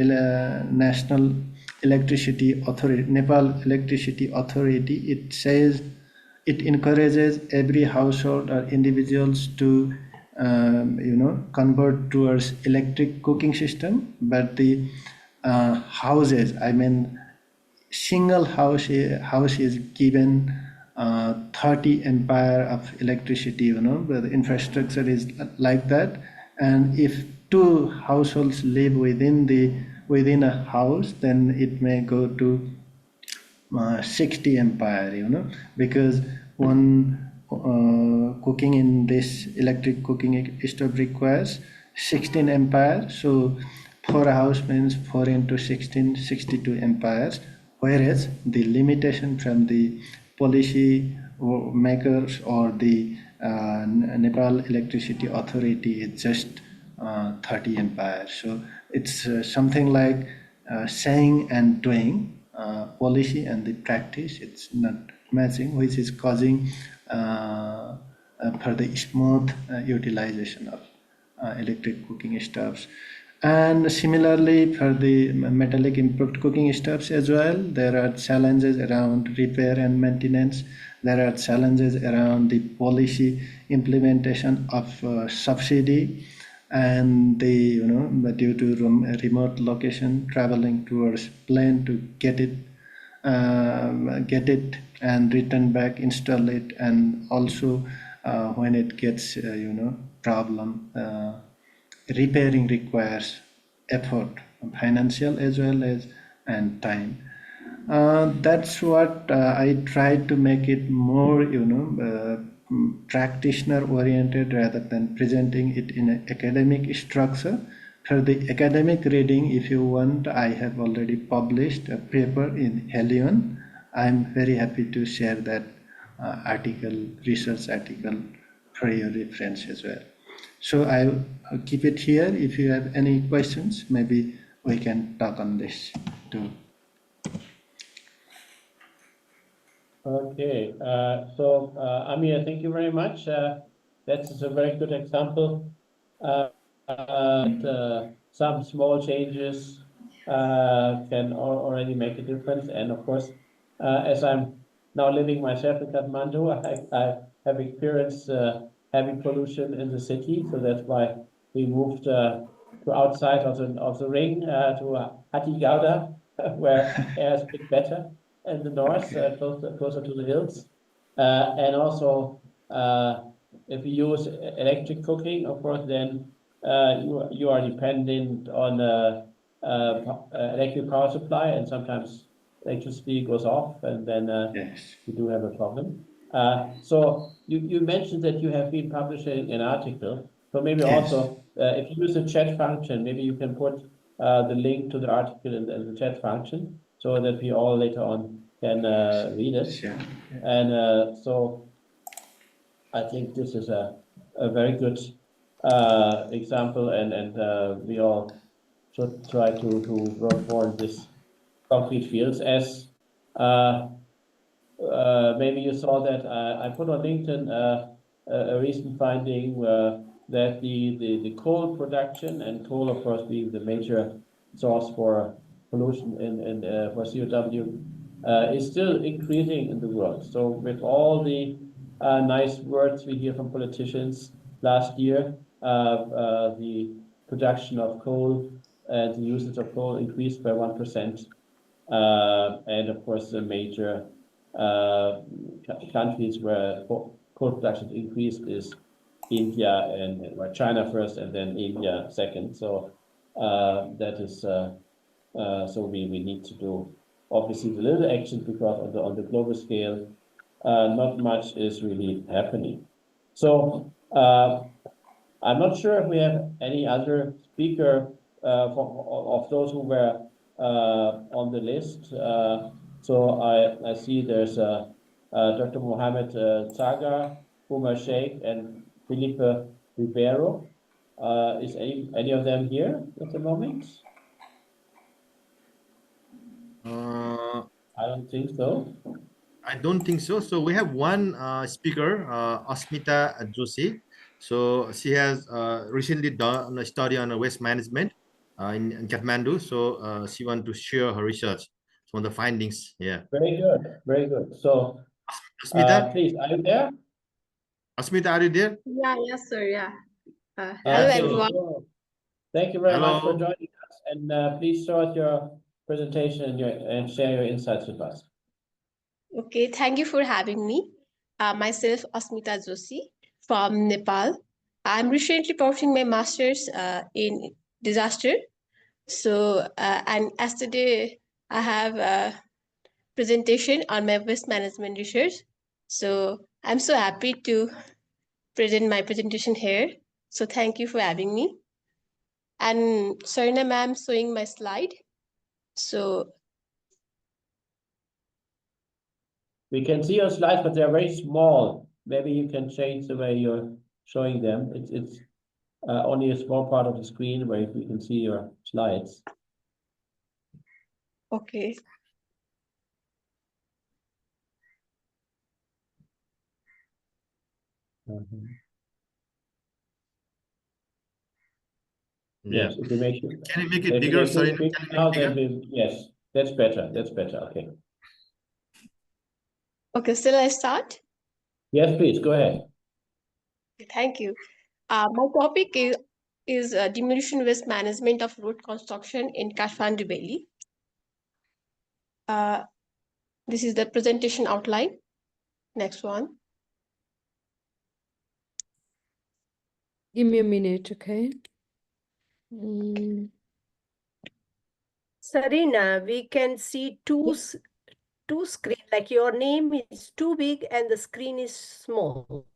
Electricity Authority, Nepal Electricity Authority, it says it encourages every household or individuals to convert towards electric cooking system, but the houses, I mean single house is given 30 ampere of electricity, but the infrastructure is like that. And if two households live within a house, then it may go to 60 ampere, because one cooking in this electric cooking stove requires 16 ampere. So for a house means 4 into 16, 62 amperes. Whereas the limitation from the policy makers or the Nepal Electricity Authority is just 30 amperes. So it's something like saying and doing, policy and the practice, it's not matching, which is causing for the smooth utilization of electric cooking stoves. And similarly, for the metallic improved cooking stoves as well, there are challenges around repair and maintenance. There are challenges around the policy implementation of subsidy, and the due to remote location, traveling towards plane to get it and return back, install it, and also when it gets problem, repairing requires effort, financial as well as and time. That's what I tried to make it more practitioner oriented rather than presenting it in an academic structure. For the academic reading, if you want, I have already published a paper in Helion. I'm very happy to share that research article for your reference as well. So I'll keep it here. If you have any questions, maybe we can talk on this too. Okay, Amir, thank you very much. That's a very good example. Some small changes can already make a difference. And of course, as I'm now living myself in Kathmandu, I have experienced heavy pollution in the city. So that's why we moved to outside of the ring to Hatigauda, where air is a bit better in the north, closer to the hills. And also, if you use electric cooking, of course, then you are dependent on electric power supply, and sometimes electricity goes off, and then you do have a problem. So you mentioned that you have been publishing an article. So maybe also, if you use the chat function, maybe you can put the link to the article in the chat function, so that we all later on can read it. Sure. And so I think this is a very good example, and we all should try to work more in this concrete fields. As maybe you saw that I put on LinkedIn a recent finding that the coal production, and coal, of course, being the major source for pollution for COW, is still increasing in the world. So with all the nice words we hear from politicians, last year the production of coal and the usage of coal increased by 1%. And of course, the major countries where coal production increased is India and China first, and then India second. So that is so we need to do obviously the little action, because on the global scale, not much is really happening. So I'm not sure if we have any other speaker of those who were on the list. So I see there's Dr. Mohamed Tsaga, Umar Sheikh, and Felipe Ribeiro. Is any of them here at the moment? I don't think so. I don't think so. So we have one speaker, Asmita Joshi. So she has recently done a study on waste management in Kathmandu. So she wants to share her research, some of the findings. Yeah. Very good. Very good. So Asmita, please, are you there? Asmita, are you there? Yeah, yes, sir. Yeah. Hello, everyone. So, thank you very much for Hello. joining us. And please start your presentation and share your insights with us. Okay, thank you for having me. Myself, Asmita Joshi from Nepal. I'm recently pursuing my master's in disaster. So, and yesterday I have a presentation on my waste management research. So I'm so happy to present my presentation here. So thank you for having me. And Sarna ma'am showing my slide. So We can see your slides, but they're very small. Maybe you can change the way you're showing them. It's only a small part of the screen where we can see your slides. okay. Yeah. Yes, if you make it. Can you make it If bigger? you Sorry, make it big can you now, make it then bigger? yes, that's better. That's better. Okay. Okay, still I start? Yes, please go ahead. Thank you. My topic is demolition waste management of road construction in Kathmandu Valley. This is the presentation outline. Next one. Give me a minute, okay? Sarina, we can see two screens, like your name is too big and the screen is small.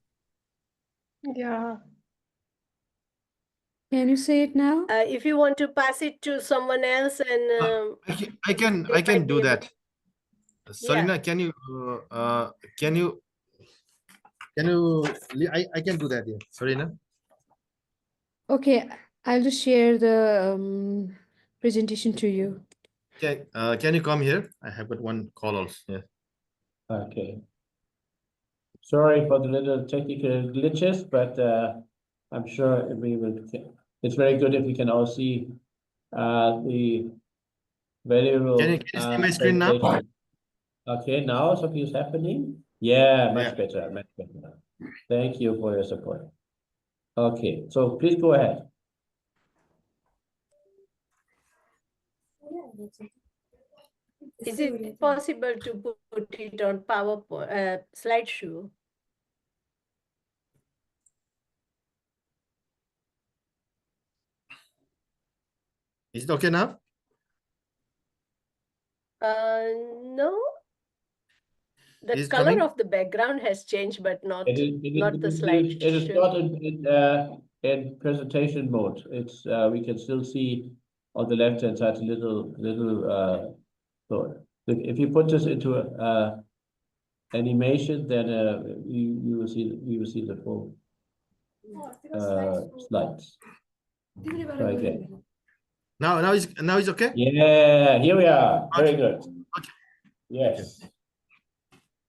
Yeah. Can you say it now? If you want to pass it to someone else and I can do that. Sarina, Yeah. can you I can do that, yeah. Sarina. Okay, I'll just share the presentation to you. Okay, can you come here? I have got one call also. Yeah. Okay. Sorry for the little technical glitches, but I'm sure we will. It's very good if we can all see the valuable Can you see my screen now? presentation. Okay, now something is happening. Yeah, much Yeah. better, much better. Thank you for your support. Okay, so please go ahead. Is it possible to put it on PowerPoint slideshow? Is it okay now? No. The Is it color coming? of the background has changed, but not the It is slideshow. not in presentation mode. It's we can still see on the left hand side a little so if you put this into a animation, then you will see the full slides. Try again. Now it's okay? Yeah, here we are. Very good. Okay. Yes.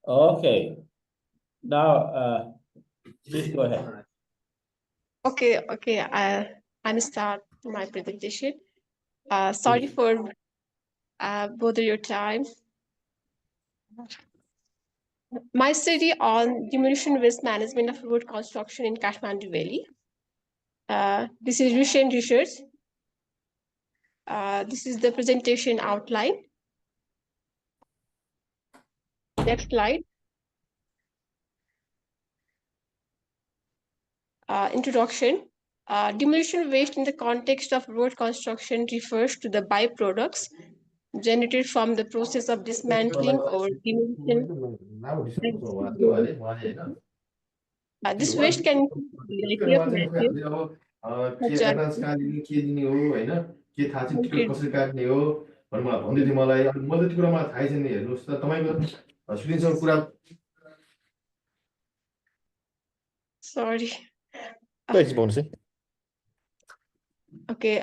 Okay. Now please go ahead. Okay, I'm start my presentation. Sorry for bother your time. My study on demolition waste management of road construction in Kathmandu Valley. This is recent research. This is the presentation outline. Next slide. Introduction. Demolition waste in the context of road construction refers to the byproducts generated from the process of dismantling or demolition. This waste can be of material such as के थाहा छैन ticket कसरी काट्ने हो भनेर मलाई भन्दै थियो मलाई अनि मैले त्यो कुरा मलाई थाहै छैन हेर्नुहोस् त तपाईँको स्क्रिनसँग कुरा sorry. Thanks, bonus. Okay.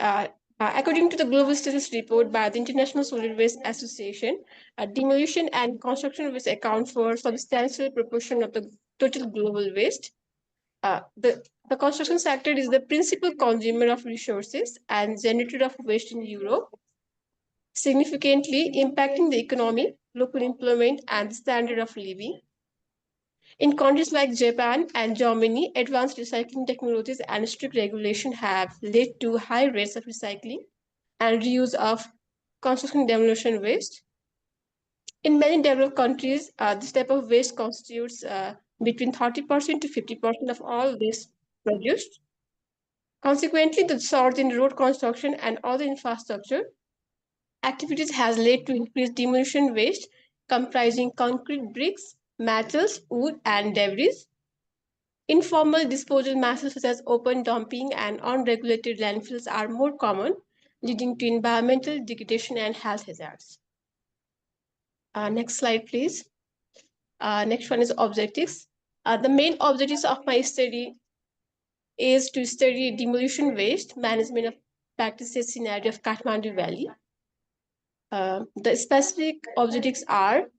According to the Global Status Report by the International Solid Waste Association, demolition and construction waste account for a substantial proportion of the total global waste. The construction sector is the principal consumer of resources and generator of waste in Europe, significantly impacting the economy, local employment, and the standard of living. In countries like Japan and Germany, advanced recycling technologies and strict regulation have led to high rates of recycling and reuse of construction demolition waste. In many developed countries, this type of waste constitutes between 30% to 50% of all waste produced. Consequently, the surge in road construction and other infrastructure activities has led to increased demolition waste comprising concrete bricks, metals, wood, and debris. Informal disposal methods such as open dumping and unregulated landfills are more common, leading to environmental degradation and health hazards. Next slide, please. Next one is objectives. The main objectives of my study is to study demolition waste management of practices scenario of Kathmandu Valley. The specific objectives are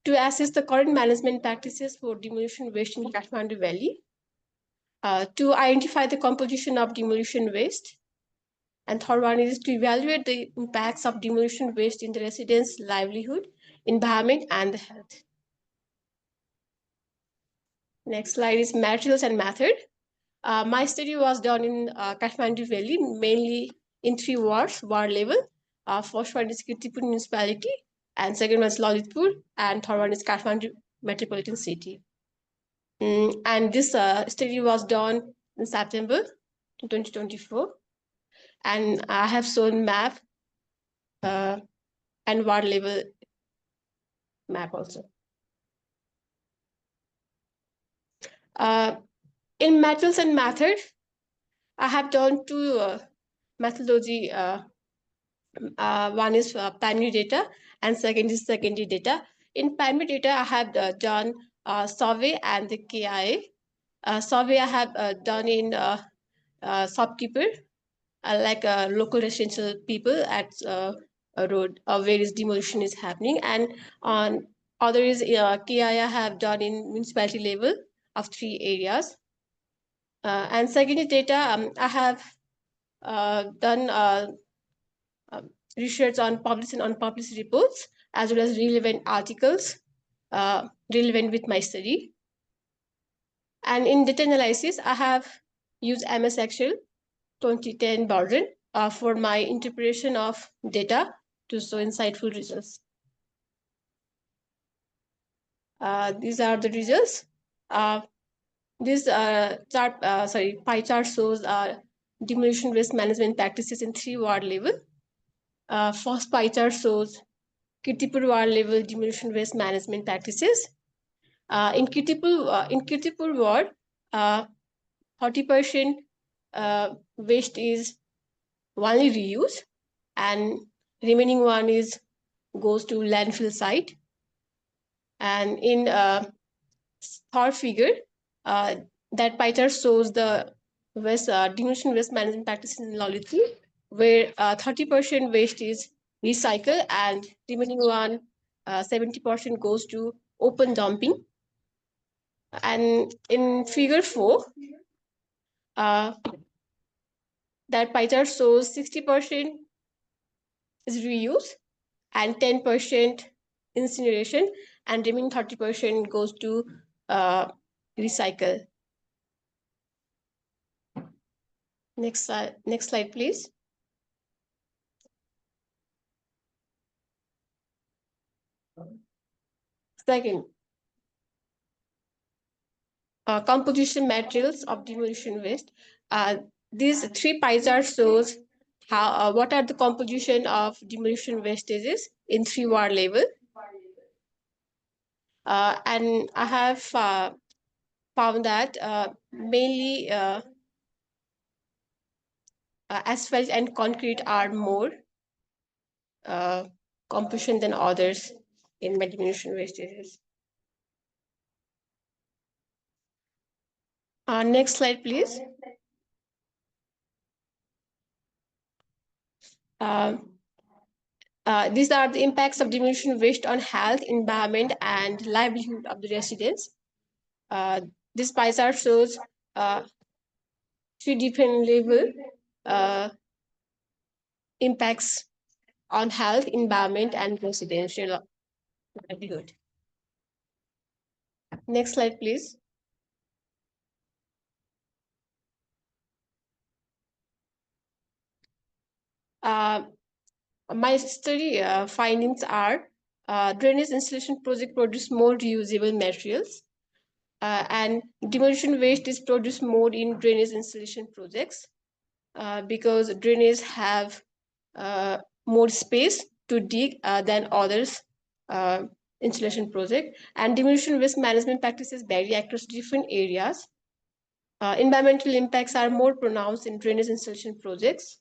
to assess the current management practices for demolition waste in Kathmandu Valley, to identify the composition of demolition waste, and third one is to evaluate the impacts of demolition waste in the residents' livelihood, environment, and the health. Next slide is materials and method. My study was done in Kathmandu Valley, mainly in 3 wards, ward level. First one is Kirtipur municipality, and second one is Lalitpur, and third one is Kathmandu metropolitan city. And this study was done in September 2024. And I have shown map and ward level map also. In materials and method, I have done 2 methodology. One is primary data and second is secondary data. In primary data, I have done survey and the KIA. Survey I have done in shopkeeper, like local residential people at a road where is demolition is happening, and on other is KIA I have done in municipality level of 3 areas. And secondary data, I have done research on published and unpublished reports, as well as relevant articles relevant with my study. And in data analysis, I have used MS Excel 2010 version for my interpretation of data to show insightful results. These are the results. This pie chart shows demolition waste management practices in 3 ward level. First pie chart shows Kirtipur ward level demolition waste management practices. In Kirtipur ward, 30% waste is only reuse, and remaining one is goes to landfill site. And in third figure, that pie chart shows the demolition waste management practices in Lalitpur, where 30% waste is recycled and remaining one 70% goes to open dumping. And in figure 4, that pie chart shows 60% is reuse and 10% incineration, and remaining 30% goes to recycle. Next slide, please. Second, composition materials of demolition waste. These 3 pie charts shows how what are the composition of demolition wastages in 3 ward level. And I have found that mainly asphalt and concrete are more composition than others in my demolition wastages. Next slide, please. These are the impacts of demolition waste on health, environment, and livelihood of the residents. This pie chart shows 3 different level impacts on health, environment, and residential livelihood. Next slide, please. My study findings are drainage installation project produce more reusable materials, and demolition waste is produced more in drainage installation projects because drainage have more space to dig than others installation project, and demolition waste management practices vary across different areas. Environmental impacts are more pronounced in drainage installation projects.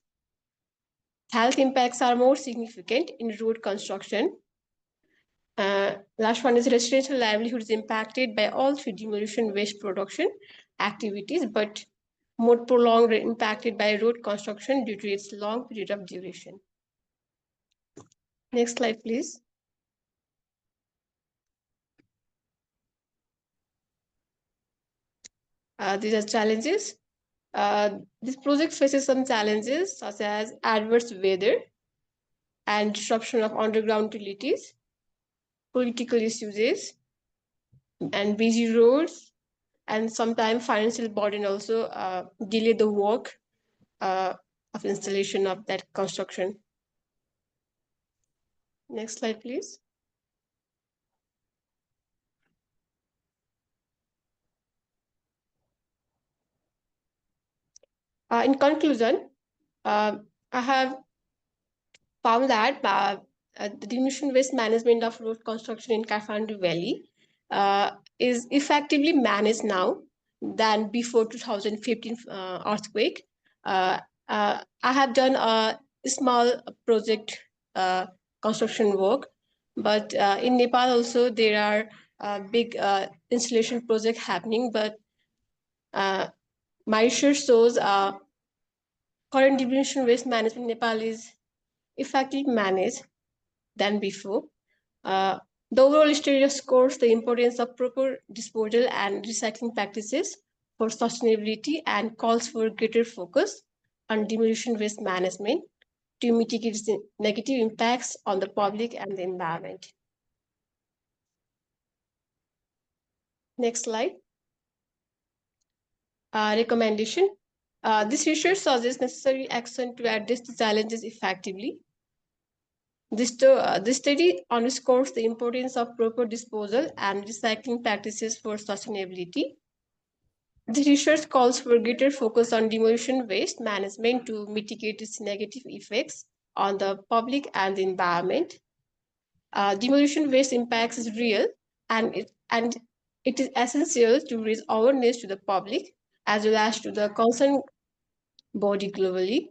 Health impacts are more significant in road construction. Last one is residential livelihood is impacted by all 3 demolition waste production activities, but more prolonged impacted by road construction due to its long period of duration. Next slide, please. These are challenges. This project faces some challenges such as adverse weather and disruption of underground utilities, political issues, and busy roads, and sometimes financial burden also delay the work of installation of that construction. Next slide, please. In conclusion, I have found that the diminution waste management of road construction in Kathmandu Valley is effectively managed now than before 2015 earthquake. I have done a small project construction work, but in Nepal also there are big installation project happening, but my research shows current diminution waste management in Nepal is effectively managed than before. The overall study scores the importance of proper disposal and recycling practices for sustainability and calls for greater focus on demolition waste management to mitigate its negative impacts on the public and the environment. Next slide. Recommendation. This research suggests necessary action to address the challenges effectively. This study underscores the importance of proper disposal and recycling practices for sustainability. The research calls for greater focus on demolition waste management to mitigate its negative effects on the public and the environment. Demolition waste impacts is real, and it is essential to raise awareness to the public as well as to the concerned body globally.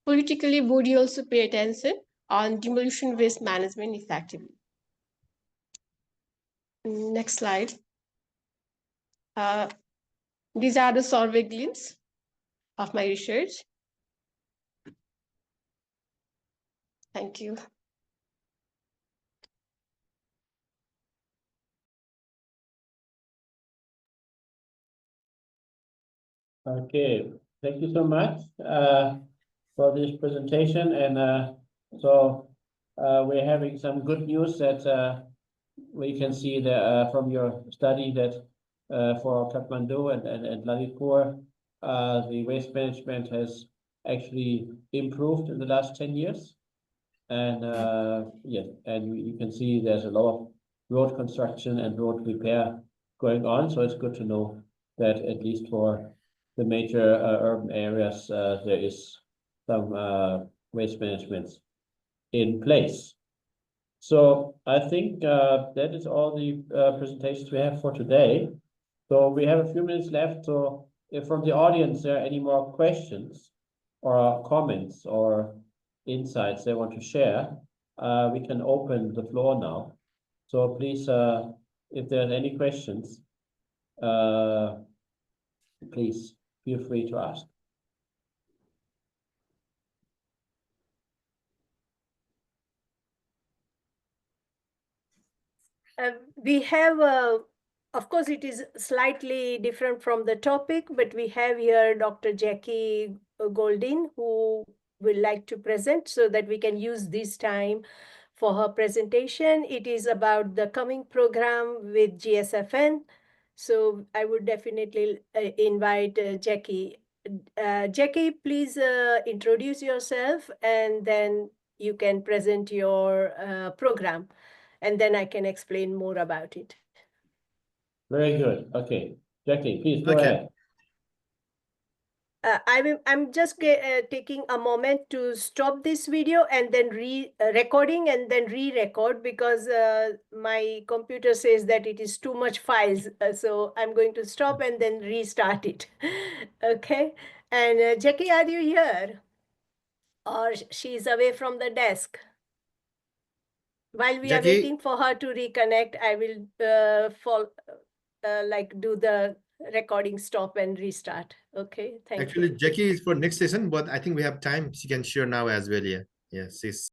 Politically, body also pay attention on demolition waste management effectively. Next slide. These are the survey glimpses of my research. Thank you. Okay, thank you so much for this presentation. And we're having some good news that we can see that from your study that for Kathmandu and Lalitpur, the waste management has actually improved in the last 10 years. And yes, and you can see there's a lot of road construction and road repair going on. So it's good to know that at least for the major urban areas, there is some waste management in place. So I think that is all the presentations we have for today. So we have a few minutes left. So if from the audience there are any more questions or comments or insights they want to share, we can open the floor now. So please, if there are any questions, please feel free to ask. We have, of course, it is slightly different from the topic, but we have here Dr. Jackie Goldin, who will like to present so that we can use this time for her presentation. It is about the coming program with GSFN. So I would definitely invite Jackie. Jackie, please introduce yourself and then you can present your program. And then I can explain more about it. Very good. Okay, Jackie, please go ahead. I'm just taking a moment to stop this video and then recording and then re-record because my computer says that it is too much files. So I'm going to stop and then restart it. Okay. And Jackie, are you here? Or she's away from the desk? While we are waiting for her to reconnect, I will do the recording stop and restart. Okay, thank you. Actually, Jackie is for next session, but I think we have time. She can share now as well. Yeah, yes.